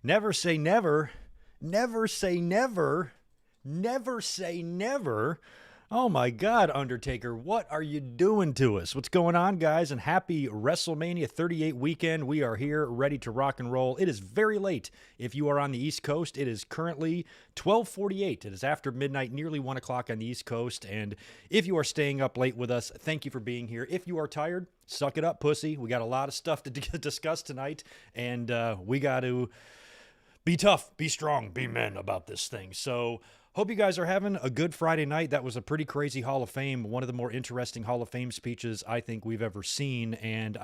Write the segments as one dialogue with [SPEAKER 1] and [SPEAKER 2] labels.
[SPEAKER 1] Never say never. Never say never. Never say never. Oh my God, Undertaker, what are you doing to us? What's going on, guys? And happy WrestleMania 38 weekend. We are here ready to rock and roll. It is very late. If you are on the East Coast, it is currently 12:48. It is after midnight, nearly 1 o'clock on the East Coast. And if you are staying up late with us, thank you for being here. If you are tired, suck it up, pussy. We got a lot of stuff to discuss tonight, and we got to be tough, be strong, be men about this thing. So hope you guys are having a good Friday night. That was a pretty crazy Hall of Fame, one of the more interesting Hall of Fame speeches I think we've ever seen, and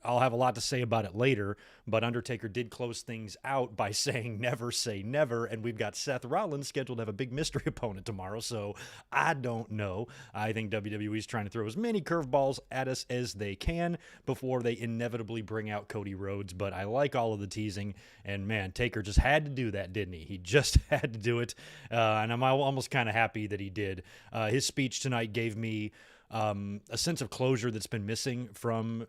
[SPEAKER 1] I'll have a lot to say about it later, but Undertaker did close things out by saying never say never, and we've got Seth Rollins scheduled to have a big mystery opponent tomorrow, so I don't know. I think WWE is trying to throw as many curveballs at us as they can before they inevitably bring out Cody Rhodes, but I like all of the teasing, and man, Taker just had to do that, didn't he? He just had to do it, and I'm almost kind of happy that he did. His speech tonight gave me a sense of closure that's been missing from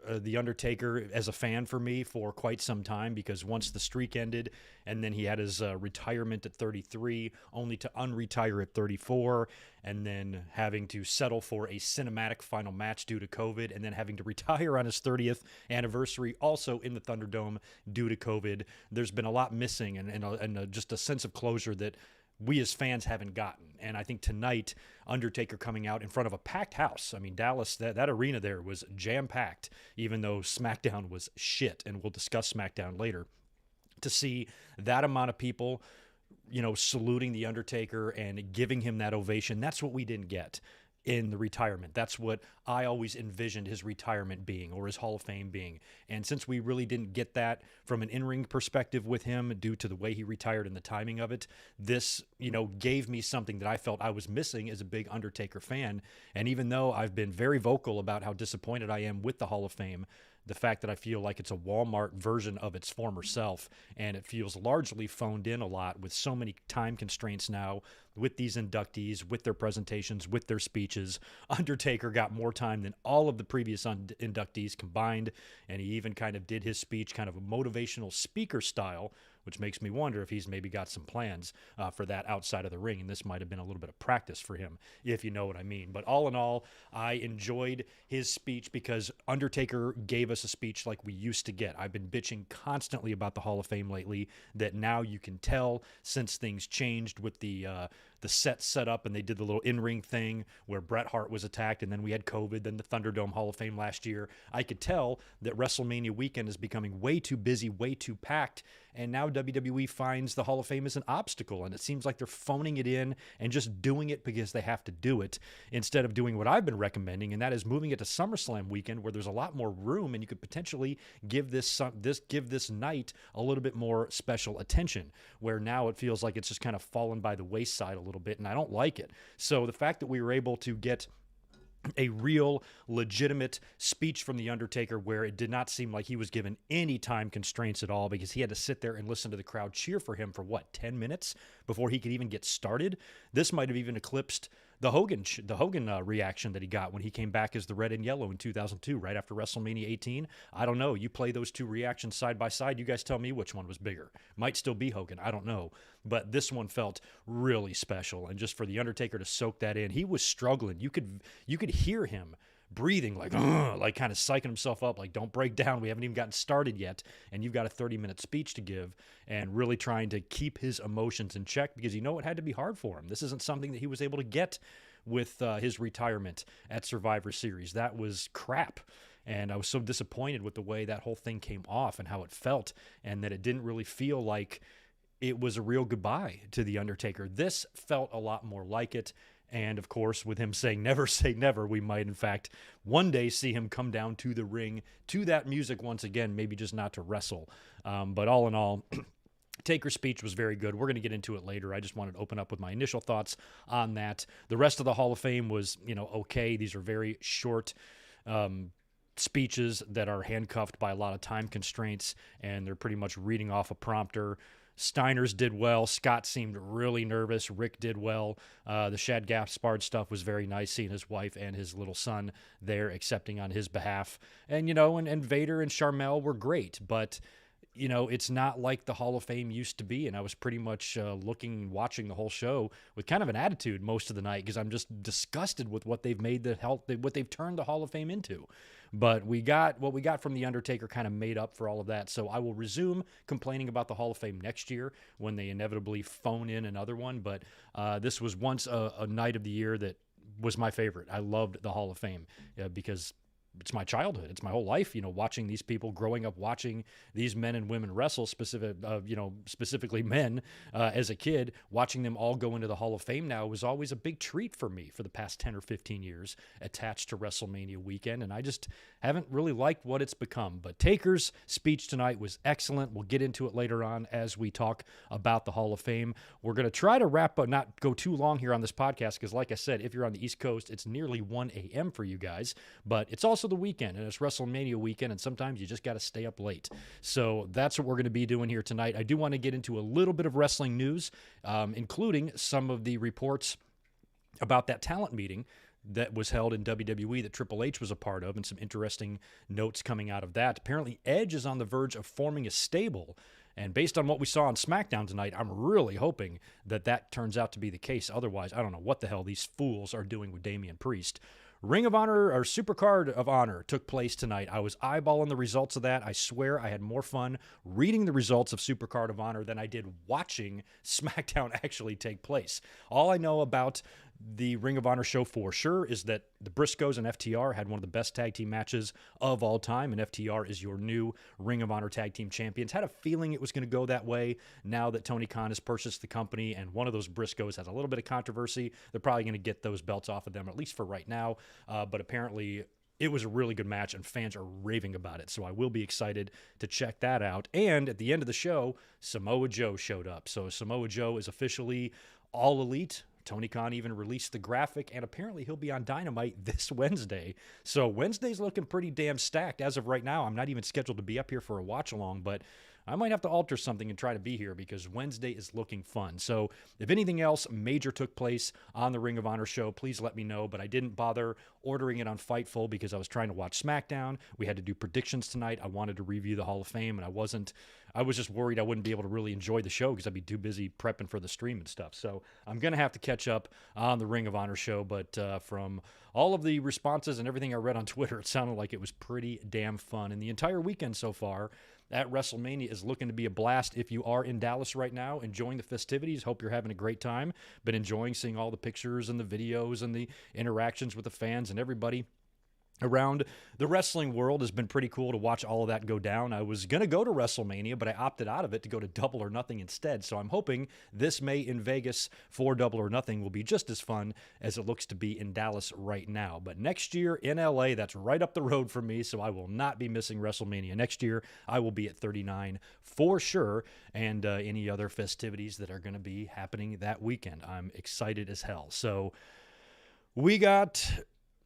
[SPEAKER 1] The Undertaker as a fan for me for quite some time, because once the streak ended and then he had his retirement at 33, only to unretire at 34, and then having to settle for a cinematic final match due to COVID, and then having to retire on his 30th anniversary also in the Thunderdome due to COVID. There's been a lot missing and just a sense of closure that we as fans haven't gotten. And I think tonight, Undertaker coming out in front of a packed house. I mean, Dallas, that arena there was jam-packed, even though SmackDown was shit, and we'll discuss SmackDown later. To see that amount of people, saluting The Undertaker and giving him that ovation, that's what we didn't get in the retirement. That's what I always envisioned his retirement being, or his Hall of Fame being. And since we really didn't get that from an in-ring perspective with him due to the way he retired and the timing of it, this, gave me something that I felt I was missing as a big Undertaker fan. And even though I've been very vocal about how disappointed I am with the Hall of Fame, the fact that I feel like it's a Walmart version of its former self, and it feels largely phoned in a lot with so many time constraints now with these inductees, with their presentations, with their speeches. Undertaker got more time than all of the previous inductees combined, and he even kind of did his speech kind of a motivational speaker style, which makes me wonder if he's maybe got some plans for that outside of the ring, and this might have been a little bit of practice for him, if you know what I mean. But all in all, I enjoyed his speech because Undertaker gave us a speech like we used to get. I've been bitching constantly about the Hall of Fame lately, that now you can tell, since things changed with the set up and they did the little in-ring thing where Bret Hart was attacked, and then we had COVID, then the Thunderdome Hall of Fame last year. I could tell that WrestleMania weekend is becoming way too busy, way too packed, and now WWE finds the Hall of Fame as an obstacle, and it seems like they're phoning it in and just doing it because they have to do it, instead of doing what I've been recommending, and that is moving it to SummerSlam weekend, where there's a lot more room and you could potentially give this night a little bit more special attention, where now it feels like it's just kind of fallen by the wayside a little bit, and I don't like it. So the fact that we were able to get a real legitimate speech from The Undertaker, where it did not seem like he was given any time constraints at all, because he had to sit there and listen to the crowd cheer for him for 10 minutes before he could even get started. This might have even eclipsed the Hogan reaction that he got when he came back as the red and yellow in 2002, right after WrestleMania 18. I don't know. You play those two reactions side by side. You guys tell me which one was bigger. Might still be Hogan. I don't know. But this one felt really special. And just for The Undertaker to soak that in, he was struggling. You could hear him breathing like kind of psyching himself up, like, don't break down, we haven't even gotten started yet, and you've got a 30-minute speech to give, and really trying to keep his emotions in check, because it had to be hard for him. This isn't something that he was able to get with his retirement at Survivor Series. That was crap, and I was so disappointed with the way that whole thing came off and how it felt, and that it didn't really feel like it was a real goodbye to The Undertaker. This felt a lot more like it. And, of course, with him saying never say never, we might, in fact, one day see him come down to the ring to that music once again, maybe just not to wrestle. But all in all, Taker's speech was very good. We're going to get into it later. I just wanted to open up with my initial thoughts on that. The rest of the Hall of Fame was, okay. These are very short speeches that are handcuffed by a lot of time constraints, and they're pretty much reading off a prompter. Steiner's did well. Scott seemed really nervous. Rick did well. The Shad Gaspard stuff was very nice, seeing his wife and his little son there accepting on his behalf. And, and Vader and Sharmell were great, but it's not like the Hall of Fame used to be. And I was pretty much watching the whole show with kind of an attitude most of the night because I'm just disgusted with what they've made what they've turned the Hall of Fame into. But what we got from The Undertaker kind of made up for all of that. So I will resume complaining about the Hall of Fame next year when they inevitably phone in another one. But this was once a night of the year that was my favorite. I loved the Hall of Fame because it's my childhood. It's my whole life, watching these people, growing up watching these men and women wrestle, specifically men as a kid, watching them all go into the Hall of Fame now was always a big treat for me for the past 10 or 15 years attached to WrestleMania weekend. And I just haven't really liked what it's become. But Taker's speech tonight was excellent. We'll get into it later on as we talk about the Hall of Fame. We're going to try to wrap up, not go too long here on this podcast, because like I said, if you're on the East Coast, it's nearly 1 a.m. for you guys, but it's also the weekend and it's WrestleMania weekend, and sometimes you just got to stay up late. So that's what we're going to be doing here tonight. I do want to get into a little bit of wrestling news, including some of the reports about that talent meeting that was held in WWE that Triple H was a part of, and some interesting notes coming out of that. Apparently, Edge is on the verge of forming a stable, and based on what we saw on SmackDown tonight, I'm really hoping that turns out to be the case. Otherwise, I don't know what the hell these fools are doing with Damian Priest. Ring of Honor, or Supercard of Honor, took place tonight. I was eyeballing the results of that. I swear I had more fun reading the results of Supercard of Honor than I did watching SmackDown actually take place. All I know about the Ring of Honor show for sure is that the Briscoes and FTR had one of the best tag team matches of all time, and FTR is your new Ring of Honor tag team champions. Had a feeling it was going to go that way now that Tony Khan has purchased the company, and one of those Briscoes has a little bit of controversy. They're probably going to get those belts off of them, at least for right now, but apparently it was a really good match, and fans are raving about it, so I will be excited to check that out. And at the end of the show, Samoa Joe showed up. So Samoa Joe is officially All Elite. Tony Khan even released the graphic, and apparently he'll be on Dynamite this Wednesday. So Wednesday's looking pretty damn stacked as of right now. I'm not even scheduled to be up here for a watch-along, but I might have to alter something and try to be here because Wednesday is looking fun. So if anything else major took place on the Ring of Honor show, please let me know. But I didn't bother ordering it on Fightful because I was trying to watch SmackDown. We had to do predictions tonight. I wanted to review the Hall of Fame, and I was just worried I wouldn't be able to really enjoy the show because I'd be too busy prepping for the stream and stuff. So I'm going to have to catch up on the Ring of Honor show. But from all of the responses and everything I read on Twitter, it sounded like it was pretty damn fun. And the entire weekend so far at WrestleMania is looking to be a blast. If you are in Dallas right now, enjoying the festivities, hope you're having a great time. Been enjoying seeing all the pictures and the videos and the interactions with the fans and everybody around the wrestling world. Has been pretty cool to watch all of that go down. I was going to go to WrestleMania, but I opted out of it to go to Double or Nothing instead. So I'm hoping this May in Vegas for Double or Nothing will be just as fun as it looks to be in Dallas right now. But next year in LA, that's right up the road from me, so I will not be missing WrestleMania. Next year, I will be at 39 for sure, and any other festivities that are going to be happening that weekend. I'm excited as hell. So we got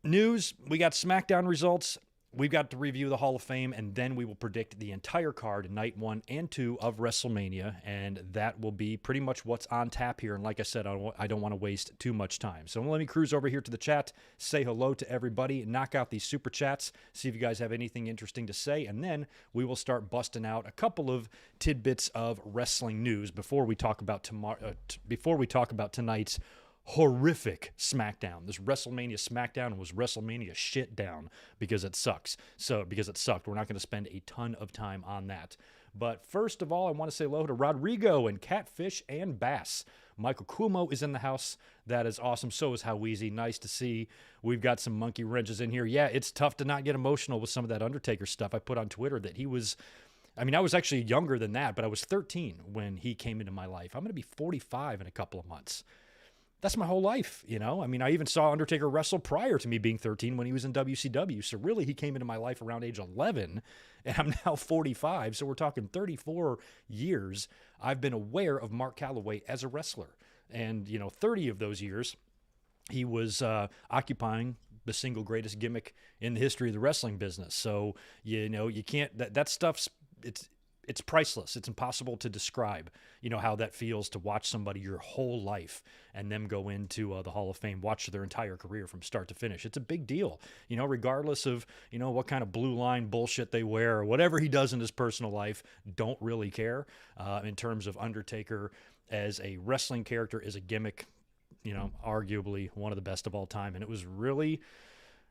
[SPEAKER 1] news, we got SmackDown results, we've got to review the Hall of Fame, and then we will predict the entire card, night 1 and 2 of WrestleMania, and that will be pretty much what's on tap here. And like I said, I don't want to waste too much time. So let me cruise over here to the chat, say hello to everybody, knock out these super chats, see if you guys have anything interesting to say, and then we will start busting out a couple of tidbits of wrestling news before we talk about tonight's horrific SmackDown. This WrestleMania SmackDown was WrestleMania shit down because it sucks. So because it sucked, we're not going to spend a ton of time on that. But first of all, I want to say hello to Rodrigo and Catfish and Bass. Michael Kumo is in the house. That is awesome. So is Howeezy. Nice to see. We've got some monkey wrenches in here. Yeah, it's tough to not get emotional with some of that Undertaker stuff. I put on Twitter that he was, I was actually younger than that, but I was 13 when he came into my life. I'm going to be 45 in a couple of months. That's my whole life, I even saw Undertaker wrestle prior to me being 13 when he was in WCW. So really, he came into my life around age 11, and I'm now 45. So we're talking 34 years I've been aware of Mark Calloway as a wrestler. And, 30 of those years, he was occupying the single greatest gimmick in the history of the wrestling business. So, you can't, that stuff's, it's priceless. It's impossible to describe, how that feels to watch somebody your whole life and them go into the Hall of Fame, watch their entire career from start to finish. It's a big deal, regardless of, what kind of blue line bullshit they wear or whatever he does in his personal life. Don't really care in terms of Undertaker as a wrestling character, is a gimmick, arguably one of the best of all time. And it was really,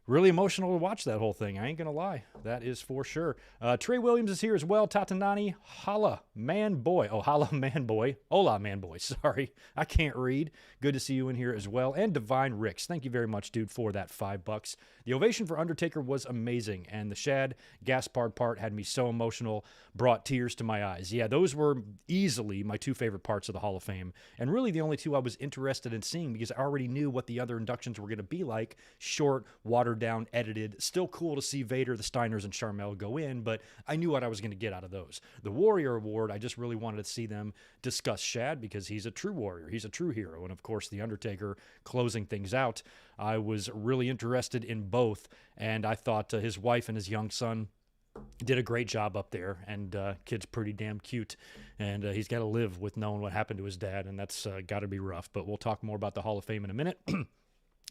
[SPEAKER 1] really emotional to watch that whole thing. I ain't going to lie. That is for sure. Trey Williams is here as well. Tatanani, holla, man boy. Oh, holla, man boy. Hola, man boy. Sorry. I can't read. Good to see you in here as well. And Divine Ricks. Thank you very much, dude, for that $5. The ovation for Undertaker was amazing. And the Shad Gaspard part had me so emotional, brought tears to my eyes. Yeah, those were easily my two favorite parts of the Hall of Fame. And really the only two I was interested in seeing because I already knew what the other inductions were going to be like. Short, watered down, edited. Still cool to see Vader, the Steiners, and Sharmell go in, but I knew what I was going to get out of those. The Warrior Award, I just really wanted to see them discuss Shad because he's a true warrior. He's a true hero. And of course, The Undertaker closing things out. I was really interested in both, and I thought his wife and his young son did a great job up there, and kid's pretty damn cute, and he's got to live with knowing what happened to his dad, and that's got to be rough, but we'll talk more about the Hall of Fame in a minute.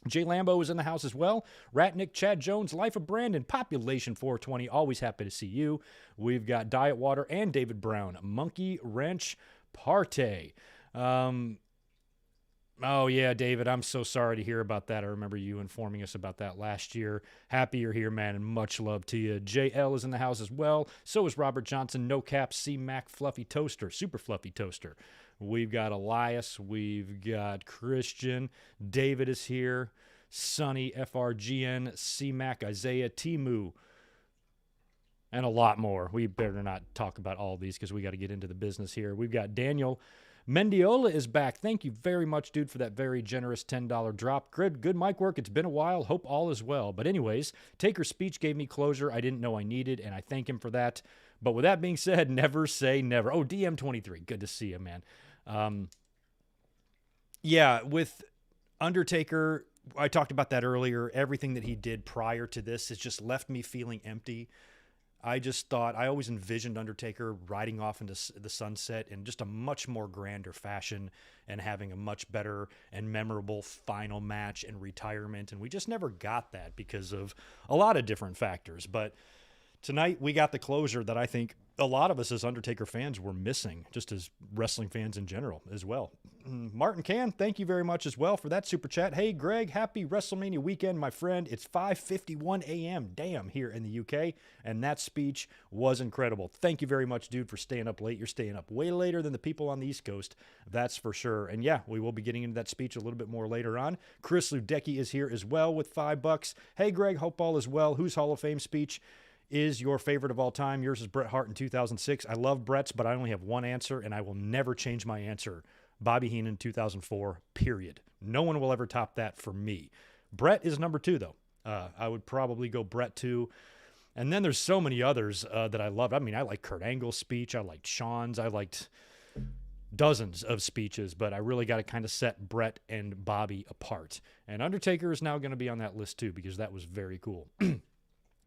[SPEAKER 1] Jay Lambo is in the house as well. Ratnick, Chad Jones, Life of Brandon, Population 420, always happy to see you. We've got Diet Water and David Brown. Monkey Wrench Partey. Oh, yeah, David, I'm so sorry to hear about that. I remember you informing us about that last year. Happy you're here, man, and much love to you. JL is in the house as well. So is Robert Johnson, No Cap, C-Mac, Fluffy Toaster, Super Fluffy Toaster. We've got Elias. We've got Christian. David is here. Sonny, FRGN, C-Mac, Isaiah, Timu, and a lot more. We better not talk about all these because we got to get into the business here. We've got Daniel. Mendiola is back. Thank you very much, dude, for that very generous $10 drop. Good mic work. It's been a while. Hope all is well. But anyways, Taker's speech gave me closure I didn't know I needed, and I thank him for that. But with that being said, never say never. Oh, DM23. Good to see you, man. Yeah, with Undertaker, I talked about that earlier. Everything that he did prior to this has just left me feeling empty. I just thought, I always envisioned Undertaker riding off into the sunset in just a much more grander fashion and having a much better and memorable final match and retirement. And we just never got that because of a lot of different factors. But tonight we got the closure that I think a lot of us as Undertaker fans were missing, just as wrestling fans in general as well. Martin Can, thank you very much as well for that super chat. Hey, Greg, happy WrestleMania weekend, my friend. It's 5:51 a.m. Damn, here in the UK, and that speech was incredible. Thank you very much, dude, for staying up late. You're staying up way later than the people on the East Coast, that's for sure. And yeah, we will be getting into that speech a little bit more later on. Chris Ludecki is here as well with $5. Hey, Greg, hope all is well. Whose Hall of Fame speech is your favorite of all time? Yours is Bret Hart in 2006. I love Bret's, but I only have one answer, and I will never change my answer. Bobby Heenan 2004, period. No one will ever top that for me. Bret is number 2, though. I would probably go Bret 2. And then there's so many others that I love. I mean, I like Kurt Angle's speech. I liked Shawn's. I liked dozens of speeches, but I really got to kind of set Bret and Bobby apart. And Undertaker is now going to be on that list, too, because that was very cool.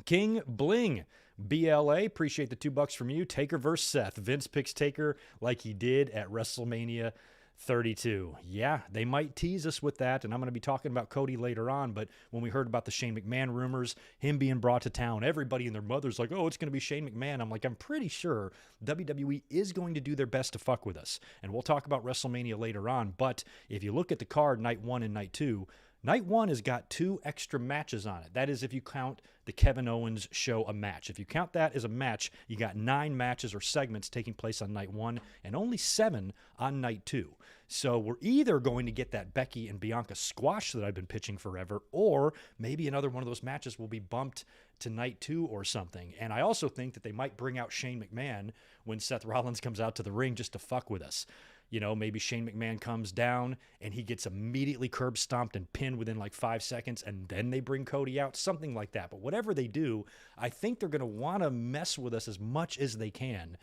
[SPEAKER 1] King Bling, BLA, appreciate the $2 from you. Taker versus Seth. Vince picks Taker like he did at WrestleMania 32. Yeah, they might tease us with that, and I'm going to be talking about Cody later on, but when we heard about the Shane McMahon rumors, him being brought to town, everybody and their mother's like, oh, it's going to be Shane McMahon. I'm like, I'm pretty sure WWE is going to do their best to fuck with us, and we'll talk about WrestleMania later on, but if you look at the card, night 1 and night 2, Night 1 has got 2 extra matches on it. That is if you count the Kevin Owens show a match. If you count that as a match, you got 9 matches or segments taking place on Night 1 and only 7 on Night 2. So we're either going to get that Becky and Bianca squash that I've been pitching forever, or maybe another one of those matches will be bumped to Night 2 or something. And I also think that they might bring out Shane McMahon when Seth Rollins comes out to the ring just to fuck with us. You know, maybe Shane McMahon comes down and he gets immediately curb stomped and pinned within like 5 seconds, and then they bring Cody out, something like that. But whatever they do, I think they're going to want to mess with us as much as they can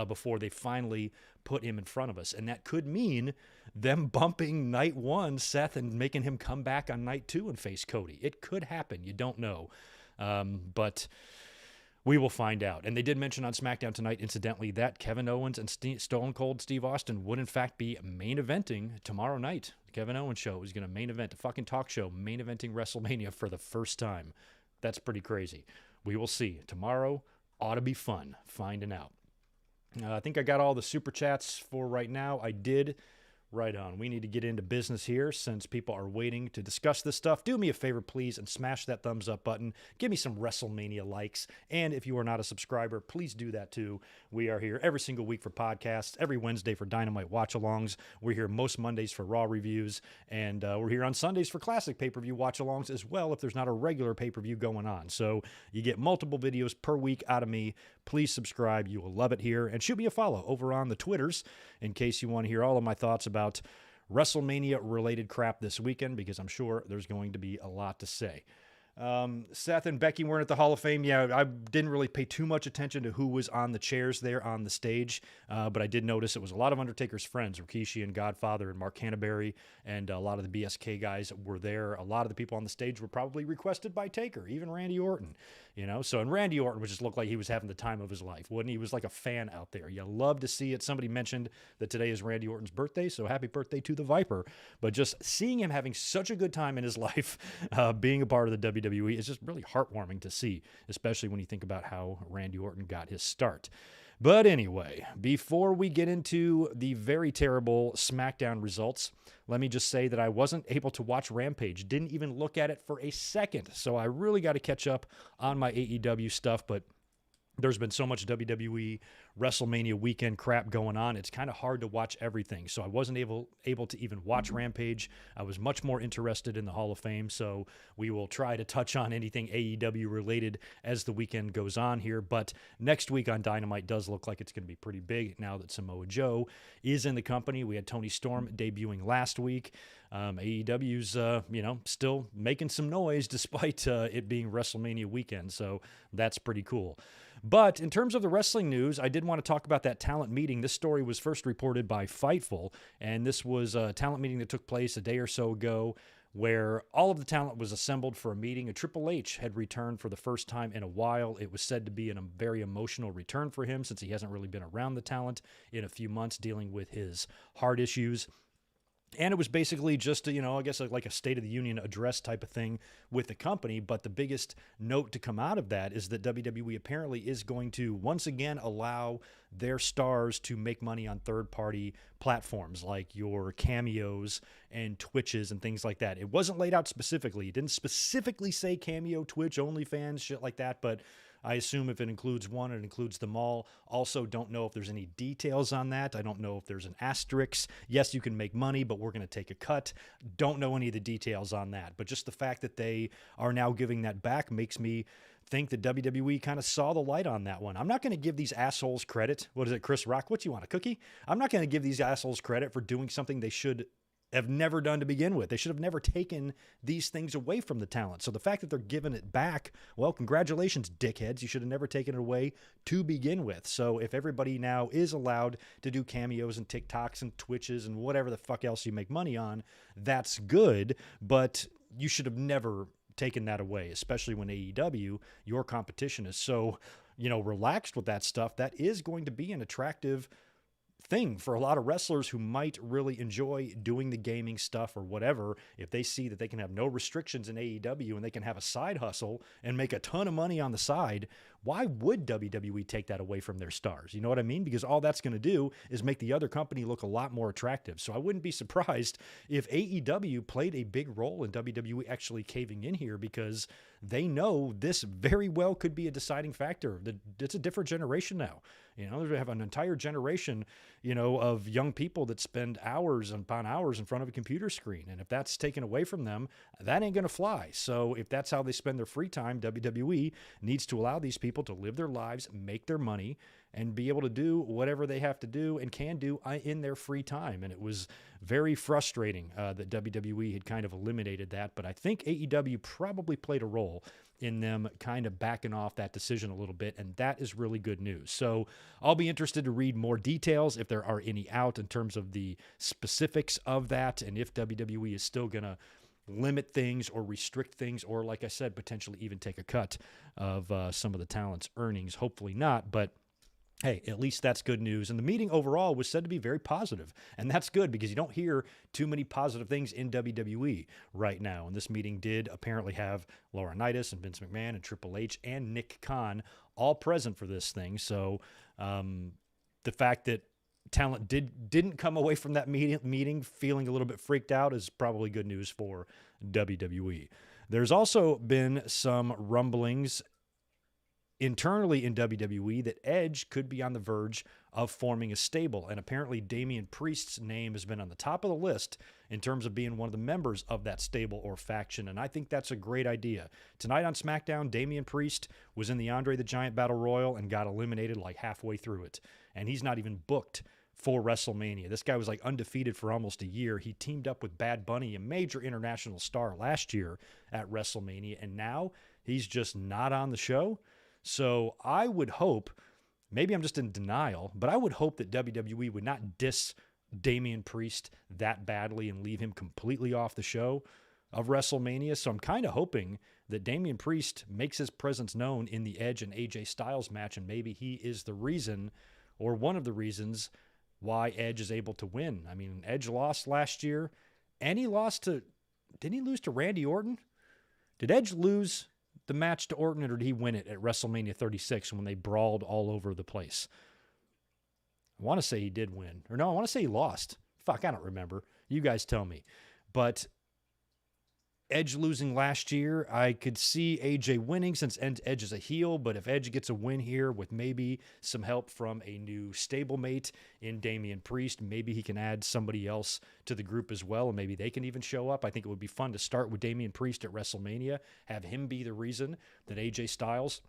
[SPEAKER 1] before they finally put him in front of us. And that could mean them bumping Night 1, Seth, and making him come back on Night 2 and face Cody. It could happen. You don't know. But We will find out. And they did mention on SmackDown tonight, incidentally, that Kevin Owens and Stone Cold Steve Austin would, in fact, be main eventing tomorrow night. The Kevin Owens show is going to main event, a fucking talk show, main eventing WrestleMania for the first time. That's pretty crazy. We will see. Tomorrow ought to be fun finding out. I think I got all the super chats for right now. I did. Right on. We need to get into business here since people are waiting to discuss this stuff. Do me a favor, please, and smash that thumbs up button. Give me some WrestleMania likes. And if you are not a subscriber, please do that too. We are here every single week for podcasts, every Wednesday for Dynamite watch-alongs. We're here most Mondays for Raw reviews, and we're here on Sundays for classic pay-per-view watch-alongs as well if there's not a regular pay-per-view going on. So you get multiple videos per week out of me. Please subscribe. You will love it here. And shoot me a follow over on the Twitters in case you want to hear all of my thoughts about WrestleMania-related crap this weekend, because I'm sure there's going to be a lot to say. Seth and Becky weren't at the Hall of Fame. Yeah, I didn't really pay too much attention to who was on the chairs there on the stage, but I did notice it was a lot of Undertaker's friends, Rikishi and Godfather and Mark Canterbury, and a lot of the BSK guys were there. A lot of the people on the stage were probably requested by Taker, even Randy Orton, you know? So, and Randy Orton would just look like he was having the time of his life, wouldn't he? He was like a fan out there. You love to see it. Somebody mentioned that today is Randy Orton's birthday, so happy birthday to the Viper. But just seeing him having such a good time in his life, being a part of the WWE is just really heartwarming to see, especially when you think about how Randy Orton got his start. But anyway, before we get into the very terrible SmackDown results, let me just say that I wasn't able to watch Rampage. Didn't even look at it for a second. So I really got to catch up on my AEW stuff, but there's been so much WWE WrestleMania weekend crap going on. It's kind of hard to watch everything. So I wasn't able to even watch Rampage. I was much more interested in the Hall of Fame. So we will try to touch on anything AEW related as the weekend goes on here. But next week on Dynamite does look like it's going to be pretty big now that Samoa Joe is in the company. We had Tony Storm debuting last week. AEW's, still making some noise despite it being WrestleMania weekend. So that's pretty cool. But in terms of the wrestling news, I did want to talk about that talent meeting. This story was first reported by Fightful, and this was a talent meeting that took place a day or so ago where all of the talent was assembled for a meeting. A Triple H had returned for the first time in a while. It was said to be a very emotional return for him since he hasn't really been around the talent in a few months dealing with his heart issues. And it was basically just, I guess like a State of the Union address type of thing with the company. But the biggest note to come out of that is that WWE apparently is going to once again allow their stars to make money on third-party platforms like your Cameos and Twitches and things like that. It wasn't laid out specifically. It didn't specifically say Cameo, Twitch, OnlyFans, shit like that, but I assume if it includes one, it includes them all. Also, don't know if there's any details on that. I don't know if there's an asterisk. Yes, you can make money, but we're going to take a cut. Don't know any of the details on that. But just the fact that they are now giving that back makes me think that WWE kind of saw the light on that one. I'm not going to give these assholes credit. What is it, Chris Rock? What, you want, a cookie? I'm not going to give these assholes credit for doing something they should have never done to begin with. They should have never taken these things away from the talent. So the fact that they're giving it back, well, congratulations, dickheads. You should have never taken it away to begin with. So if everybody now is allowed to do cameos and TikToks and Twitches and whatever the fuck else you make money on, that's good, but you should have never taken that away, especially when AEW, your competition, is so, relaxed with that stuff. That is going to be an attractive thing for a lot of wrestlers who might really enjoy doing the gaming stuff or whatever. If they see that they can have no restrictions in AEW and they can have a side hustle and make a ton of money on the side, why would WWE take that away from their stars? You know what I mean? Because all that's going to do is make the other company look a lot more attractive. So I wouldn't be surprised if AEW played a big role in WWE actually caving in here, because they know this very well could be a deciding factor. It's a different generation now. They have an entire generation, of young people that spend hours upon hours in front of a computer screen. And if that's taken away from them, that ain't going to fly. So if that's how they spend their free time, WWE needs to allow these people to live their lives, make their money, and be able to do whatever they have to do and can do in their free time. And it was very frustrating that WWE had kind of eliminated that. But I think AEW probably played a role in them kind of backing off that decision a little bit, and that is really good news. So I'll be interested to read more details if there are any out in terms of the specifics of that, and if WWE is still going to limit things or restrict things, or like I said, potentially even take a cut of some of the talent's earnings. Hopefully not, but hey, at least that's good news. And the meeting overall was said to be very positive. And that's good because you don't hear too many positive things in WWE right now. And this meeting did apparently have Laurinaitis and Vince McMahon and Triple H and Nick Khan all present for this thing. So the fact that talent didn't come away from that meeting feeling a little bit freaked out is probably good news for WWE. There's also been some rumblings internally in WWE that Edge could be on the verge of forming a stable. And apparently Damian Priest's name has been on the top of the list in terms of being one of the members of that stable or faction. And I think that's a great idea. Tonight on SmackDown, Damian Priest was in the Andre the Giant Battle Royal and got eliminated like halfway through it. And he's not even booked for WrestleMania. This guy was like undefeated for almost a year. He teamed up with Bad Bunny, a major international star, last year at WrestleMania. And now he's just not on the show. So I would hope, maybe I'm just in denial, but I would hope that WWE would not diss Damian Priest that badly and leave him completely off the show of WrestleMania. So I'm kind of hoping that Damian Priest makes his presence known in the Edge and AJ Styles match, and maybe he is the reason or one of the reasons why Edge is able to win. I mean, Edge lost last year, and he lost to, didn't he lose to Randy Orton? Did Edge lose the match to Orton, or did he win it at WrestleMania 36 when they brawled all over the place? I want to say he did win. Or no, I want to say he lost. Fuck, I don't remember. You guys tell me. But Edge losing last year, I could see AJ winning since Edge is a heel, but if Edge gets a win here with maybe some help from a new stablemate in Damian Priest, maybe he can add somebody else to the group as well, and maybe they can even show up. I think it would be fun to start with Damian Priest at WrestleMania, have him be the reason that AJ Styles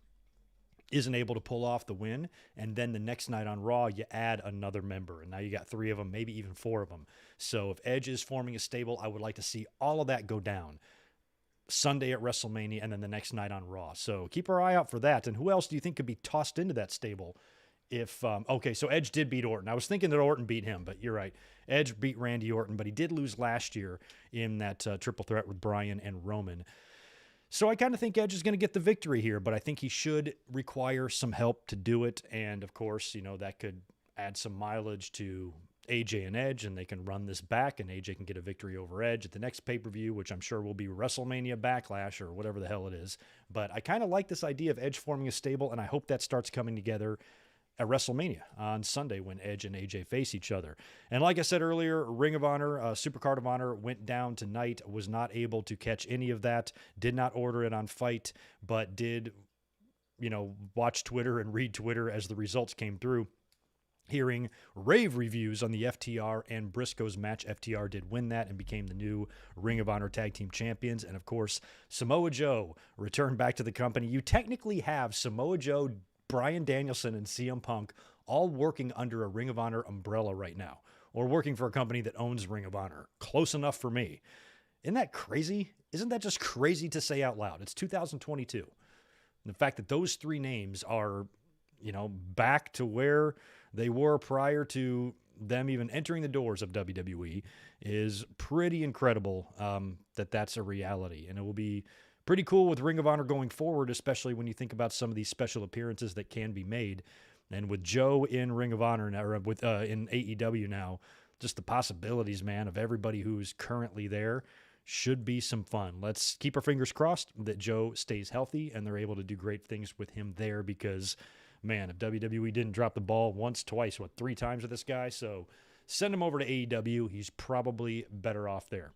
[SPEAKER 1] isn't able to pull off the win, and then the next night on Raw, you add another member, and now you got 3 of them, maybe even 4 of them. So if Edge is forming a stable, I would like to see all of that go down Sunday at WrestleMania and then the next night on Raw. So keep our eye out for that. And who else do you think could be tossed into that stable? If okay, so Edge did beat Orton. I was thinking that Orton beat him, but you're right. Edge beat Randy Orton, but he did lose last year in that triple threat with Bryan and Roman. So I kind of think Edge is going to get the victory here, but I think he should require some help to do it. And of course, you know, that could add some mileage to AJ and Edge, and they can run this back, and AJ can get a victory over Edge at the next pay-per-view, which I'm sure will be WrestleMania Backlash or whatever the hell it is. But I kind of like this idea of Edge forming a stable, and I hope that starts coming together at WrestleMania on Sunday when Edge and AJ face each other. And like I said earlier, Ring of Honor, Supercard of Honor went down tonight, was not able to catch any of that, did not order it on Fight, but did, you know, watch Twitter and read Twitter as the results came through. Hearing rave reviews on the FTR and Briscoes match. FTR did win that and became the new Ring of Honor Tag Team Champions. And of course, Samoa Joe returned back to the company. You technically have Samoa Joe, Bryan Danielson, and CM Punk all working under a Ring of Honor umbrella right now, or working for a company that owns Ring of Honor. Close enough for me. Isn't that crazy? Isn't that just crazy to say out loud? It's 2022. And the fact that those 3 names are, you know, back to where they were prior to them even entering the doors of WWE is pretty incredible that that's a reality. And it will be pretty cool with Ring of Honor going forward, especially when you think about some of these special appearances that can be made. And with Joe in Ring of Honor now, or with in AEW now, just the possibilities, man, of everybody who's currently there should be some fun. Let's keep our fingers crossed that Joe stays healthy and they're able to do great things with him there, because man, if WWE didn't drop the ball once, twice, 3 times with this guy, so send him over to AEW. He's probably better off there.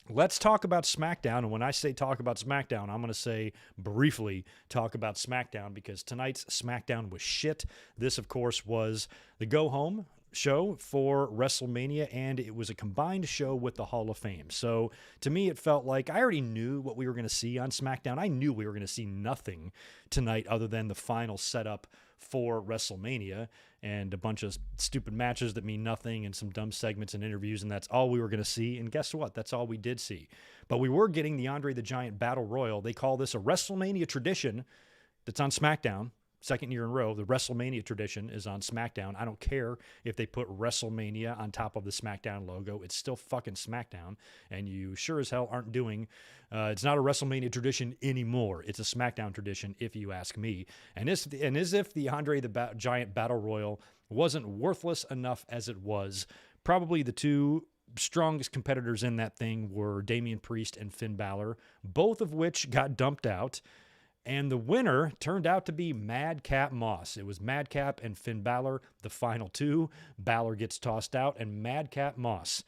[SPEAKER 1] Let's talk about SmackDown, and when I say talk about SmackDown, I'm going to say briefly talk about SmackDown, because tonight's SmackDown was shit. This, of course, was the go-home show for WrestleMania, and it was a combined show with the Hall of Fame. So to me, it felt like I already knew what we were going to see on SmackDown. I knew we were going to see nothing tonight other than the final setup for WrestleMania and a bunch of stupid matches that mean nothing and some dumb segments and interviews, and that's all we were going to see. And guess what? That's all we did see. But we were getting the Andre the Giant Battle Royal. They call this a WrestleMania tradition that's on SmackDown. second year in a row, the WrestleMania tradition is on SmackDown. I don't care if they put WrestleMania on top of the SmackDown logo. It's still fucking SmackDown, and you sure as hell aren't doing, it's not a WrestleMania tradition anymore. It's a SmackDown tradition, if you ask me. And as if the Andre the Giant Battle Royal wasn't worthless enough as it was, probably the two strongest competitors in that thing were Damian Priest and Finn Balor, both of which got dumped out. And the winner turned out to be Madcap Moss. It was Madcap and Finn Balor, the final two. Balor gets tossed out, and Madcap Moss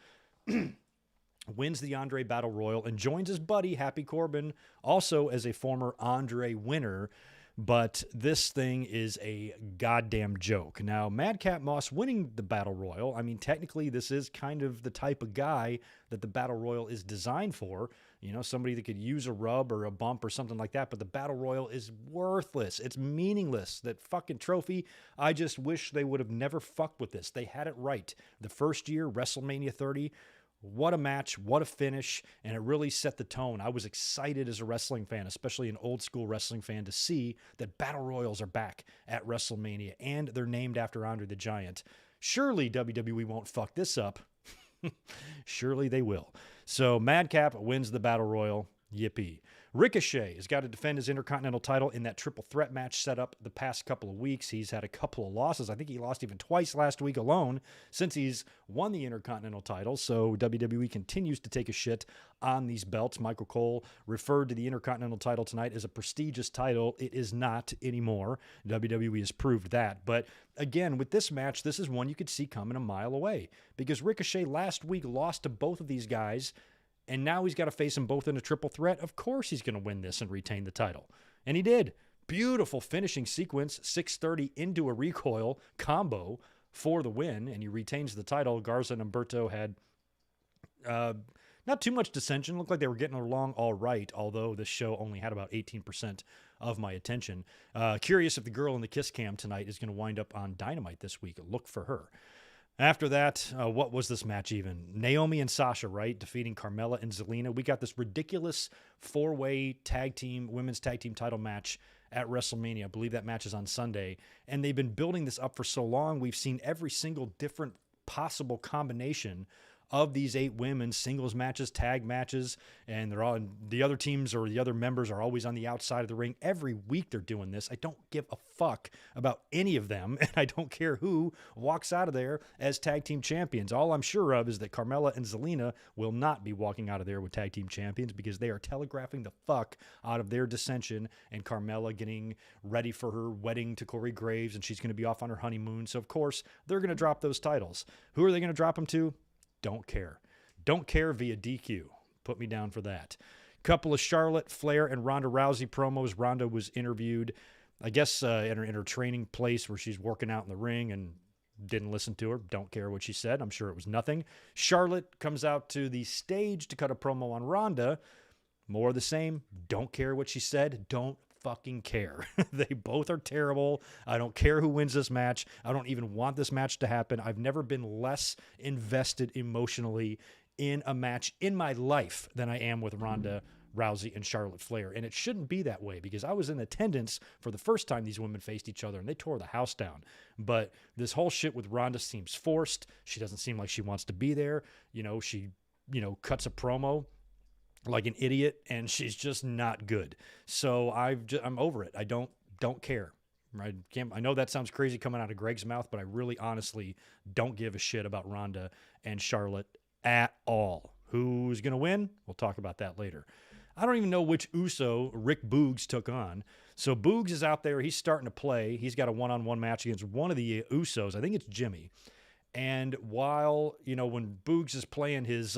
[SPEAKER 1] wins the Andre Battle Royal and joins his buddy, Happy Corbin, also as a former Andre winner. But this thing is a goddamn joke. Now, Madcap Moss winning the Battle Royal, I mean, technically this is kind of the type of guy that the Battle Royal is designed for. You know, somebody that could use a rub or a bump or something like that. But the Battle Royal is worthless. It's meaningless. That fucking trophy, I just wish they would have never fucked with this. They had it right. The first year, WrestleMania 30, what a match, what a finish, and it really set the tone. I was excited as a wrestling fan, especially an old school wrestling fan, to see that Battle Royals are back at WrestleMania, and they're named after Andre the Giant. Surely WWE won't fuck this up. Surely they will. So Madcap wins the Battle Royal. Yippee. Ricochet has got to defend his Intercontinental title in that triple threat match set up the past couple of weeks. He's had a couple of losses. I think he lost even twice last week alone since he's won the Intercontinental title. So WWE continues to take a shit on these belts. Michael Cole referred to the Intercontinental title tonight as a prestigious title. It is not anymore. WWE has proved that. But again, with this match, this is one you could see coming a mile away because Ricochet last week lost to both of these guys. And now he's got to face them both in a triple threat. Of course he's going to win this and retain the title. And he did. Beautiful finishing sequence, 630 into a recoil combo for the win, and he retains the title. Garza and Humberto had not too much dissension. Looked like they were getting along all right, although this show only had about 18% of my attention. Curious if the girl in the kiss cam tonight is going to wind up on Dynamite this week. Look for her. After that, what was this match even? Naomi and Sasha, right? Defeating Carmella and Zelina. We got this ridiculous four-way women's tag team title match at WrestleMania. I believe that match is on Sunday. And they've been building this up for so long. We've seen every single different possible combination of these 8 women, singles matches, tag matches, and they're all, the other teams or the other members are always on the outside of the ring. Every week they're doing this. I don't give a fuck about any of them, and I don't care who walks out of there as tag team champions. All I'm sure of is that Carmella and Zelina will not be walking out of there with tag team champions because they are telegraphing the fuck out of their dissension, and Carmella getting ready for her wedding to Corey Graves, and she's going to be off on her honeymoon. So, of course, they're going to drop those titles. Who are they going to drop them to? Don't care. Don't care via DQ. Put me down for that. Couple of Charlotte, Flair, and Ronda Rousey promos. Ronda was interviewed, I guess, in her training place where she's working out in the ring, and didn't listen to her. Don't care what she said. I'm sure it was nothing. Charlotte comes out to the stage to cut a promo on Ronda. More of the same. Don't care what she said. Don't fucking care. They both are terrible. I don't care who wins this match. I don't even want this match to happen. I've never been less invested emotionally in a match in my life than I am with Ronda Rousey and Charlotte Flair. And it shouldn't be that way because I was in attendance for the first time these women faced each other and they tore the house down. But this whole shit with Ronda seems forced. She doesn't seem like she wants to be there. She cuts a promo like an idiot, and she's just not good. So I'm over it. I don't care. Right? I know that sounds crazy coming out of Greg's mouth, but I really honestly don't give a shit about Ronda and Charlotte at all. Who's going to win? We'll talk about that later. I don't even know which Uso Rick Boogs took on. So Boogs is out there. He's starting to play. He's got a one-on-one match against one of the Usos. I think it's Jimmy. And while, when Boogs is playing his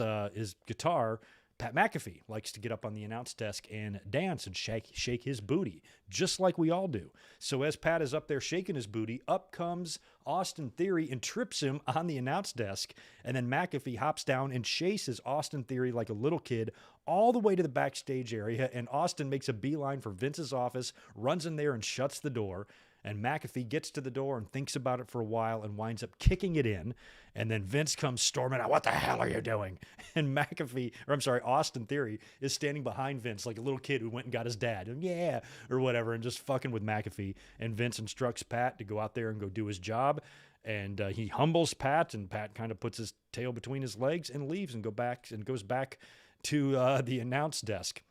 [SPEAKER 1] guitar, Pat McAfee likes to get up on the announce desk and dance and shake his booty, just like we all do. So as Pat is up there shaking his booty, up comes Austin Theory and trips him on the announce desk. And then McAfee hops down and chases Austin Theory like a little kid all the way to the backstage area. And Austin makes a beeline for Vince's office, runs in there and shuts the door. And McAfee gets to the door and thinks about it for a while and winds up kicking it in. And then Vince comes storming out, "What the hell are you doing?" And Austin Theory is standing behind Vince like a little kid who went and got his dad. And yeah, or whatever, and just fucking with McAfee. And Vince instructs Pat to go out there and go do his job. And he humbles Pat, and Pat kind of puts his tail between his legs and leaves and goes back to the announce desk.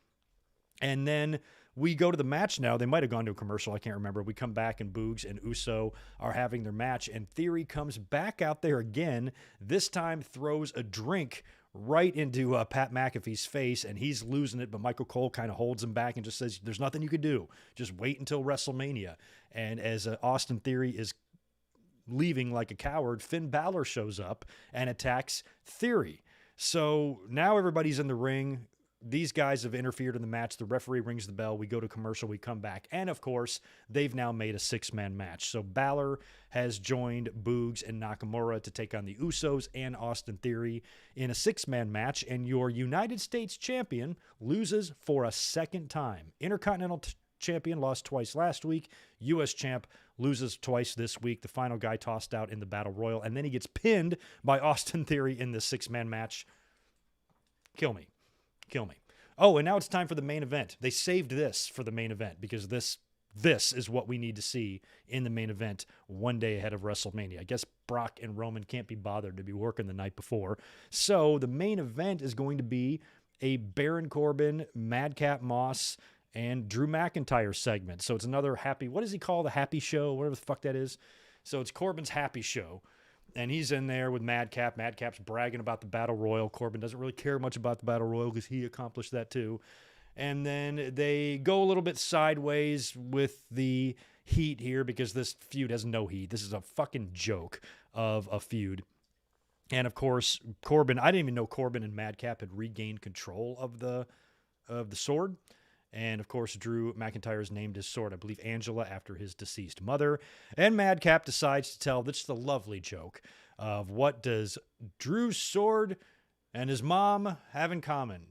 [SPEAKER 1] And then we go to the match now. They might have gone to a commercial. I can't remember. We come back and Boogs and Uso are having their match. And Theory comes back out there again. This time throws a drink right into Pat McAfee's face. And he's losing it. But Michael Cole kind of holds him back and just says, "There's nothing you can do. Just wait until WrestleMania." And as Austin Theory is leaving like a coward, Finn Balor shows up and attacks Theory. So now everybody's in the ring. These guys have interfered in the match. The referee rings the bell. We go to commercial. We come back. And, of course, they've now made a 6-man match. So Balor has joined Boogs and Nakamura to take on the Usos and Austin Theory in a 6-man match. And your United States champion loses for a second time. Intercontinental champion lost twice last week. U.S. champ loses twice this week. The final guy tossed out in the Battle Royal. And then he gets pinned by Austin Theory in the 6-man match. Kill me. Oh, and now it's time for the main event. They saved this for the main event because this is what we need to see in the main event one day ahead of WrestleMania. I guess Brock and Roman can't be bothered to be working the night before. So the main event is going to be a Baron Corbin, Madcap Moss, and Drew McIntyre segment. So it's another what does he call the happy show? Whatever the fuck that is. So it's Corbin's happy show. And he's in there with Madcap. Madcap's bragging about the Battle Royal. Corbin doesn't really care much about the Battle Royal because he accomplished that too. And then they go a little bit sideways with the heat here because this feud has no heat. This is a fucking joke of a feud. And of course, Corbin, I didn't even know Corbin and Madcap had regained control of the sword. And, of course, Drew McIntyre has named his sword, I believe, Angela, after his deceased mother. And Madcap decides to tell this is the lovely joke of what does Drew's sword and his mom have in common.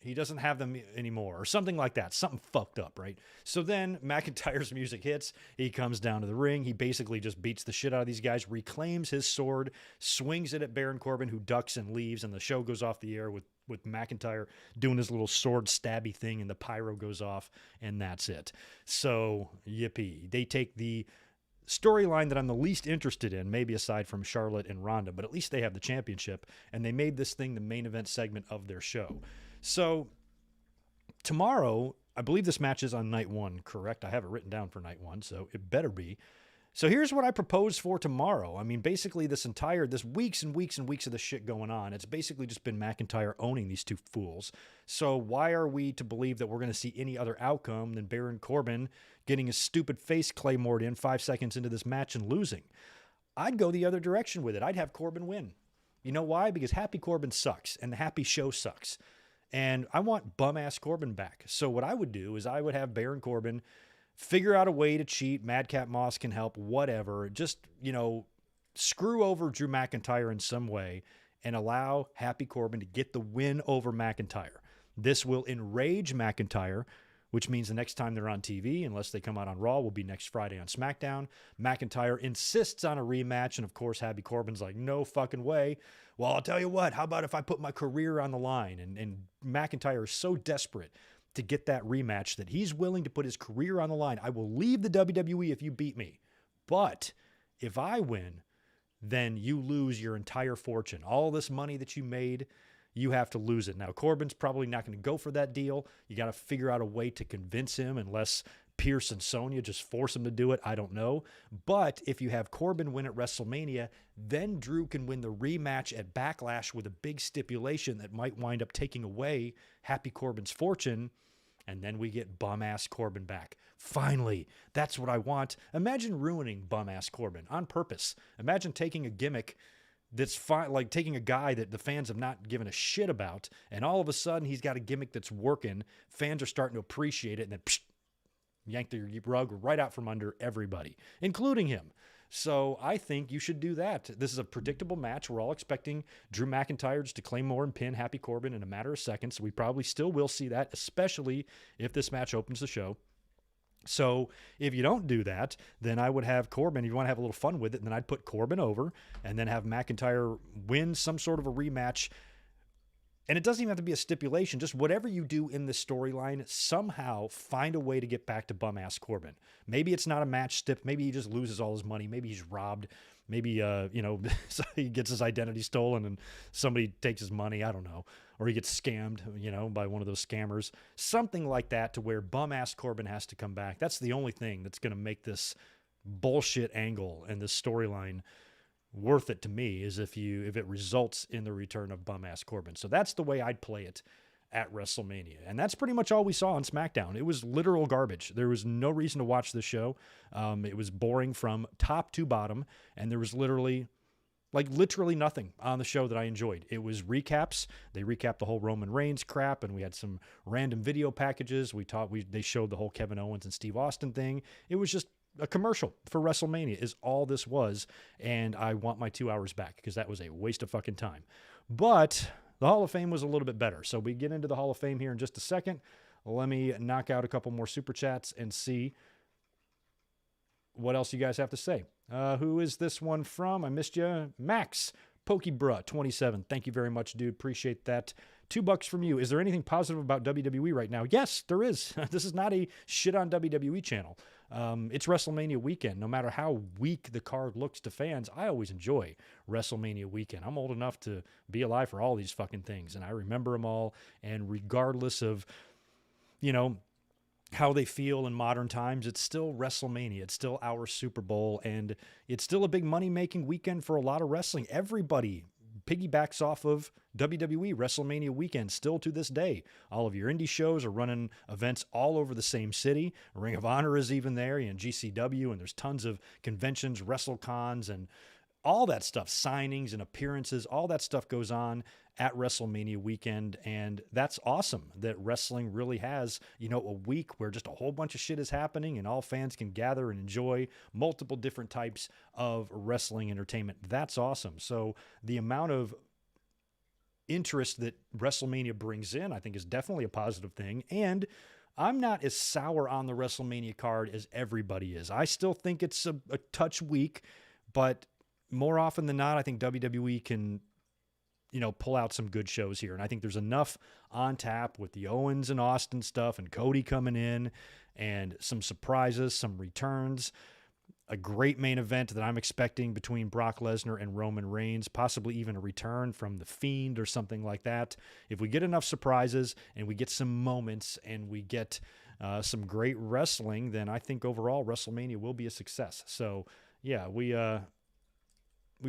[SPEAKER 1] He doesn't have them anymore, or something like that. Something fucked up, right? So then McIntyre's music hits. He comes down to the ring. He basically just beats the shit out of these guys, reclaims his sword, swings it at Baron Corbin, who ducks and leaves, and the show goes off the air with McIntyre doing his little sword stabby thing, and the pyro goes off, and that's it. So, yippee. They take the storyline that I'm the least interested in, maybe aside from Charlotte and Ronda, but at least they have the championship, and they made this thing the main event segment of their show. So tomorrow, I believe this match is on night 1, correct? I have it written down for night 1, so it better be. So here's what I propose for tomorrow. I mean, basically this weeks and weeks and weeks of this shit going on, it's basically just been McIntyre owning these two fools. So why are we to believe that we're going to see any other outcome than Baron Corbin getting his stupid face claymored in 5 seconds into this match and losing? I'd go the other direction with it. I'd have Corbin win. You know why? Because Happy Corbin sucks, and the Happy Show sucks. And I want bum-ass Corbin back. So what I would do is I would have Baron Corbin figure out a way to cheat. Madcap Moss can help, whatever. Just, screw over Drew McIntyre in some way and allow Happy Corbin to get the win over McIntyre. This will enrage McIntyre, which means the next time they're on TV, unless they come out on Raw, will be next Friday on SmackDown. McIntyre insists on a rematch, and of course, Happy Corbin's like, no fucking way. Well, I'll tell you what, how about if I put my career on the line? And McIntyre is so desperate to get that rematch that he's willing to put his career on the line. I will leave the WWE if you beat me. But if I win, then you lose your entire fortune. All this money that you made, you have to lose it. Now, Corbin's probably not going to go for that deal. You got to figure out a way to convince him, unless Pierce and Sonya just force him to do it. I don't know. But if you have Corbin win at WrestleMania, then Drew can win the rematch at Backlash with a big stipulation that might wind up taking away Happy Corbin's fortune, and then we get bum-ass Corbin back. Finally, that's what I want. Imagine ruining bum-ass Corbin on purpose. Imagine taking a gimmick that's fine, like taking a guy that the fans have not given a shit about, and all of a sudden he's got a gimmick that's working. Fans are starting to appreciate it, and then yank the rug right out from under everybody, including him. So I think you should do that. This is a predictable match. We're all expecting Drew McIntyre just to claim more and pin Happy Corbin in a matter of seconds. We probably still will see that, especially if this match opens the show. So if you don't do that, then I would have Corbin. If you want to have a little fun with it, then I'd put Corbin over and then have McIntyre win some sort of a rematch. And it doesn't even have to be a stipulation. Just whatever you do in the storyline, somehow find a way to get back to bum-ass Corbin. Maybe it's not a match stip. Maybe he just loses all his money. Maybe he's robbed. Maybe, he gets his identity stolen and somebody takes his money. I don't know. Or he gets scammed, by one of those scammers. Something like that to where bum-ass Corbin has to come back. That's the only thing that's going to make this bullshit angle and this storyline worth it to me, is if it results in the return of bum-ass Corbin. So that's the way I'd play it at WrestleMania. And that's pretty much all we saw on SmackDown. It was literal garbage. There was no reason to watch the show. It was boring from top to bottom, and there was literally nothing on the show that I enjoyed. It was recaps. They recapped the whole Roman Reigns crap, and we had some random video packages. They showed the whole Kevin Owens and Steve Austin thing. It was just a commercial for WrestleMania is all this was, and I want my 2 hours back because that was a waste of fucking time. But the Hall of Fame was a little bit better. So we get into the Hall of Fame here in just a second. Let me knock out a couple more super chats and see what else you guys have to say. Who is this one from? I missed you. Max Pokebruh 27. Thank you very much, dude. Appreciate that. $2 from you. Is there anything positive about WWE right now? Yes, there is. This is not a shit on WWE channel. It's WrestleMania weekend. No matter how weak the card looks to fans, I always enjoy WrestleMania weekend. I'm old enough to be alive for all these fucking things, and I remember them all. And regardless of, how they feel in modern times, it's still WrestleMania. It's still our Super Bowl, and it's still a big money-making weekend for a lot of wrestling. Everybody piggybacks off of WWE WrestleMania weekend still to this day. All of your indie shows are running events all over the same city. Ring of Honor is even there, GCW, and there's tons of conventions, WrestleCons, and all that stuff, signings and appearances, all that stuff goes on at WrestleMania weekend. And that's awesome that wrestling really has, a week where just a whole bunch of shit is happening and all fans can gather and enjoy multiple different types of wrestling entertainment. That's awesome. So the amount of interest that WrestleMania brings in, I think, is definitely a positive thing. And I'm not as sour on the WrestleMania card as everybody is. I still think it's a touch weak, but more often than not, I think WWE can, pull out some good shows here. And I think there's enough on tap with the Owens and Austin stuff and Cody coming in and some surprises, some returns, a great main event that I'm expecting between Brock Lesnar and Roman Reigns, possibly even a return from The Fiend or something like that. If we get enough surprises and we get some moments and we get some great wrestling, then I think overall WrestleMania will be a success. So yeah, we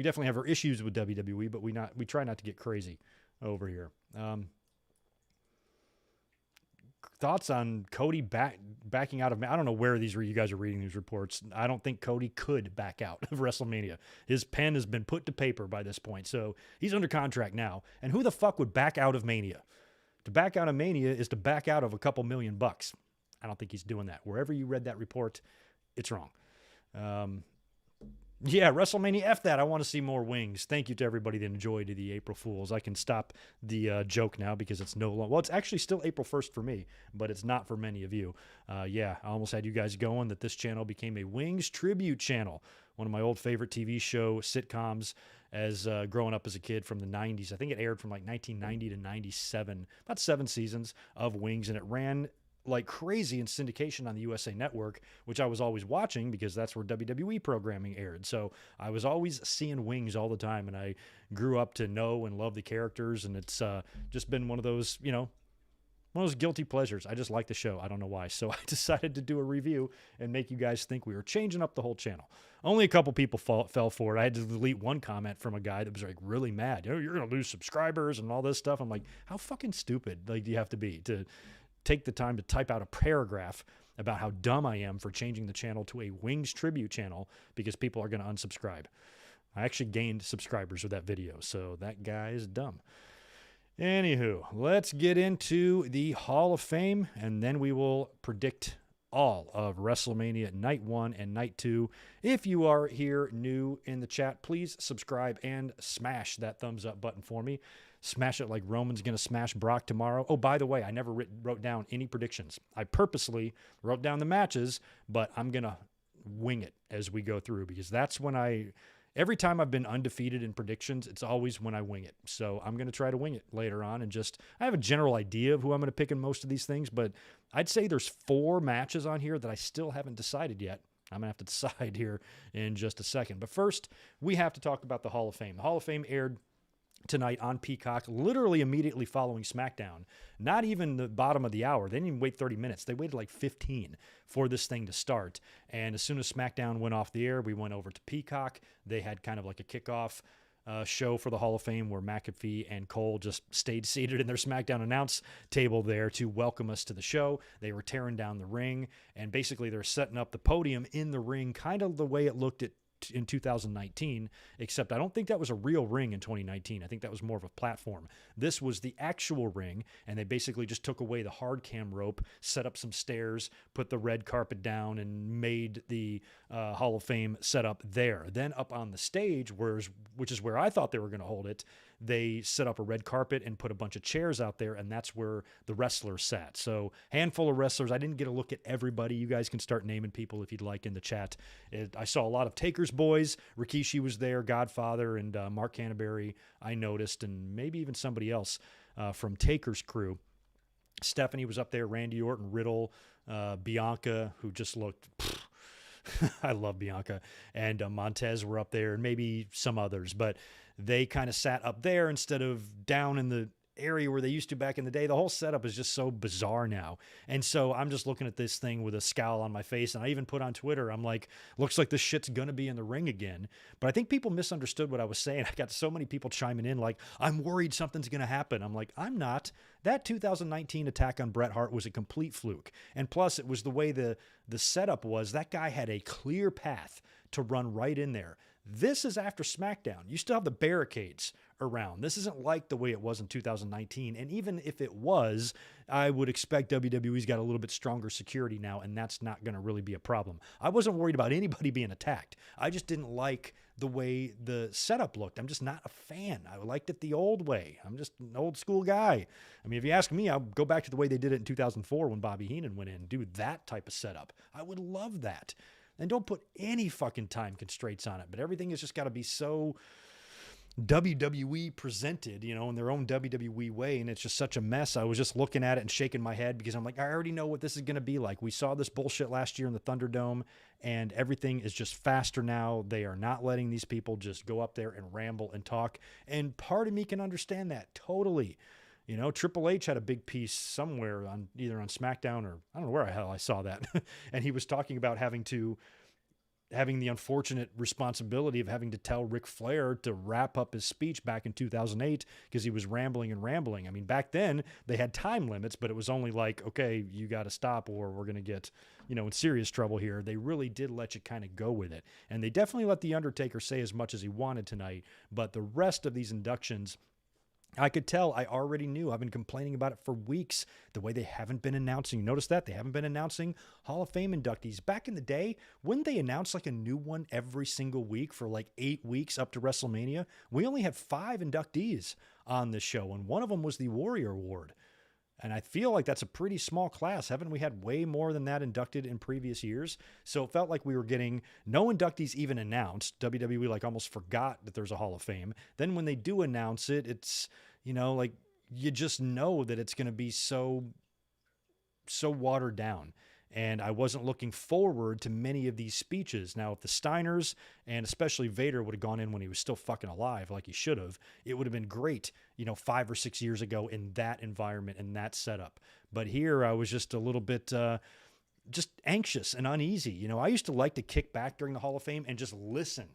[SPEAKER 1] definitely have our issues with WWE, but we try not to get crazy over here. Thoughts on Cody backing out of... I don't know where you guys are reading these reports. I don't think Cody could back out of WrestleMania. His pen has been put to paper by this point, so he's under contract now. And who the fuck would back out of Mania? To back out of Mania is to back out of a couple $1 million. I don't think he's doing that. Wherever you read that report, it's wrong. Yeah, WrestleMania, F that. I want to see more wings. Thank you to everybody that enjoyed the April Fools. I can stop the joke now because it's no longer... Well, it's actually still April 1st for me, but it's not for many of you. Yeah, I almost had you guys going that this channel became a Wings tribute channel. One of my old favorite TV show sitcoms as growing up as a kid from the 90s. I think it aired from like 1990 to 97. About 7 seasons of Wings, and it ran like crazy in syndication on the USA Network, which I was always watching because that's where WWE programming aired. So I was always seeing Wings all the time, and I grew up to know and love the characters, and it's just been one of those, one of those guilty pleasures. I just like the show. I don't know why. So I decided to do a review and make you guys think we were changing up the whole channel. Only a couple people fell for it. I had to delete one comment from a guy that was like really mad. You're going to lose subscribers and all this stuff. I'm like, how fucking stupid do you have to be to take the time to type out a paragraph about how dumb I am for changing the channel to a Wings tribute channel because people are going to unsubscribe. I actually gained subscribers with that video, so that guy is dumb. Anywho, let's get into the Hall of Fame, and then we will predict all of WrestleMania Night 1 and Night 2. If you are here new in the chat, please subscribe and smash that thumbs up button for me. smash it like Roman's going to smash Brock tomorrow. Oh, by the way, I never wrote down any predictions. I purposely wrote down the matches, but I'm going to wing it as we go through, because that's when every time I've been undefeated in predictions, it's always when I wing it. So I'm going to try to wing it later on, and I have a general idea of who I'm going to pick in most of these things, but I'd say there's 4 matches on here that I still haven't decided yet. I'm going to have to decide here in just a second. But first, we have to talk about the Hall of Fame. The Hall of Fame aired tonight on Peacock, literally immediately following SmackDown. Not even the bottom of the hour. They didn't even wait 30 minutes. They waited like 15 for this thing to start. And as soon as SmackDown went off the air, we went over to Peacock. They had kind of like a kickoff show for the Hall of Fame where McAfee and Cole just stayed seated in their SmackDown announce table there to welcome us to the show. They were tearing down the ring, and basically they're setting up the podium in the ring kind of the way it looked in 2019, except I don't think that was a real ring in 2019. I think that was more of a platform. This was the actual ring, and they basically just took away the hard cam rope, set up some stairs, put the red carpet down, and made the Hall of Fame set up there. Then up on the stage, which is where I thought they were going to hold it, they set up a red carpet and put a bunch of chairs out there, and that's where the wrestlers sat. So handful of wrestlers. I didn't get a look at everybody. You guys can start naming people if you'd like in the chat. I saw a lot of Taker's boys. Rikishi was there, Godfather, and Mark Canterbury, I noticed, and maybe even somebody else from Taker's crew. Stephanie was up there, Randy Orton, Riddle, Bianca, who just looked... I love Bianca, and Montez were up there, and maybe some others, but they kind of sat up there instead of down in the area where they used to back in the day. The whole setup is just so bizarre now. And so I'm just looking at this thing with a scowl on my face. And I even put on Twitter, I'm like, looks like this shit's going to be in the ring again. But I think people misunderstood what I was saying. I got so many people chiming in like, I'm worried something's going to happen. I'm like, I'm not. That 2019 attack on Bret Hart was a complete fluke. And plus it was the way the setup was. That guy had a clear path to run right in there. This is after SmackDown. You still have the barricades around. This isn't like the way it was in 2019. And even if it was, I would expect WWE's got a little bit stronger security now, and that's not going to really be a problem. I wasn't worried about anybody being attacked. I just didn't like the way the setup looked. I'm just not a fan. I liked it the old way. I'm just an old school guy. I mean, if you ask me, I'll go back to the way they did it in 2004 when Bobby Heenan went in. Do that type of setup. I would love that. And don't put any fucking time constraints on it. But everything has just got to be so WWE presented, in their own WWE way. And it's just such a mess. I was just looking at it and shaking my head because I'm like, I already know what this is going to be like. We saw this bullshit last year in the Thunderdome, and everything is just faster now. They are not letting these people just go up there and ramble and talk. And part of me can understand that totally. Triple H had a big piece somewhere either on SmackDown or I don't know where the hell I saw that. And he was talking about having the unfortunate responsibility of having to tell Ric Flair to wrap up his speech back in 2008 because he was rambling and rambling. I mean, back then they had time limits, but it was only like, okay, you got to stop or we're going to get, in serious trouble here. They really did let you kind of go with it. And they definitely let The Undertaker say as much as he wanted tonight. But the rest of these inductions, I could tell. I already knew. I've been complaining about it for weeks, the way they haven't been announcing. You notice that? They haven't been announcing Hall of Fame inductees. Back in the day, wouldn't they announce like a new one every single week for like 8 weeks up to WrestleMania? We only had 5 inductees on this show, and one of them was the Warrior Award. And I feel like that's a pretty small class. Haven't we had way more than that inducted in previous years? So it felt like we were getting no inductees even announced. WWE like almost forgot that there's a Hall of Fame. Then when they do announce it, it's, like you just know that it's going to be so watered down. And I wasn't looking forward to many of these speeches. Now, if the Steiners and especially Vader would have gone in when he was still fucking alive, like he should have, it would have been great, 5 or 6 years ago in that environment and that setup. But here I was just a little bit just anxious and uneasy. I used to like to kick back during the Hall of Fame and just listen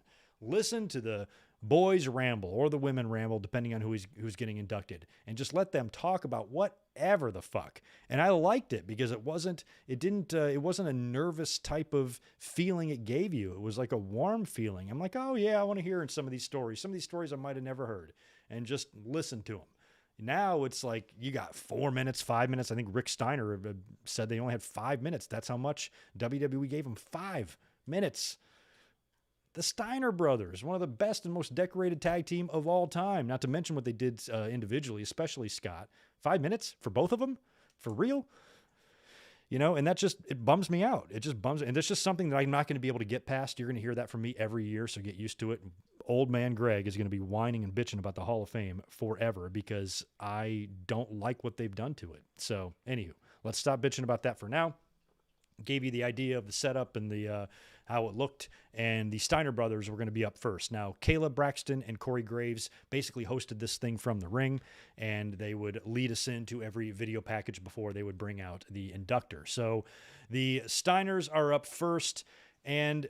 [SPEAKER 1] to the boys ramble or the women ramble, depending on who's getting inducted, and just let them talk about whatever the fuck. And I liked it because it wasn't a nervous type of feeling it gave you. It was like a warm feeling. I'm like, oh yeah, I want to hear some of these stories I might have never heard, and just listen to them. Now it's like you got 4 minutes, 5 minutes. I think Rick Steiner said they only had 5 minutes. That's how much WWE gave them, 5 minutes. The Steiner brothers, one of the best and most decorated tag team of all time. Not to mention what they did individually, especially Scott. 5 minutes for both of them? For real? You know, and that just, it bums me out. It just bums, and that's just something that I'm not going to be able to get past. You're going to hear that from me every year, so get used to it. Old man Greg is going to be whining and bitching about the Hall of Fame forever because I don't like what they've done to it. So, anywho, let's stop bitching about that for now. Gave you the idea of the setup and the how it looked, and the Steiner brothers were going to be up first. Now, Kayla Braxton and Corey Graves basically hosted this thing from the ring, and they would lead us into every video package before they would bring out the inductor. So the Steiners are up first, and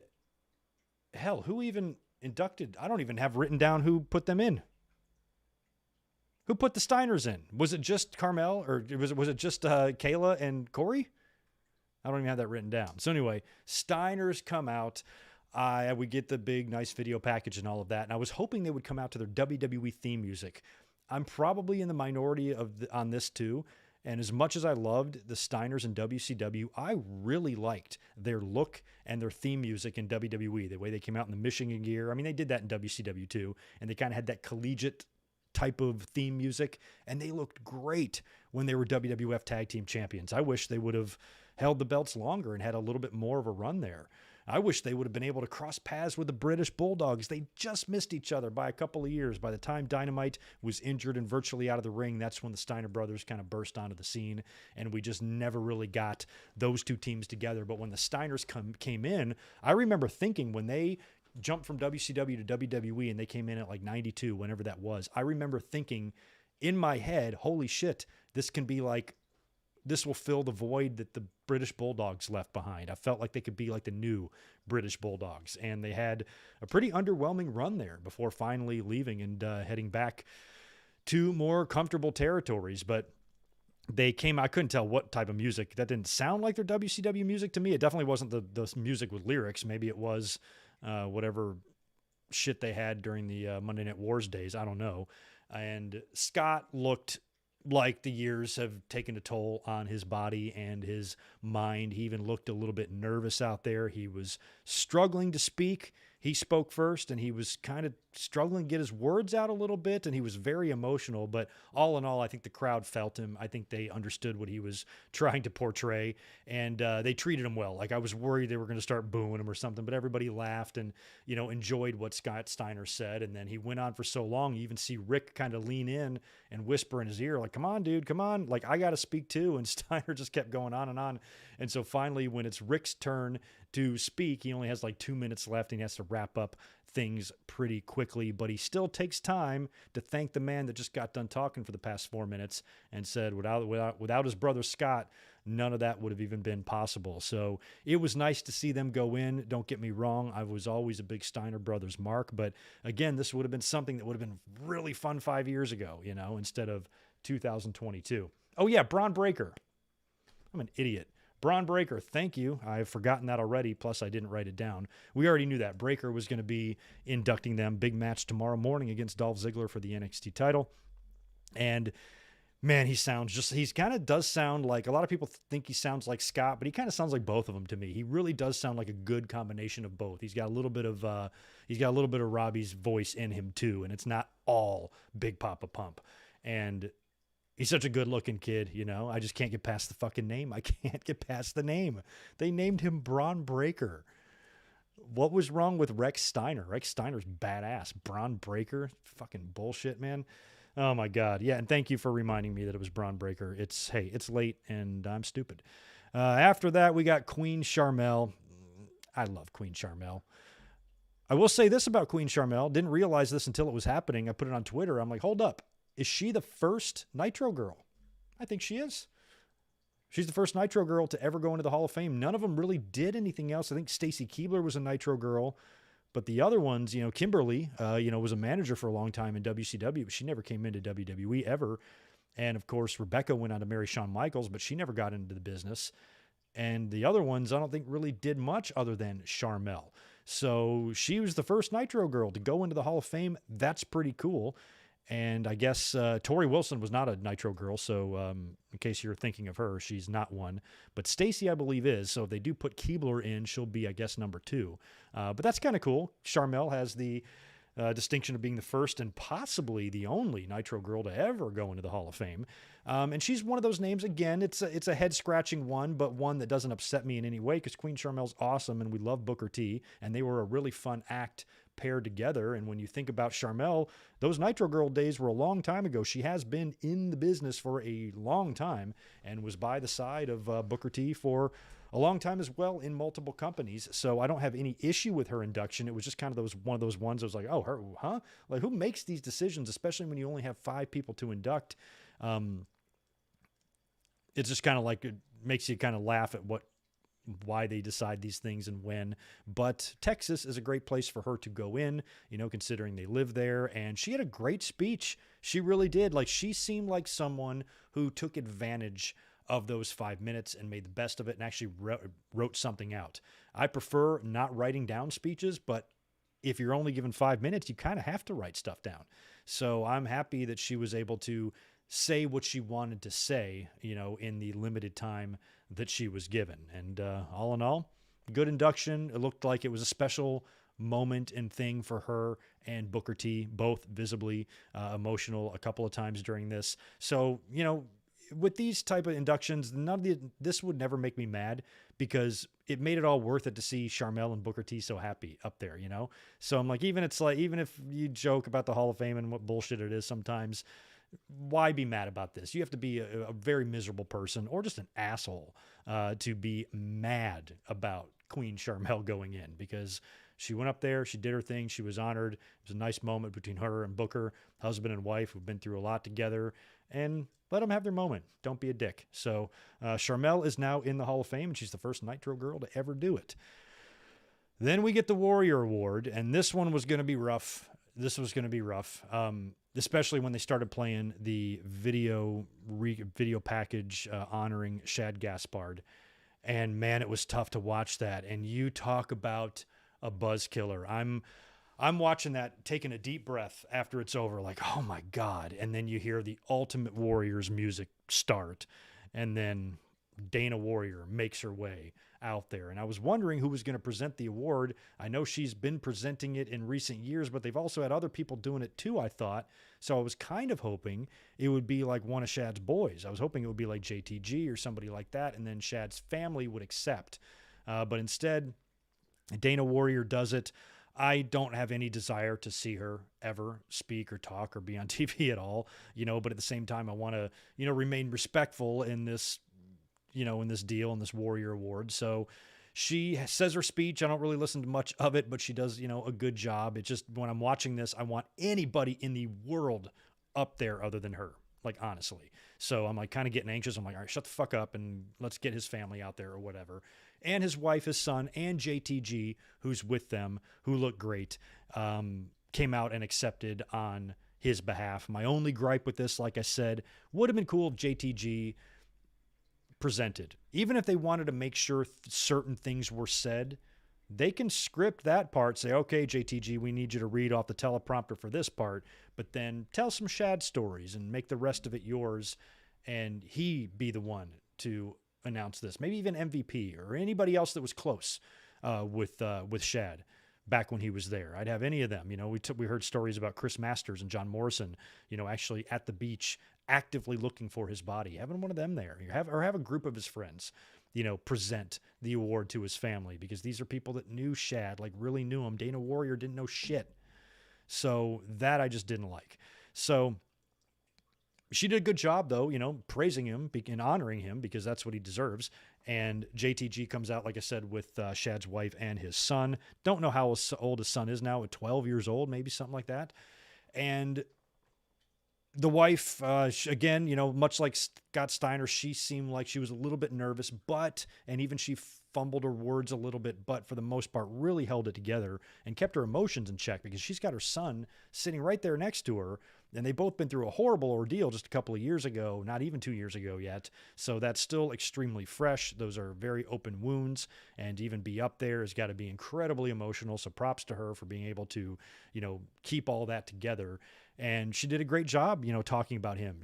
[SPEAKER 1] hell, who even inducted? I don't even have written down who put them in. Who put the Steiners in? Was it just Carmel, or was it just Kayla and Corey? I don't even have that written down. So anyway, Steiners come out. We get the big, nice video package and all of that. And I was hoping they would come out to their WWE theme music. I'm probably in the minority on this too. And as much as I loved the Steiners in WCW, I really liked their look and their theme music in WWE. The way they came out in the Michigan gear. I mean, they did that in WCW too. And they kind of had that collegiate type of theme music. And they looked great when they were WWF Tag Team Champions. I wish they would have held the belts longer and had a little bit more of a run there. I wish they would have been able to cross paths with the British Bulldogs. They just missed each other by a couple of years. By the time Dynamite was injured and virtually out of the ring, that's when the Steiner brothers kind of burst onto the scene, and we just never really got those two teams together. But when the Steiners came in, I remember thinking when they jumped from WCW to WWE and they came in at like 92, whenever that was, I remember thinking in my head, holy shit, this will fill the void that the British Bulldogs left behind. I felt like they could be like the new British Bulldogs, and they had a pretty underwhelming run there before finally leaving and heading back to more comfortable territories. But they came, I couldn't tell what type of music. That didn't sound like their WCW music to me. It definitely wasn't the music with lyrics. Maybe it was whatever shit they had during the Monday Night Wars days. I don't know. And Scott looked like the years have taken a toll on his body and his mind. He even looked a little bit nervous out there. He was struggling to speak. He spoke first, and he was kind of struggling to get his words out a little bit, and he was very emotional. But all in all, I think the crowd felt him. I think they understood what he was trying to portray, and they treated him well. Like, I was worried they were going to start booing him or something, but everybody laughed and, you know, enjoyed what Scott Steiner said. And then he went on for so long. You even see Rick kind of lean in and whisper in his ear, like, come on, dude, come on. Like, I got to speak too. And Steiner just kept going on and on. And so finally, when it's Rick's turn to speak, he only has like 2 minutes left, and he has to wrap up things pretty quickly, but he still takes time to thank the man that just got done talking for the past 4 minutes and said without his brother Scott, none of that would have even been possible. So it was nice to see them go in. Don't get me wrong, I was always a big Steiner brothers mark, but again, this would have been something that would have been really fun 5 years ago, you know, instead of 2022. Oh yeah, Braun Breaker. I'm an idiot. Braun Breaker, thank you. I've forgotten that already, plus I didn't write it down. We already knew that. Breaker was going to be inducting them. Big match tomorrow morning against Dolph Ziggler for the NXT title. And man, he kind of does sound like, a lot of people think he sounds like Scott, but he kind of sounds like both of them to me. He really does sound like a good combination of both. He's got a little bit of Robbie's voice in him too, and it's not all Big Papa Pump. And he's such a good-looking kid, you know. I just can't get past the fucking name. I can't get past the name. They named him Braun Breaker. What was wrong with Rex Steiner? Rex Steiner's badass. Braun Breaker? Fucking bullshit, man. Oh, my God. Yeah, and thank you for reminding me that it was Braun Breaker. It's late, and I'm stupid. After that, we got Queen Sharmell. I love Queen Sharmell. I will say this about Queen Sharmell. Didn't realize this until it was happening. I put it on Twitter. I'm like, hold up. Is she the first Nitro girl? I think she is. She's the first Nitro girl to ever go into the Hall of Fame. None of them really did anything else. I think Stacy Keibler was a Nitro girl, but the other ones, you know, Kimberly, was a manager for a long time in WCW, but she never came into WWE ever. And of course, Rebecca went on to marry Shawn Michaels, but she never got into the business. And the other ones, I don't think really did much other than Sharmell. So she was the first Nitro girl to go into the Hall of Fame. That's pretty cool. And I guess Tori Wilson was not a Nitro girl, so in case you're thinking of her, she's not one. But Stacy, I believe, is. So if they do put Keebler in, she'll be, I guess, number 2. But that's kind of cool. Sharmell has the distinction of being the first and possibly the only Nitro girl to ever go into the Hall of Fame. And she's one of those names, again, it's a head-scratching one, but one that doesn't upset me in any way because Queen Sharmell's awesome and we love Booker T, and they were a really fun act paired together. And when you think about Sharmell, those Nitro Girl days were a long time ago. She has been in the business for a long time and was by the side of Booker T for a long time as well in multiple companies. So I don't have any issue with her induction. It was just kind of one of those ones I was like, oh, her, huh? Like, who makes these decisions, especially when you only have 5 people to induct? It's just kind of like, it makes you kind of laugh at why they decide these things and when. But Texas is a great place for her to go in, considering they live there. And she had a great speech. She really did. Like, she seemed like someone who took advantage of those 5 minutes and made the best of it and actually wrote something out. I prefer not writing down speeches, but if you're only given 5 minutes, you kind of have to write stuff down. So I'm happy that she was able to say what she wanted to say, in the limited time that she was given. And all in all, good induction. It looked like it was a special moment and thing for her and Booker T, both visibly emotional a couple of times during this. So, with these type of inductions, this would never make me mad because it made it all worth it to see Sharmell and Booker T so happy up there, So I'm like, even if you joke about the Hall of Fame and what bullshit it is sometimes, why be mad about this? You have to be a very miserable person or just an asshole to be mad about Queen Sharmell going in, because she went up there, she did her thing, she was honored. It was a nice moment between her and Booker, husband and wife who've been through a lot together, and let them have their moment. Don't be a dick. So Sharmell is now in the Hall of Fame, and she's the first Nitro girl to ever do it. Then we get the Warrior Award, and this one was going to be rough. Especially when they started playing the video package honoring Shad Gaspard. And man, it was tough to watch that. And you talk about a buzz killer. I'm watching that, taking a deep breath after it's over, like, oh my God. And then you hear the Ultimate Warrior's music start. And then Dana Warrior makes her way out there. And I was wondering who was going to present the award. I know she's been presenting it in recent years, but they've also had other people doing it too, I thought. So I was kind of hoping it would be like one of Shad's boys. I was hoping it would be like JTG or somebody like that, and then Shad's family would accept. But instead, Dana Warrior does it. I don't have any desire to see her ever speak or talk or be on TV at all, but at the same time, I want to, remain respectful in this, in this deal, in this Warrior Award. So she says her speech. I don't really listen to much of it, but she does, a good job. It's just when I'm watching this, I want anybody in the world up there other than her, like, honestly. So I'm like kind of getting anxious. I'm like, all right, shut the fuck up and let's get his family out there or whatever. And his wife, his son, and JTG, who's with them, who look great, came out and accepted on his behalf. My only gripe with this, like I said, would have been cool if JTG presented. Even if they wanted to make sure certain things were said, they can script that part, say, okay, JTG, we need you to read off the teleprompter for this part, but then tell some Shad stories and make the rest of it yours, and he be the one to announce this. Maybe even MVP or anybody else that was close with Shad back when he was there. I'd have any of them. We heard stories about Chris Masters and John Morrison, actually at the beach actively looking for his body. Having one of them there, or have a group of his friends, present the award to his family, because these are people that knew Shad, like really knew him. Dana Warrior didn't know shit. So that I just didn't like. So she did a good job, though, praising him and honoring him, because that's what he deserves. And JTG comes out, like I said, with Shad's wife and his son. Don't know how old his son is now, at 12 years old, maybe something like that. And the wife, again, much like Scott Steiner, she seemed like she was a little bit nervous, and even she fumbled her words a little bit, but for the most part really held it together and kept her emotions in check, because she's got her son sitting right there next to her. And they've both been through a horrible ordeal just a couple of years ago, not even 2 years ago yet. So that's still extremely fresh. Those are very open wounds, and to even be up there has got to be incredibly emotional. So props to her for being able to, keep all that together. And she did a great job, talking about him.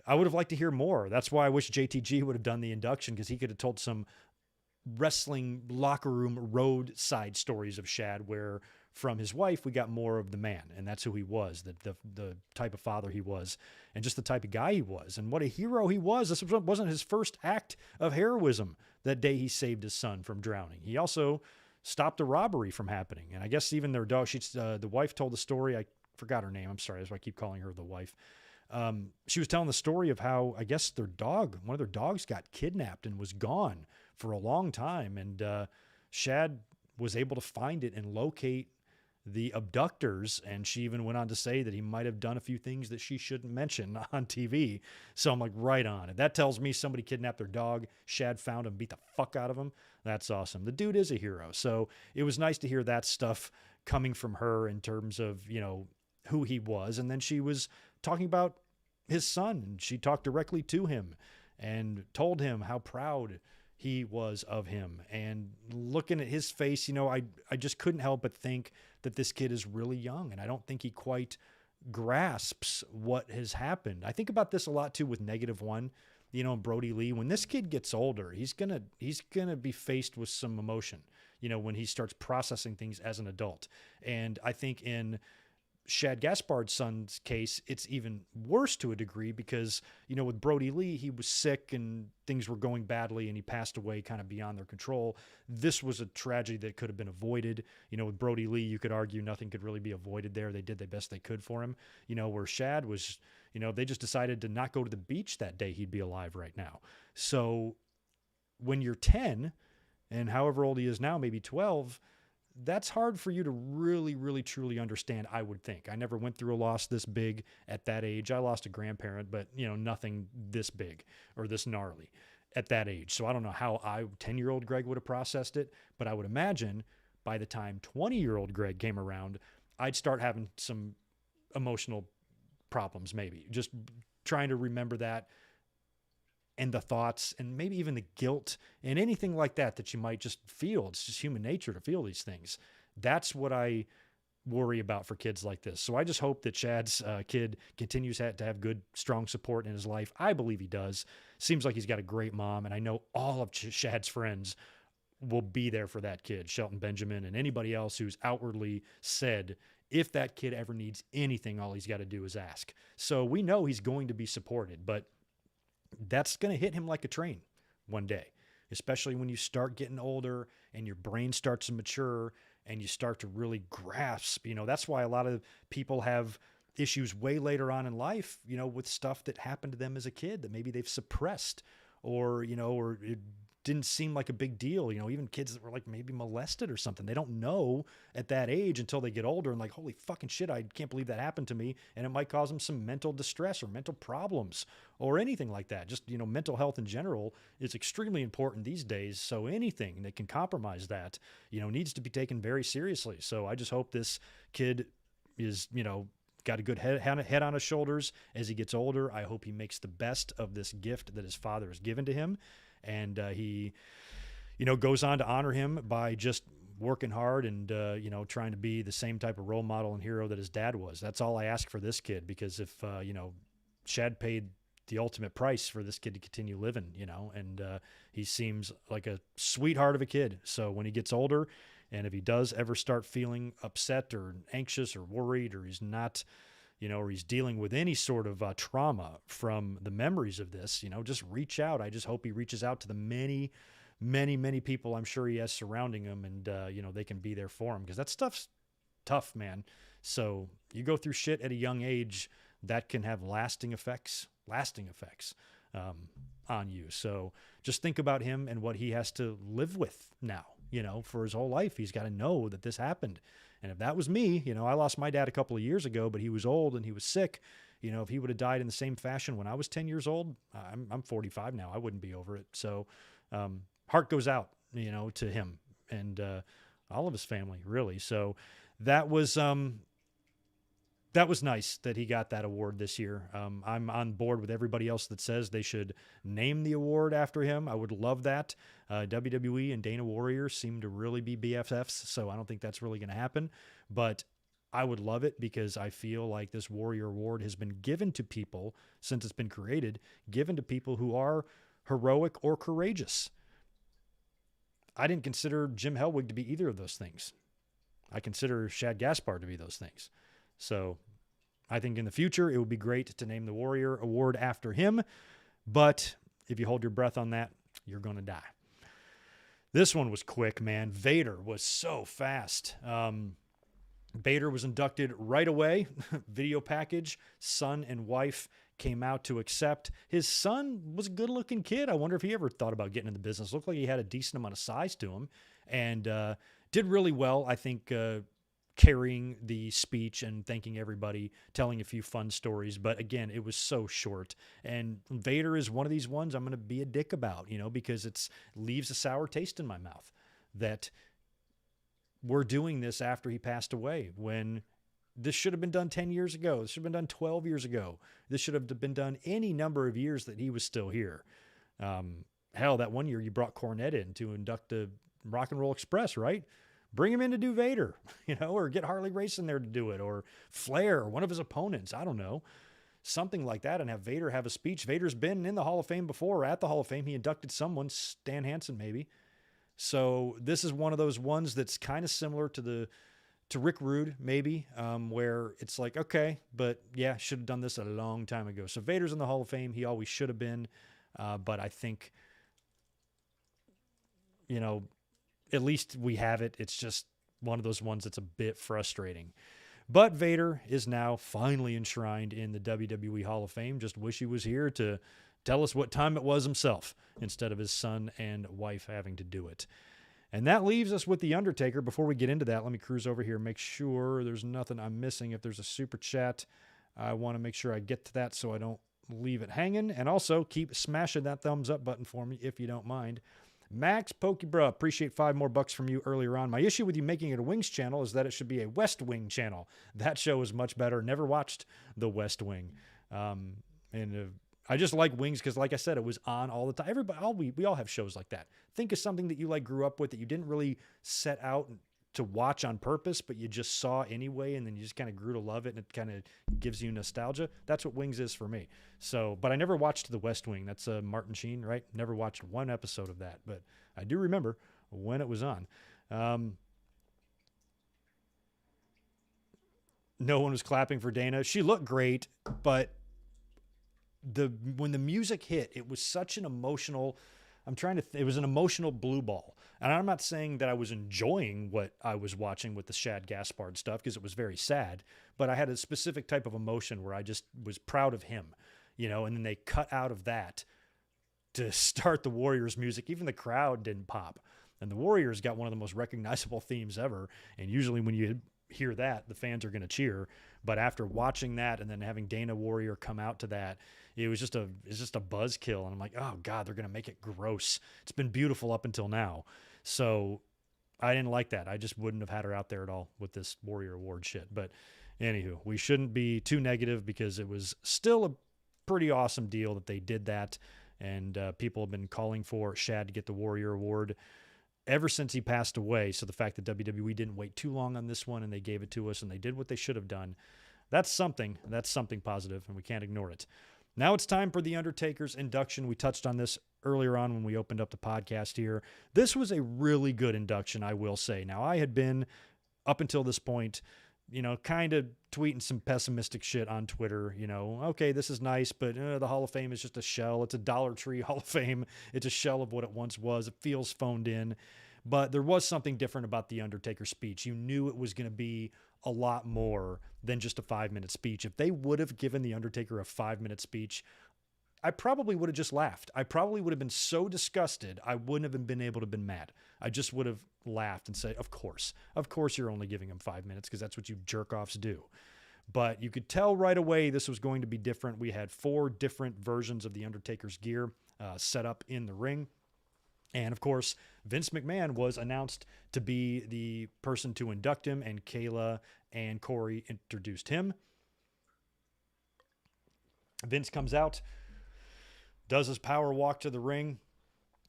[SPEAKER 1] I would have liked to hear more. That's why I wish JTG would have done the induction, because he could have told some wrestling locker room roadside stories of Shad, where from his wife we got more of the man, and that's who he was, the type of father he was, and just the type of guy he was, and what a hero he was. This wasn't his first act of heroism that day he saved his son from drowning. He also stopped a robbery from happening, and I guess even their dog, the wife told the story. I forgot her name. I'm sorry. That's why I keep calling her the wife. She was telling the story of how, I guess one of their dogs got kidnapped and was gone for a long time. And Shad was able to find it and locate the abductors. And she even went on to say that he might have done a few things that she shouldn't mention on TV. So I'm like, right on. And that tells me somebody kidnapped their dog. Shad found him, beat the fuck out of him. That's awesome. The dude is a hero. So it was nice to hear that stuff coming from her in terms of, who he was. And then she was talking about his son, and she talked directly to him and told him how proud he was of him. And looking at his face, I just couldn't help but think that this kid is really young, and I don't think he quite grasps what has happened. I think about this a lot too with -1, and Brody Lee. When this kid gets older, he's gonna be faced with some emotion, when he starts processing things as an adult. And I think in Shad Gaspard's son's case, it's even worse to a degree, because, with Brody Lee, he was sick and things were going badly and he passed away kind of beyond their control. This was a tragedy that could have been avoided. With Brody Lee, you could argue nothing could really be avoided there. They did the best they could for him. Where Shad was, they just decided to not go to the beach that day, he'd be alive right now. So when you're 10 and however old he is now, maybe 12, that's hard for you to really, really, truly understand, I would think. I never went through a loss this big at that age. I lost a grandparent, but, nothing this big or this gnarly at that age. So I don't know how 10-year-old Greg would have processed it, but I would imagine by the time 20-year-old Greg came around, I'd start having some emotional problems, maybe. Just trying to remember that, and the thoughts, and maybe even the guilt and anything like that you might just feel. It's just human nature to feel these things. That's what I worry about for kids like this. So I just hope that Shad's kid continues to have good, strong support in his life. I believe he does. Seems like he's got a great mom, and I know all of Shad's friends will be there for that kid, Shelton Benjamin and anybody else who's outwardly said, if that kid ever needs anything, all he's got to do is ask. So we know he's going to be supported, but that's going to hit him like a train one day, especially when you start getting older and your brain starts to mature and you start to really grasp, that's why a lot of people have issues way later on in life, with stuff that happened to them as a kid that maybe they've suppressed, or it didn't seem like a big deal. Even kids that were like maybe molested or something, they don't know at that age until they get older and like, holy fucking shit, I can't believe that happened to me. And it might cause them some mental distress or mental problems or anything like that. Just, mental health in general is extremely important these days. So anything that can compromise that, needs to be taken very seriously. So I just hope this kid is, got a good head on his shoulders as he gets older. I hope he makes the best of this gift that his father has given to him. And he, goes on to honor him by just working hard and, trying to be the same type of role model and hero that his dad was. That's all I ask for this kid, because if, Shad paid the ultimate price for this kid to continue living, and he seems like a sweetheart of a kid. So when he gets older, and if he does ever start feeling upset or anxious or worried, or he's not, or he's dealing with any sort of trauma from the memories of this, just reach out. I just hope he reaches out to the many, many, many people I'm sure he has surrounding him, and, they can be there for him, because that stuff's tough, man. So you go through shit at a young age that can have lasting effects on you. So just think about him and what he has to live with now, for his whole life. He's got to know that this happened. And if that was me, I lost my dad a couple of years ago, but he was old and he was sick. If he would have died in the same fashion when I was 10 years old, I'm 45 now, I wouldn't be over it. So heart goes out to him and all of his family, really. So that was nice that he got that award this year. I'm on board with everybody else that says they should name the award after him. I would love that. WWE and Dana Warrior seem to really be BFFs, so I don't think that's really going to happen. But I would love it because I feel like this Warrior Award has been given to people since it's been created, given to people who are heroic or courageous. I didn't consider Jim Hellwig to be either of those things. I consider Shad Gaspard to be those things. So I think in the future, it would be great to name the Warrior Award after him. But if you hold your breath on that, you're going to die. This one was quick, man. Vader was so fast. Vader was inducted right away. Video package. Son and wife came out to accept. His son was a good-looking kid. I wonder if he ever thought about getting in the business. Looked like he had a decent amount of size to him and did really well, I think, carrying the speech and thanking everybody, telling a few fun stories. But again, it was so short. And Vader is one of these ones I'm going to be a dick about, because it leaves a sour taste in my mouth that we're doing this after he passed away, when this should have been done 10 years ago. This should have been done 12 years ago. This should have been done any number of years that he was still here. Hell, that one year you brought Cornette in to induct the Rock and Roll Express, right? Bring him in to do Vader, or get Harley Race in there to do it, or Flair, or one of his opponents. I don't know. Something like that, and have Vader have a speech. Vader's been in the Hall of Fame before, at the Hall of Fame. He inducted someone, Stan Hansen maybe. So this is one of those ones that's kind of similar to Rick Rude, maybe, where it's like, okay, but yeah, should have done this a long time ago. So Vader's in the Hall of Fame. He always should have been, but I think, at least we have it. It's just one of those ones that's a bit frustrating. But Vader is now finally enshrined in the WWE Hall of Fame. Just wish he was here to tell us what time it was himself, instead of his son and wife having to do it. And that leaves us with The Undertaker. Before we get into that, let me cruise over here, make sure there's nothing I'm missing. If there's a super chat, I want to make sure I get to that so I don't leave it hanging. And also keep smashing that thumbs up button for me if you don't mind. Max Pokebra, appreciate $5 more from you earlier on. My issue with you making it a Wings channel is that it should be a West Wing channel. That show is much better. Never watched The West Wing. I just like Wings because, like I said, it was on all the time. We all have shows like that. Think of something that you grew up with that you didn't really set out to watch on purpose, but you just saw anyway, and then you just kind of grew to love it, and it kind of gives you nostalgia. That's what Wings is for me. So, but I never watched The West Wing. That's Martin Sheen, right? Never watched one episode of that, but I do remember when it was on. No one was clapping for Dana. She looked great, but when the music hit, it was such an emotional, it was an emotional blue ball. And I'm not saying that I was enjoying what I was watching with the Shad Gaspard stuff, because it was very sad, but I had a specific type of emotion where I just was proud of him, and then they cut out of that to start the Warriors music. Even the crowd didn't pop. And the Warriors got one of the most recognizable themes ever. And usually when you hear that, the fans are going to cheer. But after watching that and then having Dana Warrior come out to that, it's just a buzzkill. And I'm like, oh God, they're going to make it gross. It's been beautiful up until now. So I didn't like that. I just wouldn't have had her out there at all with this Warrior Award shit. But anywho, we shouldn't be too negative, because it was still a pretty awesome deal that they did that. And people have been calling for Shad to get the Warrior Award ever since he passed away. So the fact that WWE didn't wait too long on this one and they gave it to us and they did what they should have done, that's something positive, and we can't ignore it. Now it's time for The Undertaker's induction. We touched on this earlier on when we opened up the podcast here. This was a really good induction, I will say. Now, I had been, up until this point, kind of tweeting some pessimistic shit on Twitter. Okay, this is nice, but the Hall of Fame is just a shell. It's a Dollar Tree Hall of Fame. It's a shell of what it once was. It feels phoned in. But there was something different about the Undertaker speech. You knew it was going to be a lot more than just a 5-minute speech. If they would have given the Undertaker a 5-minute speech, I probably would have just laughed. I probably would have been so disgusted, I wouldn't have been able to have been mad. I just would have laughed and said, of course you're only giving him 5 minutes, because that's what you jerk-offs do. But you could tell right away this was going to be different. We had 4 different versions of the Undertaker's gear set up in the ring. And of course, Vince McMahon was announced to be the person to induct him, and Kayla and Corey introduced him. Vince comes out, does his power walk to the ring,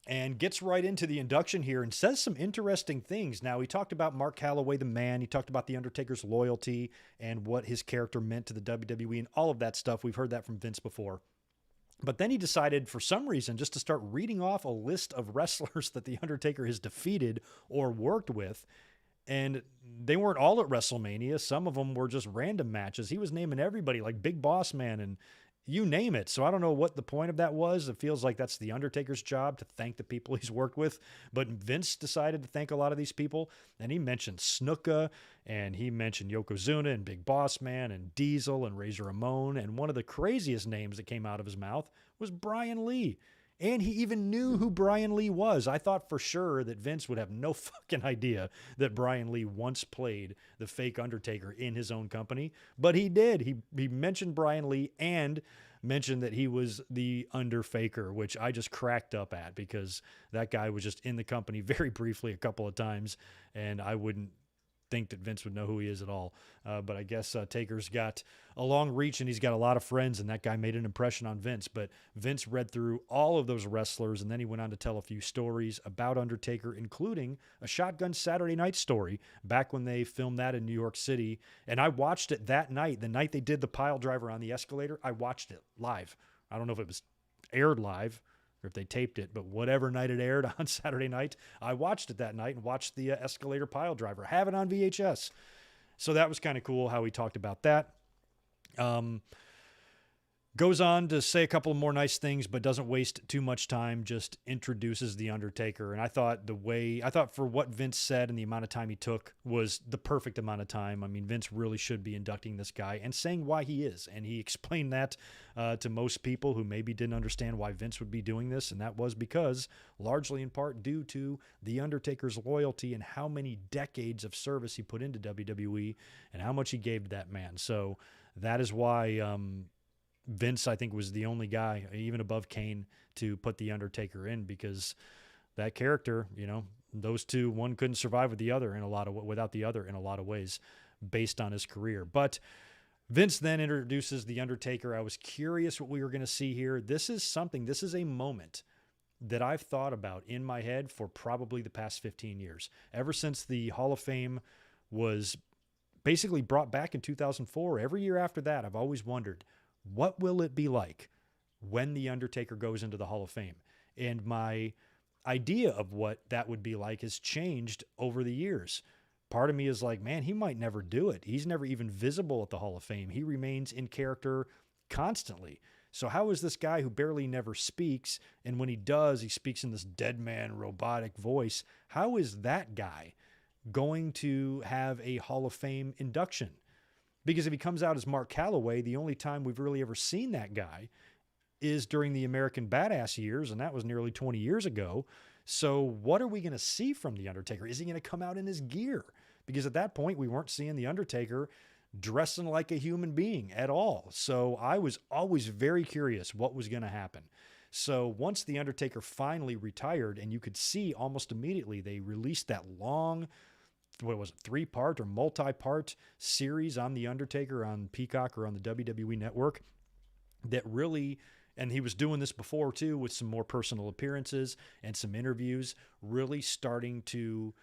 [SPEAKER 1] and gets right into the induction here and says some interesting things. Now, he talked about Mark Calloway, the man. He talked about The Undertaker's loyalty and what his character meant to the WWE and all of that stuff. We've heard that from Vince before. But then he decided, for some reason, just to start reading off a list of wrestlers that The Undertaker has defeated or worked with. And they weren't all at WrestleMania. Some of them were just random matches. He was naming everybody, like Big Boss Man and you name it. So I don't know what the point of that was. It feels like that's the Undertaker's job to thank the people he's worked with. But Vince decided to thank a lot of these people. And he mentioned Snuka, and he mentioned Yokozuna and Big Boss Man and Diesel and Razor Ramon. And one of the craziest names that came out of his mouth was Brian Lee. And he even knew who Brian Lee was. I thought for sure that Vince would have no fucking idea that Brian Lee once played the fake Undertaker in his own company. But he did. He mentioned Brian Lee and mentioned that he was the Underfaker, which I just cracked up at because that guy was just in the company very briefly a couple of times, and I wouldn't think that Vince would know who he is at all. But I guess Taker's got a long reach and he's got a lot of friends, and that guy made an impression on Vince. But Vince read through all of those wrestlers, and then he went on to tell a few stories about Undertaker, including a Shotgun Saturday Night story back when they filmed that in New York City. And I watched it that night, the night they did the pile driver on the escalator. I watched it live. I don't know if it was aired live or if they taped it, but whatever night it aired on Saturday night, I watched it that night and watched the escalator pile driver. Have it on VHS. So that was kind of cool how he talked about that. Goes on to say a couple of more nice things, but doesn't waste too much time, just introduces The Undertaker. And I thought for what Vince said and the amount of time he took was the perfect amount of time. I mean, Vince really should be inducting this guy and saying why he is. And he explained that to most people who maybe didn't understand why Vince would be doing this. And that was because, largely in part due to The Undertaker's loyalty and how many decades of service he put into WWE and how much he gave to that man. So that is why Vince, I think, was the only guy, even above Kane, to put The Undertaker in, because that character, those two, one couldn't survive without the other in a lot of ways based on his career. But Vince then introduces The Undertaker. I was curious what we were going to see here. This is a moment that I've thought about in my head for probably the past 15 years. Ever since the Hall of Fame was basically brought back in 2004, every year after that, I've always wondered, what will it be like when The Undertaker goes into the Hall of Fame? And my idea of what that would be like has changed over the years. Part of me is like, man, he might never do it. He's never even visible at the Hall of Fame. He remains in character constantly. So how is this guy who barely never speaks, and when he does, he speaks in this dead man robotic voice, how is that guy going to have a Hall of Fame induction? Because if he comes out as Mark Calloway, the only time we've really ever seen that guy is during the American Badass years, and that was nearly 20 years ago. So what are we going to see from The Undertaker? Is he going to come out in his gear? Because at that point, we weren't seeing The Undertaker dressing like a human being at all. So I was always very curious what was going to happen. So once The Undertaker finally retired, and you could see almost immediately, they released that long, 3-part or multi-part series on The Undertaker on Peacock or on the WWE Network that really, and he was doing this before too, with some more personal appearances and some interviews, really starting to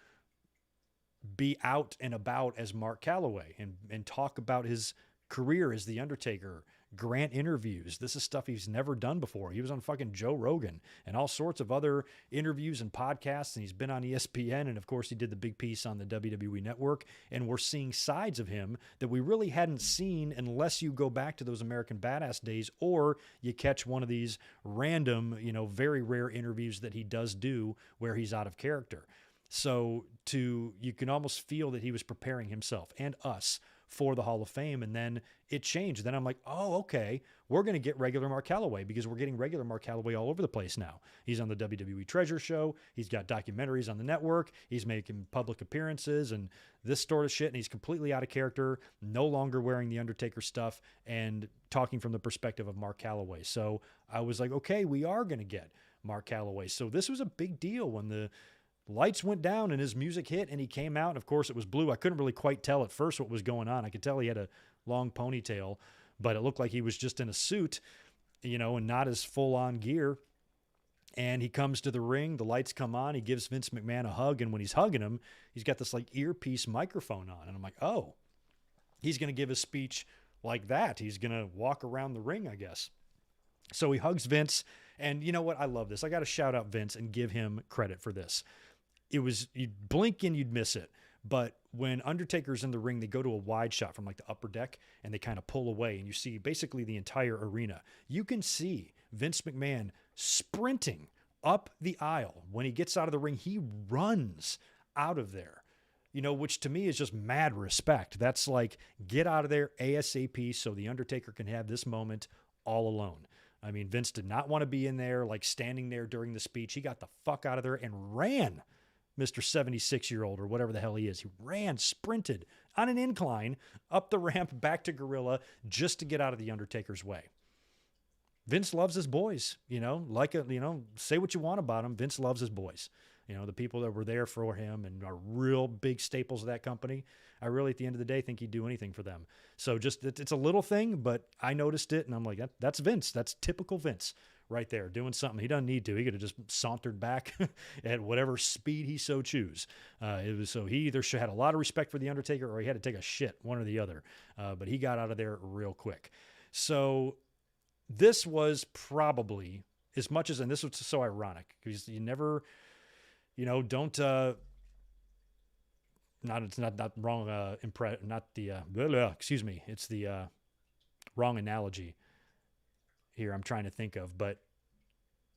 [SPEAKER 1] be out and about as Mark Calloway and talk about his career as The Undertaker, grant interviews. This is stuff he's never done before. He was on fucking Joe Rogan and all sorts of other interviews and podcasts, and he's been on ESPN, and of course he did the big piece on the WWE Network, and we're seeing sides of him that we really hadn't seen unless you go back to those American Badass days, or you catch one of these random, very rare interviews that he does do where he's out of character. So you can almost feel that he was preparing himself and us for the Hall of Fame, and then it changed. Then I'm like, oh, okay, we're going to get regular Mark Calloway, because we're getting regular Mark Calloway all over the place now. He's on the WWE Treasure Show. He's got documentaries on the network. He's making public appearances and this sort of shit, and he's completely out of character, no longer wearing the Undertaker stuff and talking from the perspective of Mark Calloway. So I was like, okay, we are going to get Mark Calloway. So this was a big deal when the lights went down and his music hit and he came out. And of course, it was blue. I couldn't really quite tell at first what was going on. I could tell he had a long ponytail, but it looked like he was just in a suit, and not as full-on gear. And he comes to the ring, the lights come on, he gives Vince McMahon a hug, and when he's hugging him, he's got this earpiece microphone on. And I'm like, oh, he's going to give a speech like that. He's going to walk around the ring, I guess. So he hugs Vince, and you know what? I love this. I got to shout out Vince and give him credit for this. You'd blink and you'd miss it. But when Undertaker's in the ring, they go to a wide shot from the upper deck and they kind of pull away and you see basically the entire arena. You can see Vince McMahon sprinting up the aisle. When he gets out of the ring, he runs out of there, which to me is just mad respect. That's get out of there ASAP so the Undertaker can have this moment all alone. I mean, Vince did not want to be in there, standing there during the speech. He got the fuck out of there and ran. Mr. 76-year-old or whatever the hell he is. He sprinted on an incline up the ramp back to Gorilla just to get out of the Undertaker's way. Vince loves his boys, say what you want about him. Vince loves his boys. The people that were there for him and are real big staples of that company. I really, at the end of the day, think he'd do anything for them. So it's a little thing, but I noticed it and I'm like, that's Vince. That's typical Vince. Right there, doing something. He doesn't need to. He could have just sauntered back at whatever speed he so choose. He either had a lot of respect for The Undertaker or he had to take a shit, one or the other. But he got out of there real quick. So this was probably, as much as, and this was so ironic, because you never, don't, not wrong, excuse me, it's the wrong analogy here I'm trying to think of, but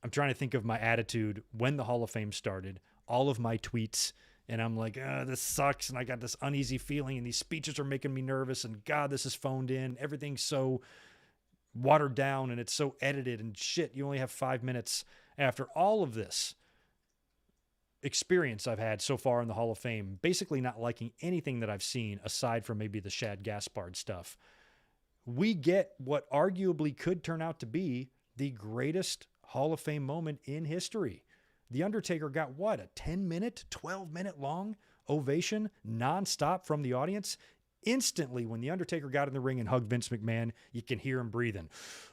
[SPEAKER 1] I'm trying to think of my attitude when the Hall of Fame started, all of my tweets, and I'm like, this sucks, and I got this uneasy feeling, and these speeches are making me nervous, and God, this is phoned in, everything's so watered down, and it's so edited, and shit, you only have 5 minutes. After all of this experience I've had so far in the Hall of Fame, basically not liking anything that I've seen, aside from maybe the Shad Gaspard stuff, we get what arguably could turn out to be the greatest Hall of Fame moment in history. The Undertaker got what, a 10-minute, 12-minute long ovation nonstop from the audience? Instantly, when the Undertaker got in the ring and hugged Vince McMahon, you can hear him breathing.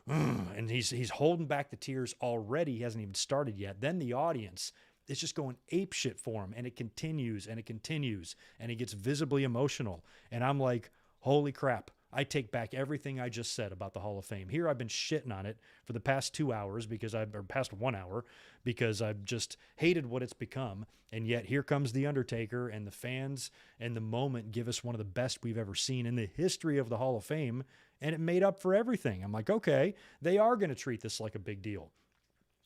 [SPEAKER 1] And he's holding back the tears already. He hasn't even started yet. Then the audience is just going apeshit for him, and it continues, and it continues, and he gets visibly emotional. And I'm like, holy crap. I take back everything I just said about the Hall of Fame. Here I've been shitting on it for the past 2 hours or past 1 hour because I've just hated what it's become. And yet here comes The Undertaker, and the fans and the moment give us one of the best we've ever seen in the history of the Hall of Fame. And it made up for everything. I'm like, okay, they are going to treat this like a big deal.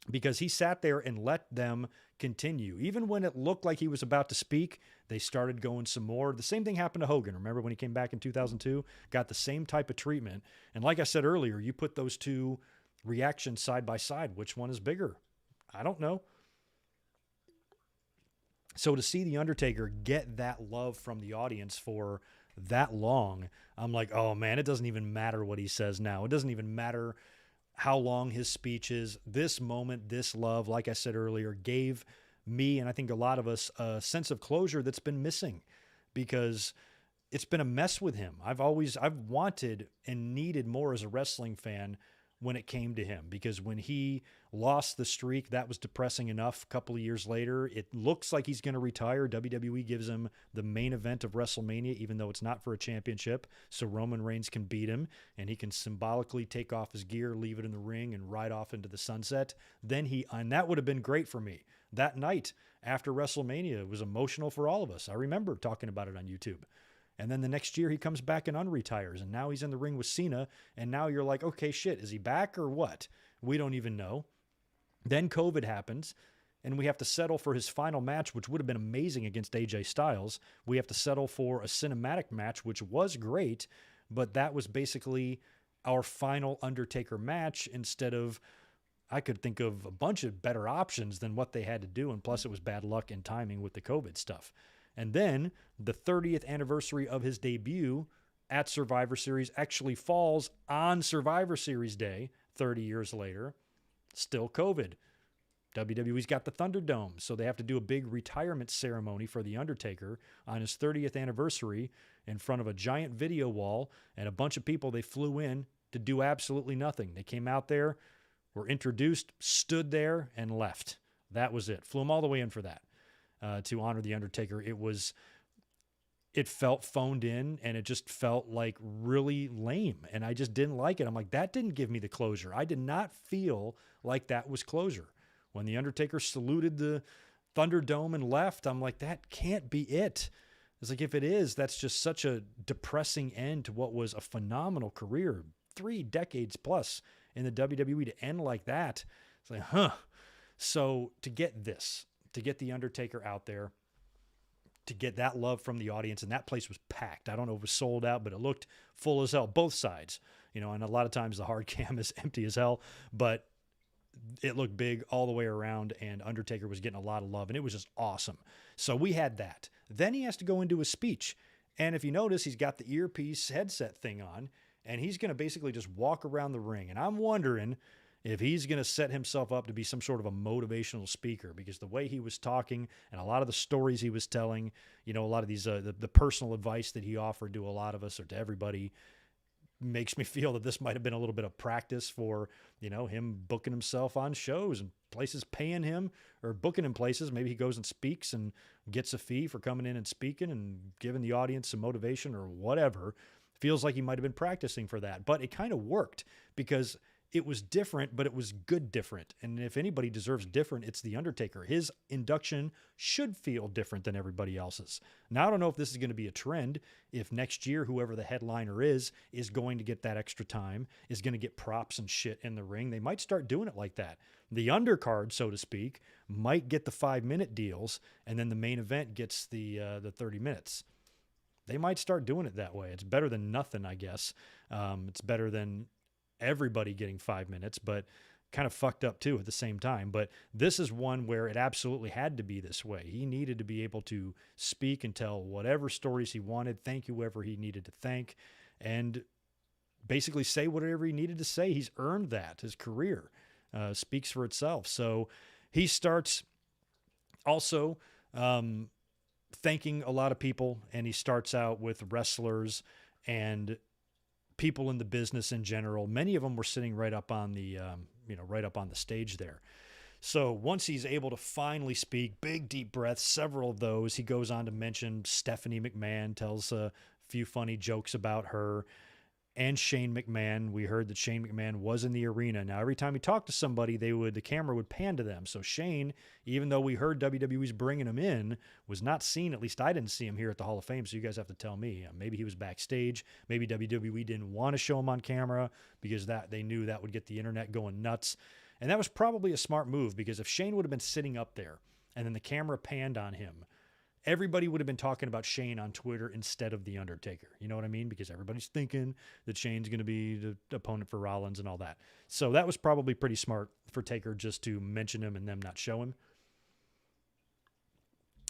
[SPEAKER 1] Because he sat there and let them continue. Even when it looked like he was about to speak, they started going some more. The same thing happened to Hogan. Remember when he came back in 2002? Got the same type of treatment. And like I said earlier, you put those two reactions side by side. Which one is bigger? I don't know. So to see The Undertaker get that love from the audience for that long, I'm like, oh man, it doesn't even matter what he says now. It doesn't even matter how long his speech is. This moment, this love, like I said earlier, gave me, and I think a lot of us, a sense of closure that's been missing because it's been a mess with him. I've wanted and needed more as a wrestling fan when it came to him, because when he lost the streak, that was depressing enough. A couple of years later, it looks like he's going to retire. WWE gives him the main event of WrestleMania, even though it's not for a championship, so Roman Reigns can beat him, and he can symbolically take off his gear, leave it in the ring, and ride off into the sunset. And that would have been great for me. That night after WrestleMania, it was emotional for all of us. I remember talking about it on YouTube. And then the next year he comes back and unretires, and now he's in the ring with Cena, and now you're like, okay, shit, is he back or what? We don't even know. Then COVID happens, and we have to settle for his final match, which would have been amazing against AJ Styles. We have to settle for a cinematic match, which was great, but that was basically our final Undertaker match instead of, I could think of a bunch of better options than what they had to do, and plus it was bad luck and timing with the COVID stuff. And then the 30th anniversary of his debut at Survivor Series actually falls on Survivor Series Day, 30 years later. Still COVID. WWE's got the Thunderdome, so they have to do a big retirement ceremony for The Undertaker on his 30th anniversary in front of a giant video wall and a bunch of people. They flew in to do absolutely nothing. They came out there, were introduced, stood there, and left. That was it. Flew them all the way in for that to honor The Undertaker. It felt phoned in, and it just felt like really lame, and I just didn't like it. I'm like, that didn't give me the closure. I did not feel like that was closure. When The Undertaker saluted the Thunderdome and left, I'm like, that can't be it. It's like, if it is, that's just such a depressing end to what was a phenomenal career, 3 decades plus in the WWE, to end like that. It's like, huh. So to get The Undertaker out there, to get that love from the audience, and that place was packed. I don't know if it was sold out, but it looked full as hell, both sides. And a lot of times the hard cam is empty as hell, but it looked big all the way around, and Undertaker was getting a lot of love, and it was just awesome. So we had that. Then he has to go into a speech, and if you notice, he's got the earpiece headset thing on, and he's going to basically just walk around the ring, and I'm wondering if he's going to set himself up to be some sort of a motivational speaker, because the way he was talking and a lot of the stories he was telling, a lot of these the personal advice that he offered to a lot of us or to everybody, makes me feel that this might have been a little bit of practice for, him booking himself on shows and places paying him, or booking him places. Maybe he goes and speaks and gets a fee for coming in and speaking and giving the audience some motivation or whatever. Feels like he might have been practicing for that, but it kind of worked because it was different, but it was good different. And if anybody deserves different, it's The Undertaker. His induction should feel different than everybody else's. Now, I don't know if this is going to be a trend. If next year, whoever the headliner is going to get that extra time, is going to get props and shit in the ring, they might start doing it like that. The undercard, so to speak, might get the 5-minute deals, and then the main event gets the 30 minutes. They might start doing it that way. It's better than nothing, I guess. It's better than everybody getting 5 minutes, but kind of fucked up too at the same time. But this is one where it absolutely had to be this way. He needed to be able to speak and tell whatever stories he wanted, thank whoever he needed to thank, and basically say whatever he needed to say. He's earned that. His career speaks for itself. So he starts also thanking a lot of people, and he starts out with wrestlers and people in the business in general. Many of them were sitting right up on the, right up on the stage there. So once he's able to finally speak, big deep breaths, several of those, he goes on to mention Stephanie McMahon, tells a few funny jokes about her, and Shane McMahon. We heard that Shane McMahon was in the arena. Now, every time he talked to somebody, the camera would pan to them. So Shane, even though we heard WWE's bringing him in, was not seen. At least I didn't see him here at the Hall of Fame. So you guys have to tell me. Maybe he was backstage. Maybe WWE didn't want to show him on camera because they knew that would get the internet going nuts. And that was probably a smart move, because if Shane would have been sitting up there and then the camera panned on him, everybody would have been talking about Shane on Twitter instead of The Undertaker. You know what I mean? Because everybody's thinking that Shane's going to be the opponent for Rollins and all that. So that was probably pretty smart for Taker just to mention him and them not show him.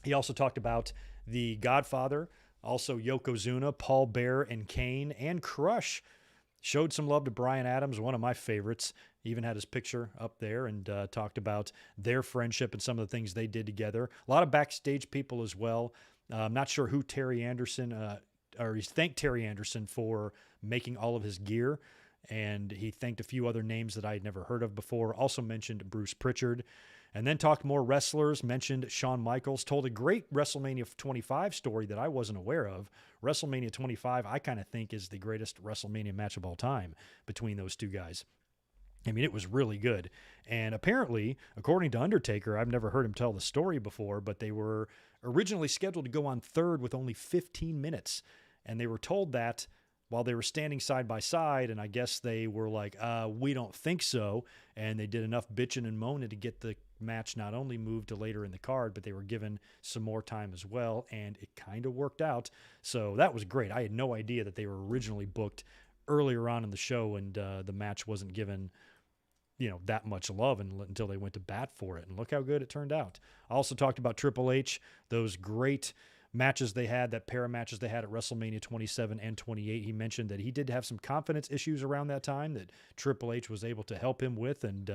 [SPEAKER 1] He also talked about the Godfather, also Yokozuna, Paul Bearer, and Kane, and Crush. Showed some love to Bryan Adams, one of my favorites. He even had his picture up there and talked about their friendship and some of the things they did together. A lot of backstage people as well. I'm not sure who Terry Anderson, or he thanked Terry Anderson for making all of his gear. And he thanked a few other names that I had never heard of before. Also mentioned Bruce Pritchard. And then talked more wrestlers, mentioned Shawn Michaels, told a great WrestleMania 25 story that I wasn't aware of. WrestleMania 25, I kind of think, is the greatest WrestleMania match of all time between those two guys. I mean, it was really good. And apparently, according to Undertaker, I've never heard him tell the story before, but they were originally scheduled to go on third with only 15 minutes. And they were told that while they were standing side by side, and I guess they were like, we don't think so. And they did enough bitching and moaning to get the match not only moved to later in the card, but they were given some more time as well, and it kind of worked out. So that was great. I had no idea that they were originally booked earlier on in the show, and the match wasn't given that much love until they went to bat for it. And look how good it turned out. I also talked about Triple H, those great matches they had, that pair of matches they had at WrestleMania 27 and 28. He mentioned that he did have some confidence issues around that time that Triple H was able to help him with. And